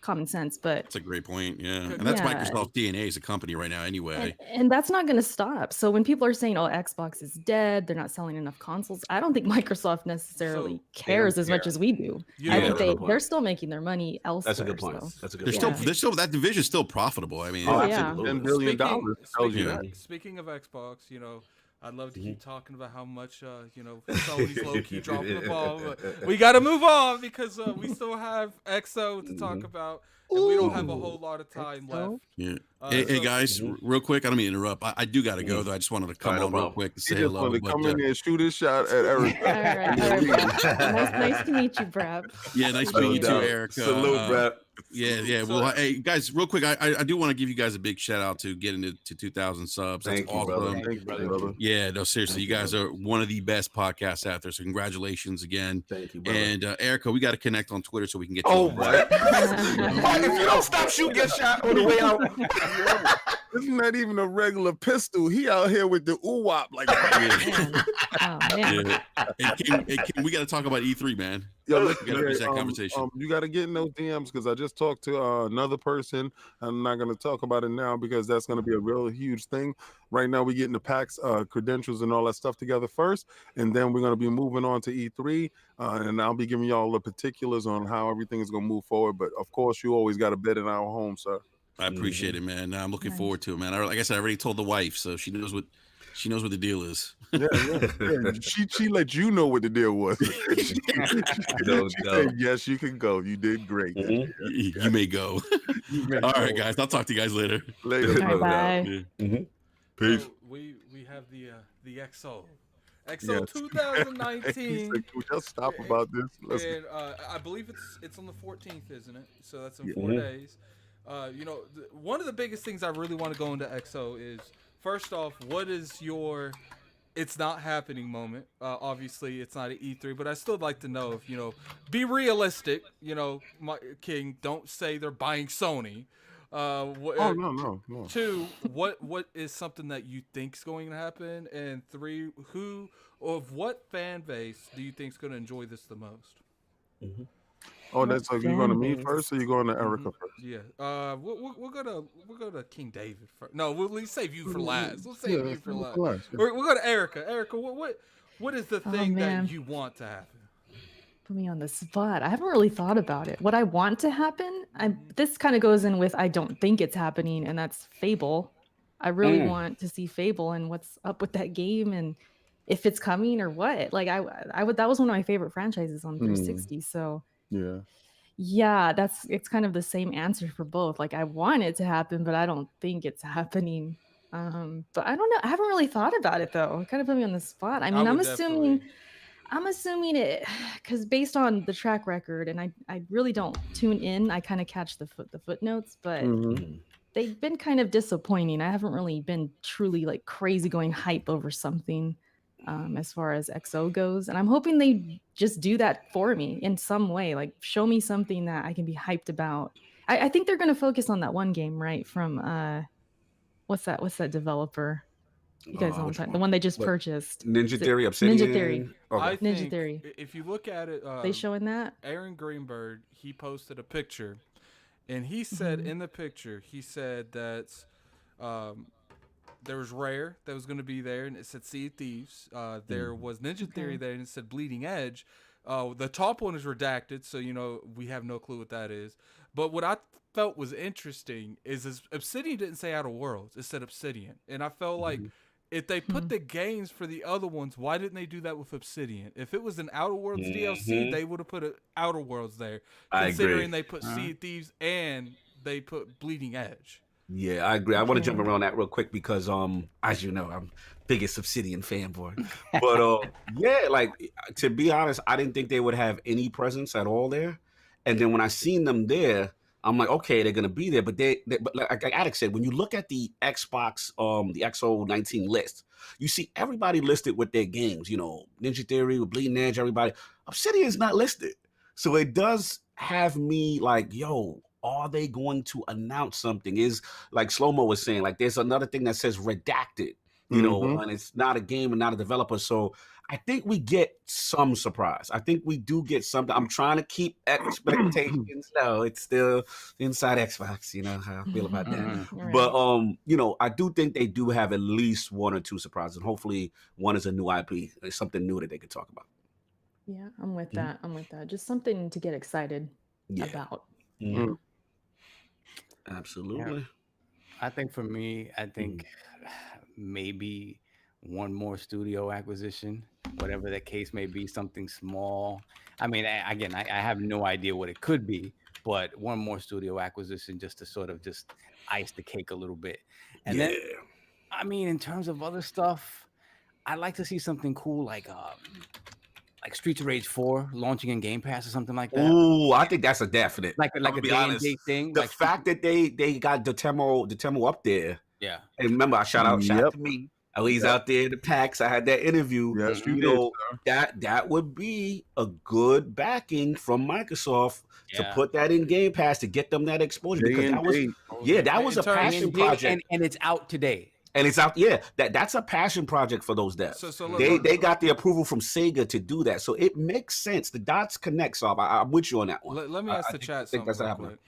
common sense, but that's a great point. Yeah, and that's Microsoft's DNA as a company right now, anyway. And that's not going to stop. So when people are saying, "Oh, Xbox is dead," they're not selling enough consoles. I don't think Microsoft necessarily cares as much as we do. I think they're still making their money elsewhere. That's a good point. That's a good. They're still that division's still profitable. I mean, $10 billion. Speaking of Xbox, I'd love to keep talking about how much, Sony's low-key dropping the ball. But we got to move on because we still have XO to talk about, and we don't have a whole lot of time left. Yeah. Hey, guys, real quick, I don't mean to interrupt. I do got to go, though. I just wanted to come on real quick to say hello. Come in and shoot his shot at Eric. All right. Nice to meet you, Brap. Yeah, nice to meet you too, Eric. Salute, Brap. Yeah. Well, hey, guys, real quick, I do want to give you guys a big shout out to getting to 2,000 subs. That's awesome. Thank you, brother. Yeah, no, seriously, you guys are one of the best podcasts out there. So congratulations again. Thank you, brother. And Erica, we got to connect on Twitter so we can get. If you don't stop shooting your shot on the way out. This is not even a regular pistol. He out here with the ooh-wop like that. And King, we got to talk about E3, man. Yo, listen, that conversation. You got to get in those DMs because I just talked to another person. I'm not going to talk about it now because that's going to be a real huge thing. Right now, we're getting the PAX credentials and all that stuff together first, and then we're going to be moving on to E3, and I'll be giving y'all the particulars on how everything is going to move forward. But of course, you always got a bed in our home, sir. I appreciate it, man. I'm looking forward to it, man. Like I said, I already told the wife, so she knows what the deal is. Yeah. She let you know what the deal was. She said, yes, you can go. You did great. You may go. All right, guys. I'll talk to you guys later. Bye. Peace. So we have the XO. XO Yes. He 2019. said, "Can we just stop about this?" Let's And I believe it's on the 14th, isn't it? So that's in Yeah. 4 days. One of the biggest things I really want to go into XO is, first off, what is your "it's not happening" moment? Obviously, it's not an E3, but I still like to know if, be realistic. My King, don't say they're buying Sony. Oh no. Two, what is something that you think's going to happen? And three, who of what fan base do you think's going to enjoy this the most? Mm-hmm. Oh, that's so you're going to me Fan first, or you going to Erica first? Yeah. We'll go to King David first. No, we'll save you for last. We'll save you for last. Yeah. We'll go to Erica. Erica, what is the thing man. that you want to happen? Put me on the spot. I haven't really thought about it. What I want to happen, this kind of goes in with I don't think it's happening, and that's Fable. I really want to see Fable and what's up with that game and if it's coming or what. Like I would that was one of my favorite franchises on 360. So yeah, it's kind of the same answer for both. Like I want it to happen, but I don't think it's happening. But I don't know. I haven't really thought about it though. It kind of put me on the spot. I mean, I'm assuming it because based on the track record, and I really don't tune in. I kind of catch the footnotes, but they've been kind of disappointing. I haven't really been truly like crazy going hype over something as far as XO goes, and I'm hoping they just do that for me in some way. Like show me something that I can be hyped about. I think they're going to focus on that one game, right? From what's that developer? You guys know the one they just purchased. Ninja Theory, Obsidian. Ninja Theory. Okay. Ninja Theory. If you look at it, they showing that. Aaron Greenberg, he posted a picture, and he said in the picture, he said that there was Rare that was going to be there, and it said Sea of Thieves. There was Ninja Theory there, and it said Bleeding Edge. The top one is redacted, so we have no clue what that is. But what I felt was interesting is Obsidian didn't say Outer Worlds; it said Obsidian, and I felt like, if they put the games for the other ones, why didn't they do that with Obsidian? If it was an Outer Worlds DLC, they would have put Outer Worlds there. Considering they put Sea of Thieves and they put Bleeding Edge. Yeah, I agree. I want to jump around that real quick because, as you know, I'm biggest Obsidian fanboy. But yeah, like to be honest, I didn't think they would have any presence at all there. And then when I seen them there, I'm like, okay, they're gonna be there, but but like Alex said, when you look at the Xbox, the X019 list, you see everybody listed with their games. Ninja Theory, with Bleeding Edge, everybody. Obsidian's not listed, so it does have me like, yo, are they going to announce something? Is like Slow-Mo was saying, like there's another thing that says redacted, and it's not a game and not a developer. So I think we get some surprise. I think we do get something. I'm trying to keep expectations low. It's still inside Xbox. You know how I feel about that. Right. But I do think they do have at least one or two surprises. And hopefully one is a new IP. It's something new that they could talk about. Yeah, I'm with that. Just something to get excited about. Mm-hmm. Absolutely. Yeah. I think for me, maybe one more studio acquisition, whatever the case may be, something small. I mean, again, I have no idea what it could be, but one more studio acquisition just to sort of just ice the cake a little bit. And then, I mean, in terms of other stuff, I'd like to see something cool like Streets of Rage 4 launching in Gamepass or something like that. Ooh, I think that's a definite. Like a day-and-date thing. The fact that they got the demo up there. Yeah. And remember, I shout out to me. He's out there in the PAX. I had that interview. Yes, you did, that would be a good backing from Microsoft to put that in Game Pass to get them that exposure. Because that was a passion project. And it's out today. And it's out, that's a passion project for those devs. So they got the approval from Sega to do that. So it makes sense. The dots connect, so I'm with you on that one. Let me ask the chat something real quick.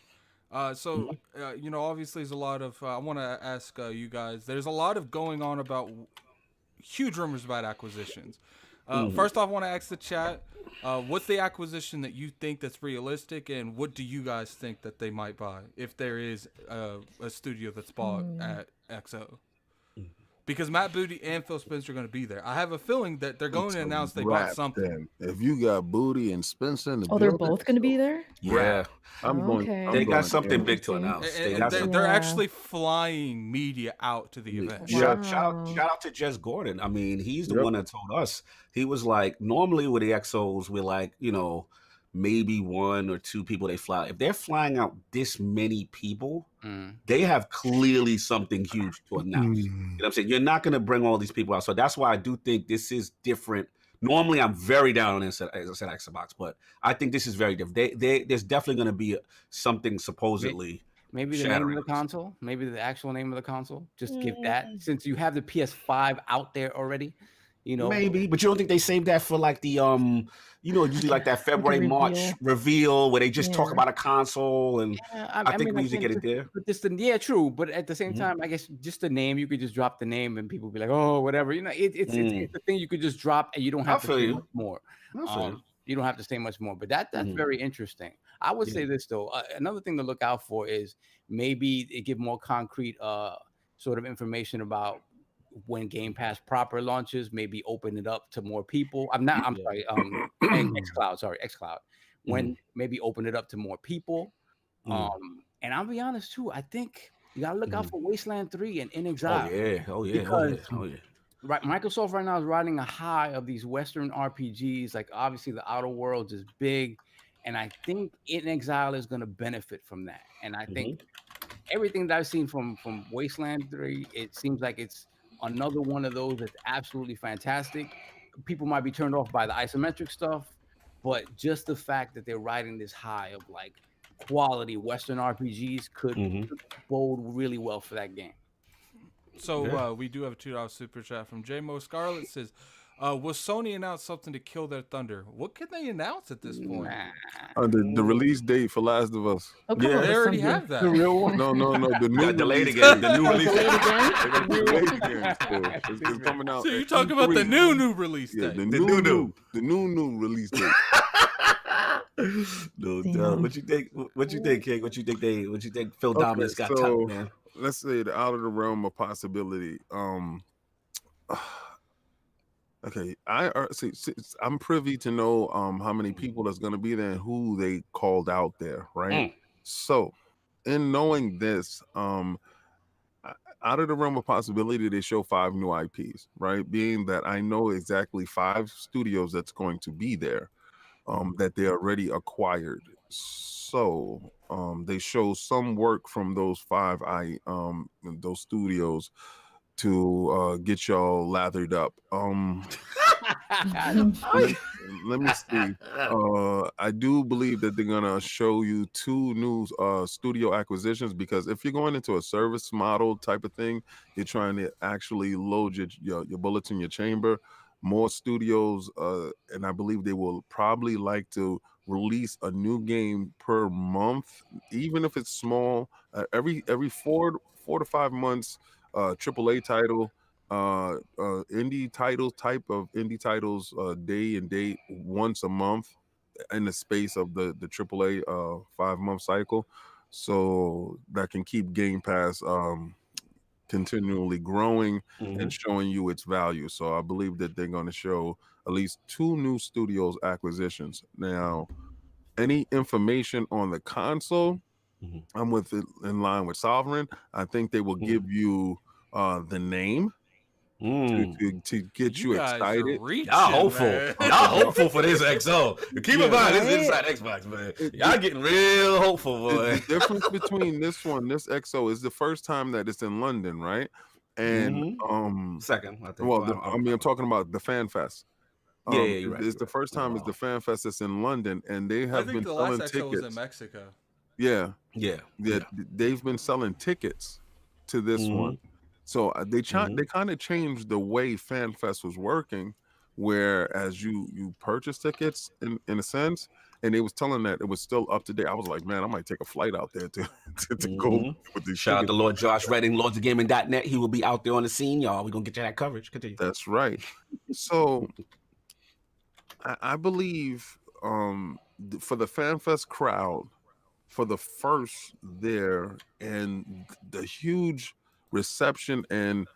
Obviously there's a lot of, I want to ask you guys, there's a lot of going on about huge rumors about acquisitions. First off, I want to ask the chat, what's the acquisition that you think that's realistic, and what do you guys think that they might buy if there is a studio that's bought at XO? because Matt Booty and Phil Spencer are going to be there. I have a feeling that they're going to announce they bought something. Then. If you got Booty and Spencer in the they're both going to be there? Yeah. They got something big to announce. They're actually flying media out to the event. Shout out to Jess Gordon. I mean, he's the one that told us. He was like, normally with the XOs, we're like, you know, maybe 1 or 2 people they fly. If they're flying out this many people, they have clearly something huge to announce. You know what I'm saying? You're not going to bring all these people out. So that's why I do think this is different. Normally, I'm very down on this, as I said, Xbox, but I think this is very different. There's definitely going to be something supposedly. Maybe the name of the console, maybe the actual name of the console. Just give that, since you have the PS5 out there already. You know, maybe, but you don't think they saved that for like the you know, usually like that February March reveal where they just talk about a console, and I think we usually get it there. But just true. But at the same time, I guess just the name, you could just drop the name and people be like, oh, whatever. You know, it's the thing you could just drop and you don't have to say much more. You don't have to say much more. But that's very interesting. I would say this though. Another thing to look out for is maybe it give more concrete sort of information about when Game Pass proper launches, maybe open it up to more people. I'm sorry, xCloud. When maybe open it up to more people. And I'll be honest too, I think you gotta look out for Wasteland 3 and In Exile. Oh yeah. Right, Microsoft right now is riding a high of these Western RPGs. Like obviously the Outer Worlds is big, and I think In Exile is gonna benefit from that. And I think everything that I've seen from Wasteland 3, it seems like it's another one of those that's absolutely fantastic. People might be turned off by the isometric stuff, but just the fact that they're riding this high of like quality Western RPGs could bode really well for that game. So we do have a $2 super chat from J-Mo Scarlett. Says, will Sony announce something to kill their thunder? What can they announce at this point? The release date for Last of Us. They already have that. The real one? No. The new delayed again. The new release date. It's coming out. So you talking about the new release date? The new release date. No doubt. What you think? What you think, King? What you think? Phil Dominus got top, man. Let's say out of the realm of possibility. Okay, I'm privy to know how many people that's going to be there and who they called out there, right? So, in knowing this, out of the realm of possibility, they show 5 new IPs, right? Being that I know exactly 5 studios that's going to be there, that they already acquired. So, they show some work from those 5 those studios to get y'all lathered up. Let me see. I do believe that they're gonna show you 2 new studio acquisitions, because if you're going into a service model type of thing, you're trying to actually load your bullets in your chamber. More studios, and I believe they will probably like to release a new game per month, even if it's small. Every 4 to 5 months. AAA title, indie titles, day and date once a month in the space of the AAA 5-month cycle, so that can keep Game Pass continually growing and showing you its value. So I believe that they're going to show at least 2 new studios acquisitions. Now, any information on the console, I'm in line with Sovereign. I think they will give you the name to get you excited. Y'all hopeful. Y'all hopeful for this XO. Keep in mind, this is inside Xbox, man. Y'all getting real hopeful, boy. The difference between this XO is the first time that it's in London, right? And second, I think. Well, I'm talking about the Fan Fest. You're right. It's the first time it's the Fan Fest that's in London, and they have been selling tickets. XO was in Mexico. Yeah. They've been selling tickets to this one. So they kind of changed the way FanFest was working, whereas you purchase tickets in a sense, and they was telling that it was still up to date. I was like, man, I might take a flight out there to go with these. Shout out to Lord Josh Redding, lordsofgaming.net. He will be out there on the scene, y'all. We're gonna get you that coverage. Continue. That's right. So I believe for the FanFest crowd, for the first there and the huge reception and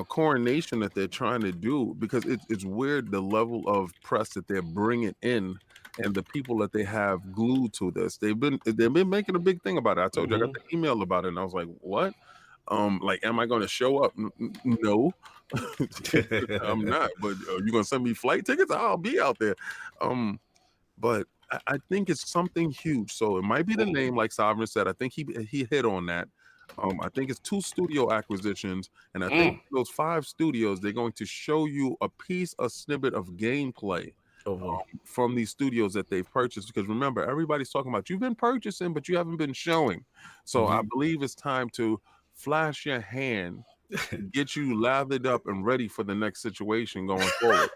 coronation that they're trying to do, because it's weird the level of press that they're bringing in and the people that they have glued to this. They've been making a big thing about it. I told you I got the email about it, and I was like, what? Like, am I going to show up? No, I'm not. But you going to send me flight tickets? I'll be out there. But I think it's something huge. So it might be the name, like Sovereign said. I think he hit on that. I think it's 2 studio acquisitions, and I think those 5 studios, they're going to show you a snippet of gameplay from these studios that they've purchased. Because remember, everybody's talking about you've been purchasing, but you haven't been showing. So I believe it's time to flash your hand, get you lathered up and ready for the next situation going forward.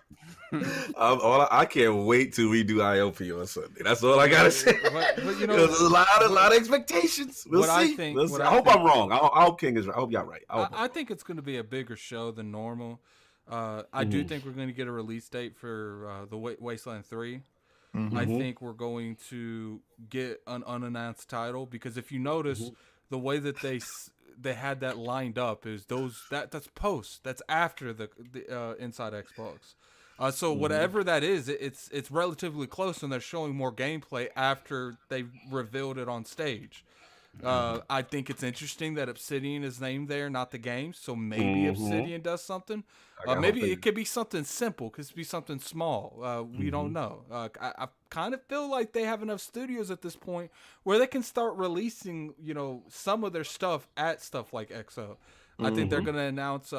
I can't wait till we do IOP on Sunday. That's all I gotta say. But there's a lot of expectations. We'll see. I hope I'm wrong. I hope King is right. I hope y'all right. I think it's going to be a bigger show than normal. I do think we're going to get a release date for the Wasteland 3. I think we're going to get an unannounced title, because if you notice, the way that they had that lined up is that's post. That's after the Inside Xbox. So whatever that is, it's relatively close, and they're showing more gameplay after they've revealed it on stage. I think it's interesting that Obsidian is named there, not the game. So maybe Obsidian does something. Maybe it could be something simple. Could be something small. We don't know. I kind of feel like they have enough studios at this point where they can start releasing, some of their stuff at stuff like XO. I think they're going to announce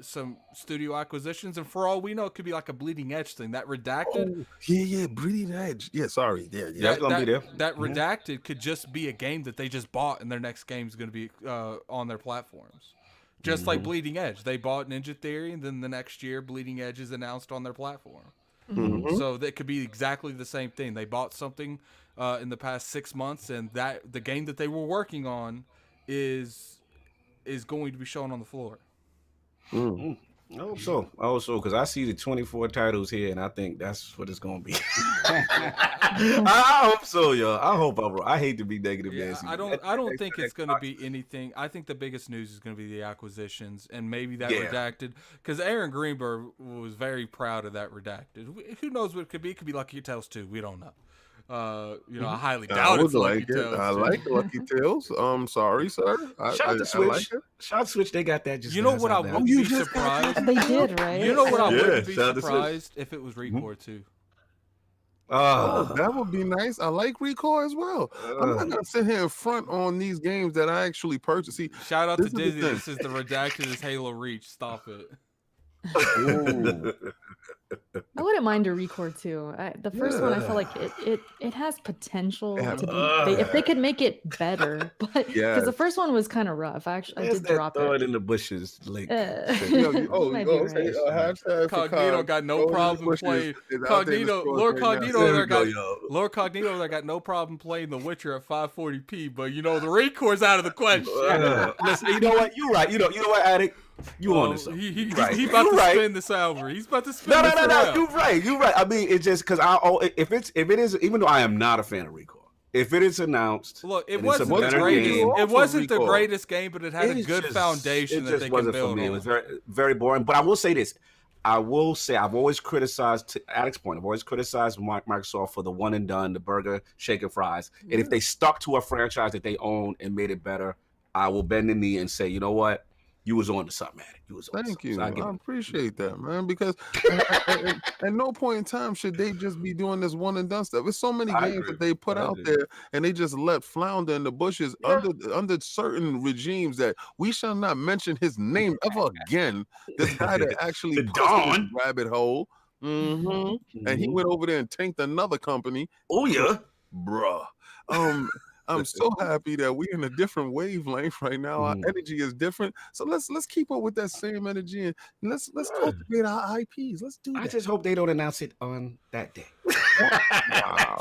some studio acquisitions, and for all we know, it could be like a Bleeding Edge thing. That Redacted. Bleeding Edge. Yeah, sorry. Yeah. That's going to be there. That Redacted could just be a game that they just bought, and their next game is going to be on their platforms. Just like Bleeding Edge. They bought Ninja Theory, and then the next year, Bleeding Edge is announced on their platform. So that could be exactly the same thing. They bought something in the past 6 months, and that the game that they were working on is going to be shown on the floor. I hope so. Because I see the 24 titles here, and I think that's what it's going to be. I hope so, y'all. I hope I'm wrong. I hate to be negative, Nancy. I don't think it's going to be anything. I think the biggest news is going to be the acquisitions, and maybe that Redacted. Because Aaron Greenberg was very proud of that Redacted. Who knows what it could be? It could be Lucky Tales 2. We don't know. I highly doubt it's Lucky Tales. I like Lucky Tales. Sorry, sir. Shout to Switch. Like Shout Switch. They got that. Just what I wouldn't be surprised. They did, right? You know what I wouldn't be surprised if it was Recore 2. That would be nice. I like Recore as well. I'm not gonna sit here in front on these games that I actually purchased. See, shout out to Disney. This is the Redacted is Halo Reach. Stop it. I wouldn't mind a Recore too. The first one, I feel like it has potential to be. If they could make it better, but because the first one was kind of rough. I did drop it in the bushes. Link. Cognito got no problem playing. LordCognito there got no problem playing The Witcher at 540p. But the Recore's out of the question. Listen, you know what? You're right. You know what, Addict? You on this? He about to spin this over. He's about to spin. No. You're right. I mean, it's just because if it is, even though I am not a fan of Recore, if it is announced, look, it wasn't the greatest. It wasn't the greatest game, but it had a good foundation that they can build on. It was very, very boring. But I will say this. I've always criticized, to Addict's point, I've always criticized Microsoft for the one and done, the burger, shaker, fries. And if they stuck to a franchise that they own and made it better, I will bend the knee and say, you know what? You was on to something, man. Thank you. I appreciate that, man. Because at no point in time should they just be doing this one and done stuff. There's so many games that they put out there and they just let flounder in the bushes under certain regimes that we shall not mention his name ever again. This guy that actually pushed his rabbit hole. And he went over there and tanked another company. Oh yeah, bruh. I'm so happy that we're in a different wavelength right now. Our energy is different. So let's keep up with that same energy and let's cultivate our IPs. Let's do that. I just hope they don't announce it on that day. Wow.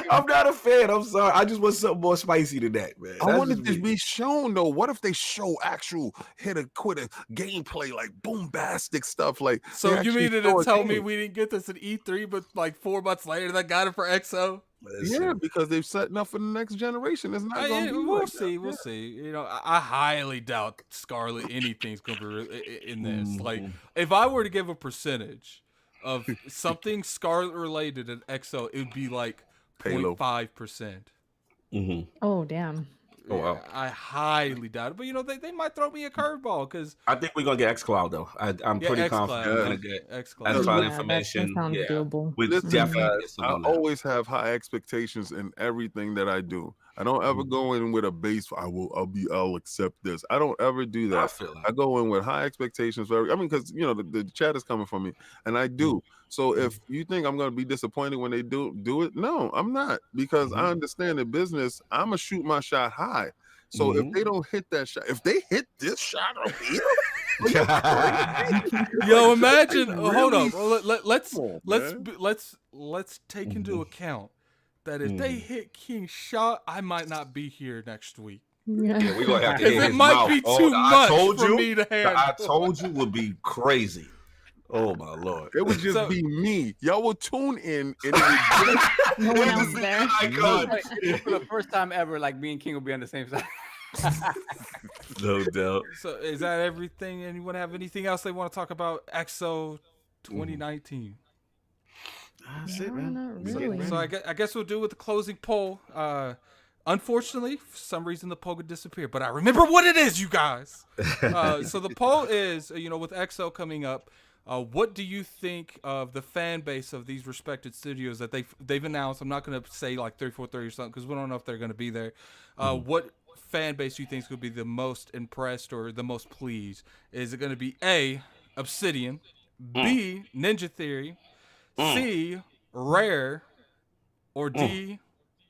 I'm not a fan. I'm sorry. I just want something more spicy than that, man. I want it to be shown though. What if they show actual hit-a-quitter gameplay, like bombastic stuff? Like, so you mean to tell me we didn't get this at E3, but like 4 months later, they got it for XO? Yeah, because they've setting up for the next generation. It's not going to be we'll like see. that. We'll see. You know, I highly doubt Scarlet anything's going to be in this. Like, if I were to give a percentage of something Scarlet related in XO, it would be like 0.5%. Oh, damn. Oh, wow. I highly doubt it. But, you know, they might throw me a curveball because I think we're going to get xCloud, though. I'm pretty confident we're going to get xCloud information. That sounds doable. With definitely I always have high expectations in everything that I do. I don't ever go in with a base. I'll accept this. I don't ever do that. I go in with high expectations. Because you know the chat is coming from me, and I do. So if you think I'm going to be disappointed when they do it, no, I'm not, because I understand the business. I'm gonna shoot my shot high. So if they don't hit that shot, if they hit this shot over here. Yo, imagine. Hold on. Let's take into account that if they hit King shot, I might not be here next week. Yeah, we're gonna have to hit his it might mouth. be too much for me to handle. I told you would be crazy. Oh my Lord! It would just be me. Y'all will tune in, and no one else there. For the first time ever, like me and King will be on the same side. No doubt. So is that everything? Anyone have anything else they want to talk about XO 2019? That's it, man. Not really. So I guess we'll do with the closing poll. Unfortunately, for some reason, the poll could disappear, but I remember what it is, you guys. So the poll is, you know, with XO coming up, what do you think of the fan base of these respected studios that they've announced? I'm not going to say like 3430 or something because we don't know if they're going to be there. What fan base do you think is going to be the most impressed or the most pleased? Is it going to be A, Obsidian, B, Ninja Theory, C, Rare, or D,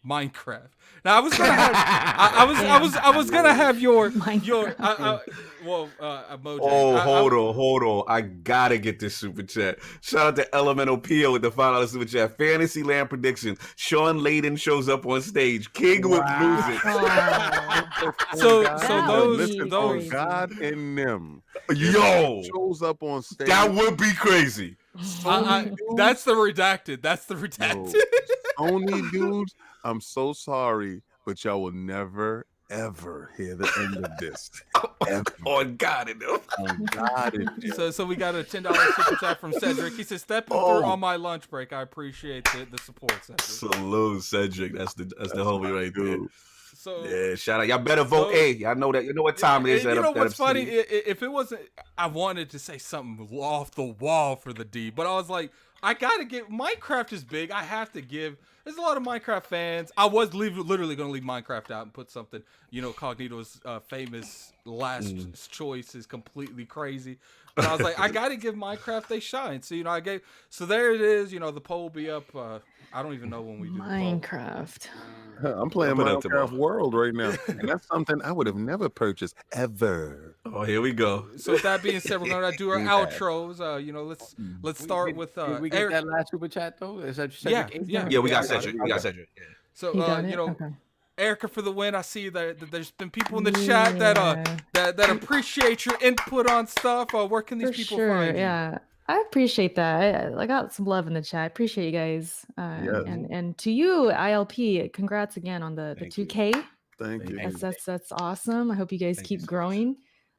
Minecraft? Now I was gonna have, I was gonna have your emoji. Hold on. I gotta get this super chat. Shout out to Elemental Pio with the $5 super chat. Fantasyland prediction: Sean Layden shows up on stage. King with music. So those God in them. Yo, shows up on stage. That would be crazy. That's the redacted. That's the redacted. Sony dudes, I'm so sorry, but y'all will never, ever hear the end of this. On God in them. On God in them. So we got a $10 super chat from Cedric. He says, "Stepping through on my lunch break. I appreciate the support, Cedric." Salute, Cedric. That's the homie right there. So yeah, shout out. Y'all better vote A. Y'all know that. You know what time it is. You know what's funny? If it wasn't, I wanted to say something off the wall for the D, but I was like, I gotta give. Minecraft is big. I have to give. There's a lot of Minecraft fans. I was literally gonna leave Minecraft out and put something. You know, Cognito's famous last choice is completely crazy. But I was like, I gotta give Minecraft a shine. So you know, so there it is. You know, the poll will be up. I don't even know when we do Minecraft. I'm playing Minecraft World right now, and that's something I would have never purchased ever. Oh, here we go. So with that being said, we're gonna do our outros. You know, let's start with Did we get Eric. that last super chat though? Is that Yeah, we got Cedric. We got Cedric. Yeah. So you know, Erica for the win. I see that there's been people in the chat that appreciate your input on stuff. Where can these people find you? Yeah, I appreciate that. I got some love in the chat. Appreciate you guys. And to you, ILP, congrats again on the 2K. Thank you. That's awesome. I hope you guys keep growing.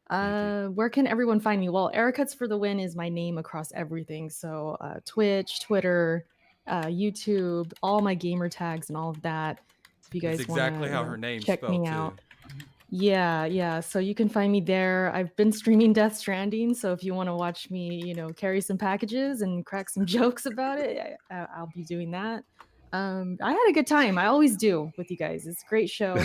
Where can everyone find me? Well, ericutz4thewin is my name across everything. So Twitch, Twitter, YouTube, all my gamer tags and all of that. If you guys That's exactly how her name's check spelled me out. too. Yeah. So you can find me there. I've been streaming Death Stranding. So if you want to watch me, you know, carry some packages and crack some jokes about it, I'll be doing that. I had a good time. I always do with you guys. It's a great show.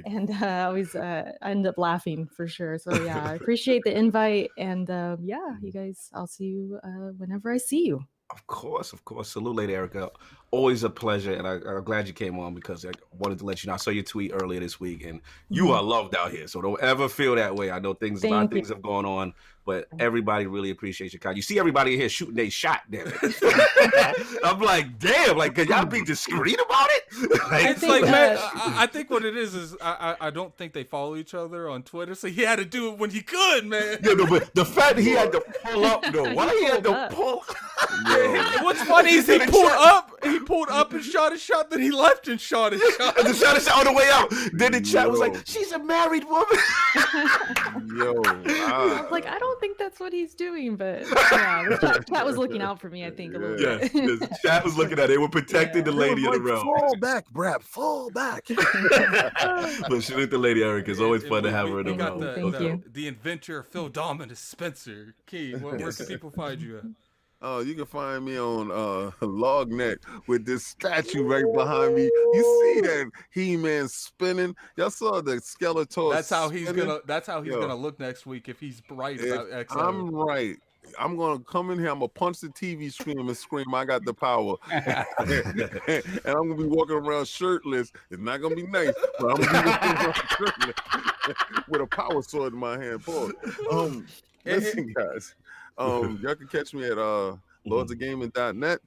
And I always end up laughing for sure. So yeah, I appreciate the invite. And yeah, you guys, I'll see you whenever I see you. Of course. Salute, Lady Erica. Always a pleasure, and I'm glad you came on because I wanted to let you know. I saw your tweet earlier this week, and you are loved out here. So don't ever feel that way. I know a lot of things have gone on, But everybody really appreciates your content. You see everybody in here shooting their shot, damn it. I'm like, damn, like, can y'all be discreet about it? It's like, man, I think what it is I don't think they follow each other on Twitter, so he had to do it when he could, man. Yeah, no, but the fact that he had to pull up, though, why he had to pull? What's funny is he pulled up and shot a shot, then he left and shot a shot. And shot a shot on the way out. Then the chat was like, she's a married woman. Like, I don't think that's what he's doing, but yeah, the chat was looking out for me, I think, a little bit. Yes, the chat was looking at it. They were protecting the lady in the realm. Fall back, B.R.A.P, fall back. But she looked the lady, Eric. It's always fun to have her in the realm. Thank you. The inventor of Phil Dominus, Spencer Key. Where can people find you at? Oh, you can find me on LogNet with this statue right behind me. You see that He-Man spinning? Y'all saw the Skeletor. That's how he's gonna look next week if he's right about X. I'm right. I'm gonna come in here. I'm gonna punch the TV screen and scream, "I got the power!" and I'm gonna be walking around shirtless. It's not gonna be nice, but I'm gonna be walking around shirtless with a power sword in my hand. Paul. Listen, guys. Y'all can catch me at LordsOfGaming.net,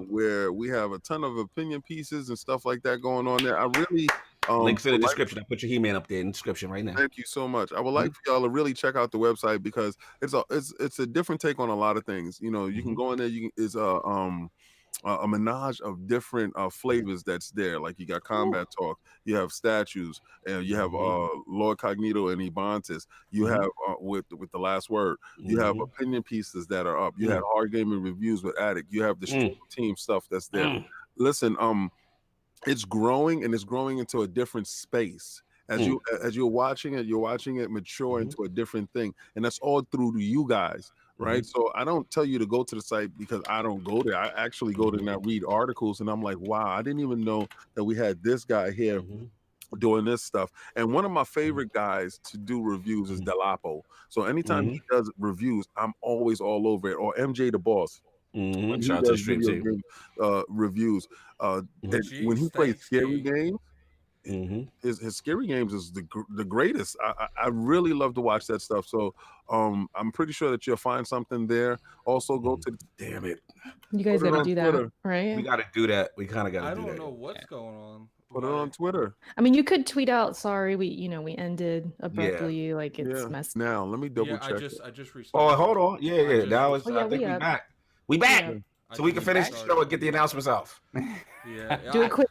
where we have a ton of opinion pieces and stuff like that going on there. I really links in the description. I put your He-Man up there in the description right now. Thank you so much. I would like for y'all to really check out the website because it's a different take on a lot of things. You know, you can go in there. It's a menage of different flavors that's there. Like you got CombatTalk, you have statues, and you have LordCognito and Ebontis. You have with the last word. You have opinion pieces that are up. You have hard gaming reviews with Addict. You have the stream team stuff that's there. Listen, it's growing and it's growing into a different space. As you're watching it mature into a different thing, and that's all through you guys. Right. So I don't tell you to go to the site because I don't go there. I actually go there and I read articles and I'm like, wow, I didn't even know that we had this guy here doing this stuff. And one of my favorite guys to do reviews is Delapo. So anytime he does reviews, I'm always all over it. Or MJ the Boss. Shout out to the stream team. Reviews. When he plays scary games, his scary games is the greatest. I really love to watch that stuff. So I'm pretty sure that you'll find something there. Also go to damn it. You guys gotta do that, Twitter. right? We gotta do that. We kind of gotta do that. I don't know what's going on. Put it on Twitter. I mean, you could tweet out, sorry, we ended abruptly, like it's messed. Now let me double check. I just restarted. Oh, hold on. Yeah. Now it's I think we back. We back. Yeah. So we can finish the show and get the announcements off. Do it quick.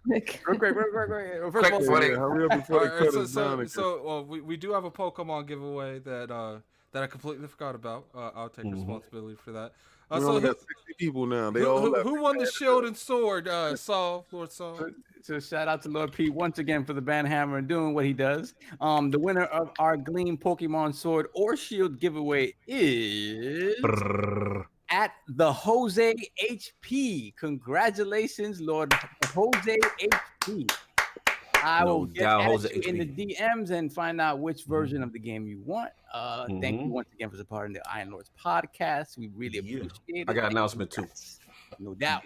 Quick. Hurry up before they cut us down. So we do have a Pokemon giveaway that I completely forgot about. I'll take responsibility for that. So we got 60 people now. They all left. Who won the shield and sword? Lord Saul. So shout out to Lord P once again for the Banhammer and doing what he does. The winner of our Gleam Pokemon Sword or Shield giveaway is at the Jose HP. Congratulations, Lord Jose HP. I will get at you in the DMs and find out which version of the game you want. Thank you once again for supporting the Iron Lords podcast. We really appreciate it. I got an announcement too. No doubt.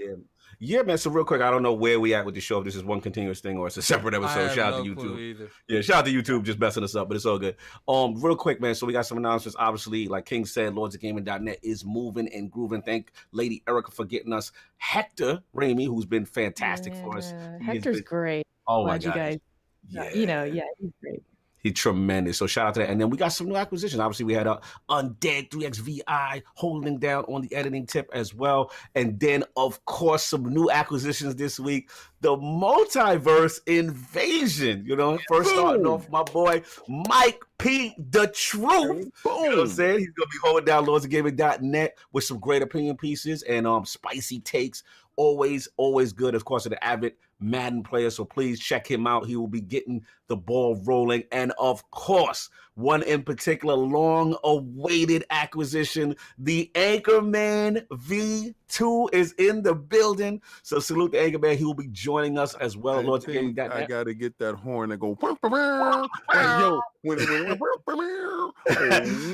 Yeah, man. So real quick, I don't know where we at with the show. If this is one continuous thing or it's a separate episode. Shout out to YouTube. Yeah, shout out to YouTube just messing us up, but it's all good. Real quick, man. So we got some announcements. Obviously, like King said, LordsOfGaming.net is moving and grooving. Thank Lady Erica for getting us Hector Ramey, who's been fantastic for us. Hector's great. Oh my God. You guys, he's great. He's tremendous. So shout out to that. And then we got some new acquisitions. Obviously, we had Undead 3XVI holding down on the editing tip as well. And then, of course, some new acquisitions this week. The Multiverse Invasion. First starting off my boy, Mike P. The Truth. You know what I'm saying? He's going to be holding down LordsOfGaming.net with some great opinion pieces and spicy takes. Always good, of course, an avid Madden player. So please check him out. He will be getting the ball rolling. And of course, one in particular, long-awaited acquisition, the Anchorman V2 is in the building. So salute the Anchorman. He will be joining us as well. I got to get that horn that go. Yo, oh,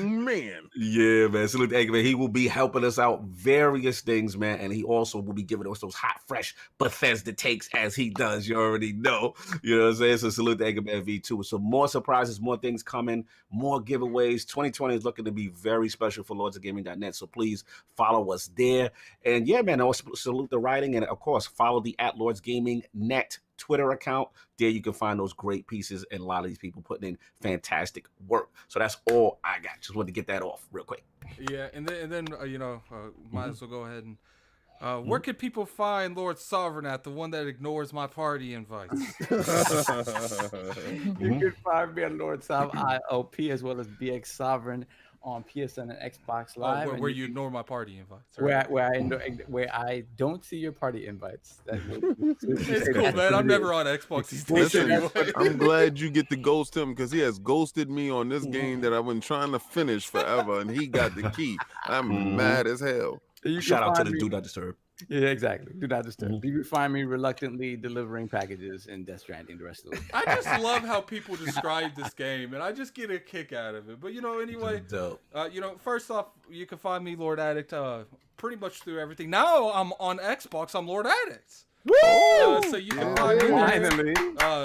man. Yeah, man. Salute the Anchorman. He will be helping us out various things, man. And he also will be giving us those hot, fresh Bethesda takes as as he does. You already know. You know what I'm saying? So salute to Eggman V2. So more surprises, more things coming, more giveaways. 2020 is looking to be very special for lordsofgaming.net. So please follow us there. And yeah, man, I also salute the writing. And of course, follow the @LordsGamingNet Twitter account. There you can find those great pieces and a lot of these people putting in fantastic work. So that's all I got. Just wanted to get that off real quick. Yeah, and then might as well go ahead and where could people find Lord Sovereign at, the one that ignores my party invites? You can find me on LordSovereign as well as BX Sovereign on PSN and Xbox Live. Where you ignore my party invites. Right? Where I don't see your party invites. It's cool, man. I'm never on Xbox these days. Listen, I'm glad you get to ghost him because he has ghosted me on this game that I've been trying to finish forever, and he got the key. I'm mad as hell. Shout out to the Do Not Disturb. Yeah, exactly. Do Not Disturb. You can find me reluctantly delivering packages in Death Stranding the rest of the week. I just love how people describe this game, and I just get a kick out of it. But anyway, first off, you can find me, Lord Addict, pretty much through everything. Now I'm on Xbox. I'm Lord Addict. Woo! So you can find me finally. On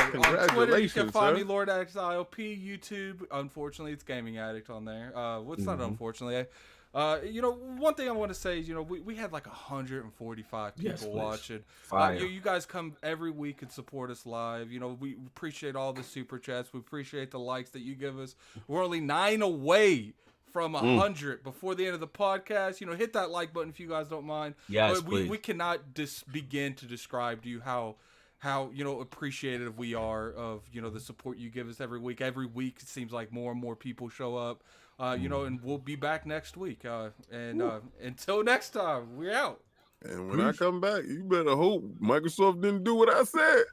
Twitter. You can find me, sir. LordAddictILP. YouTube, unfortunately, it's Gaming Addict on there. What's not unfortunately? One thing I want to say is, we had like 145 people watching. You guys come every week and support us live. We appreciate all the super chats. We appreciate the likes that you give us. We're only 9 away from 100 before the end of the podcast. Hit that like button if you guys don't mind. Yes, but please. We cannot begin to describe to you how appreciative we are of the support you give us every week. Every week it seems like more and more people show up. And we'll be back next week. Until next time, we're out. And when I come back, you better hope Microsoft didn't do what I said.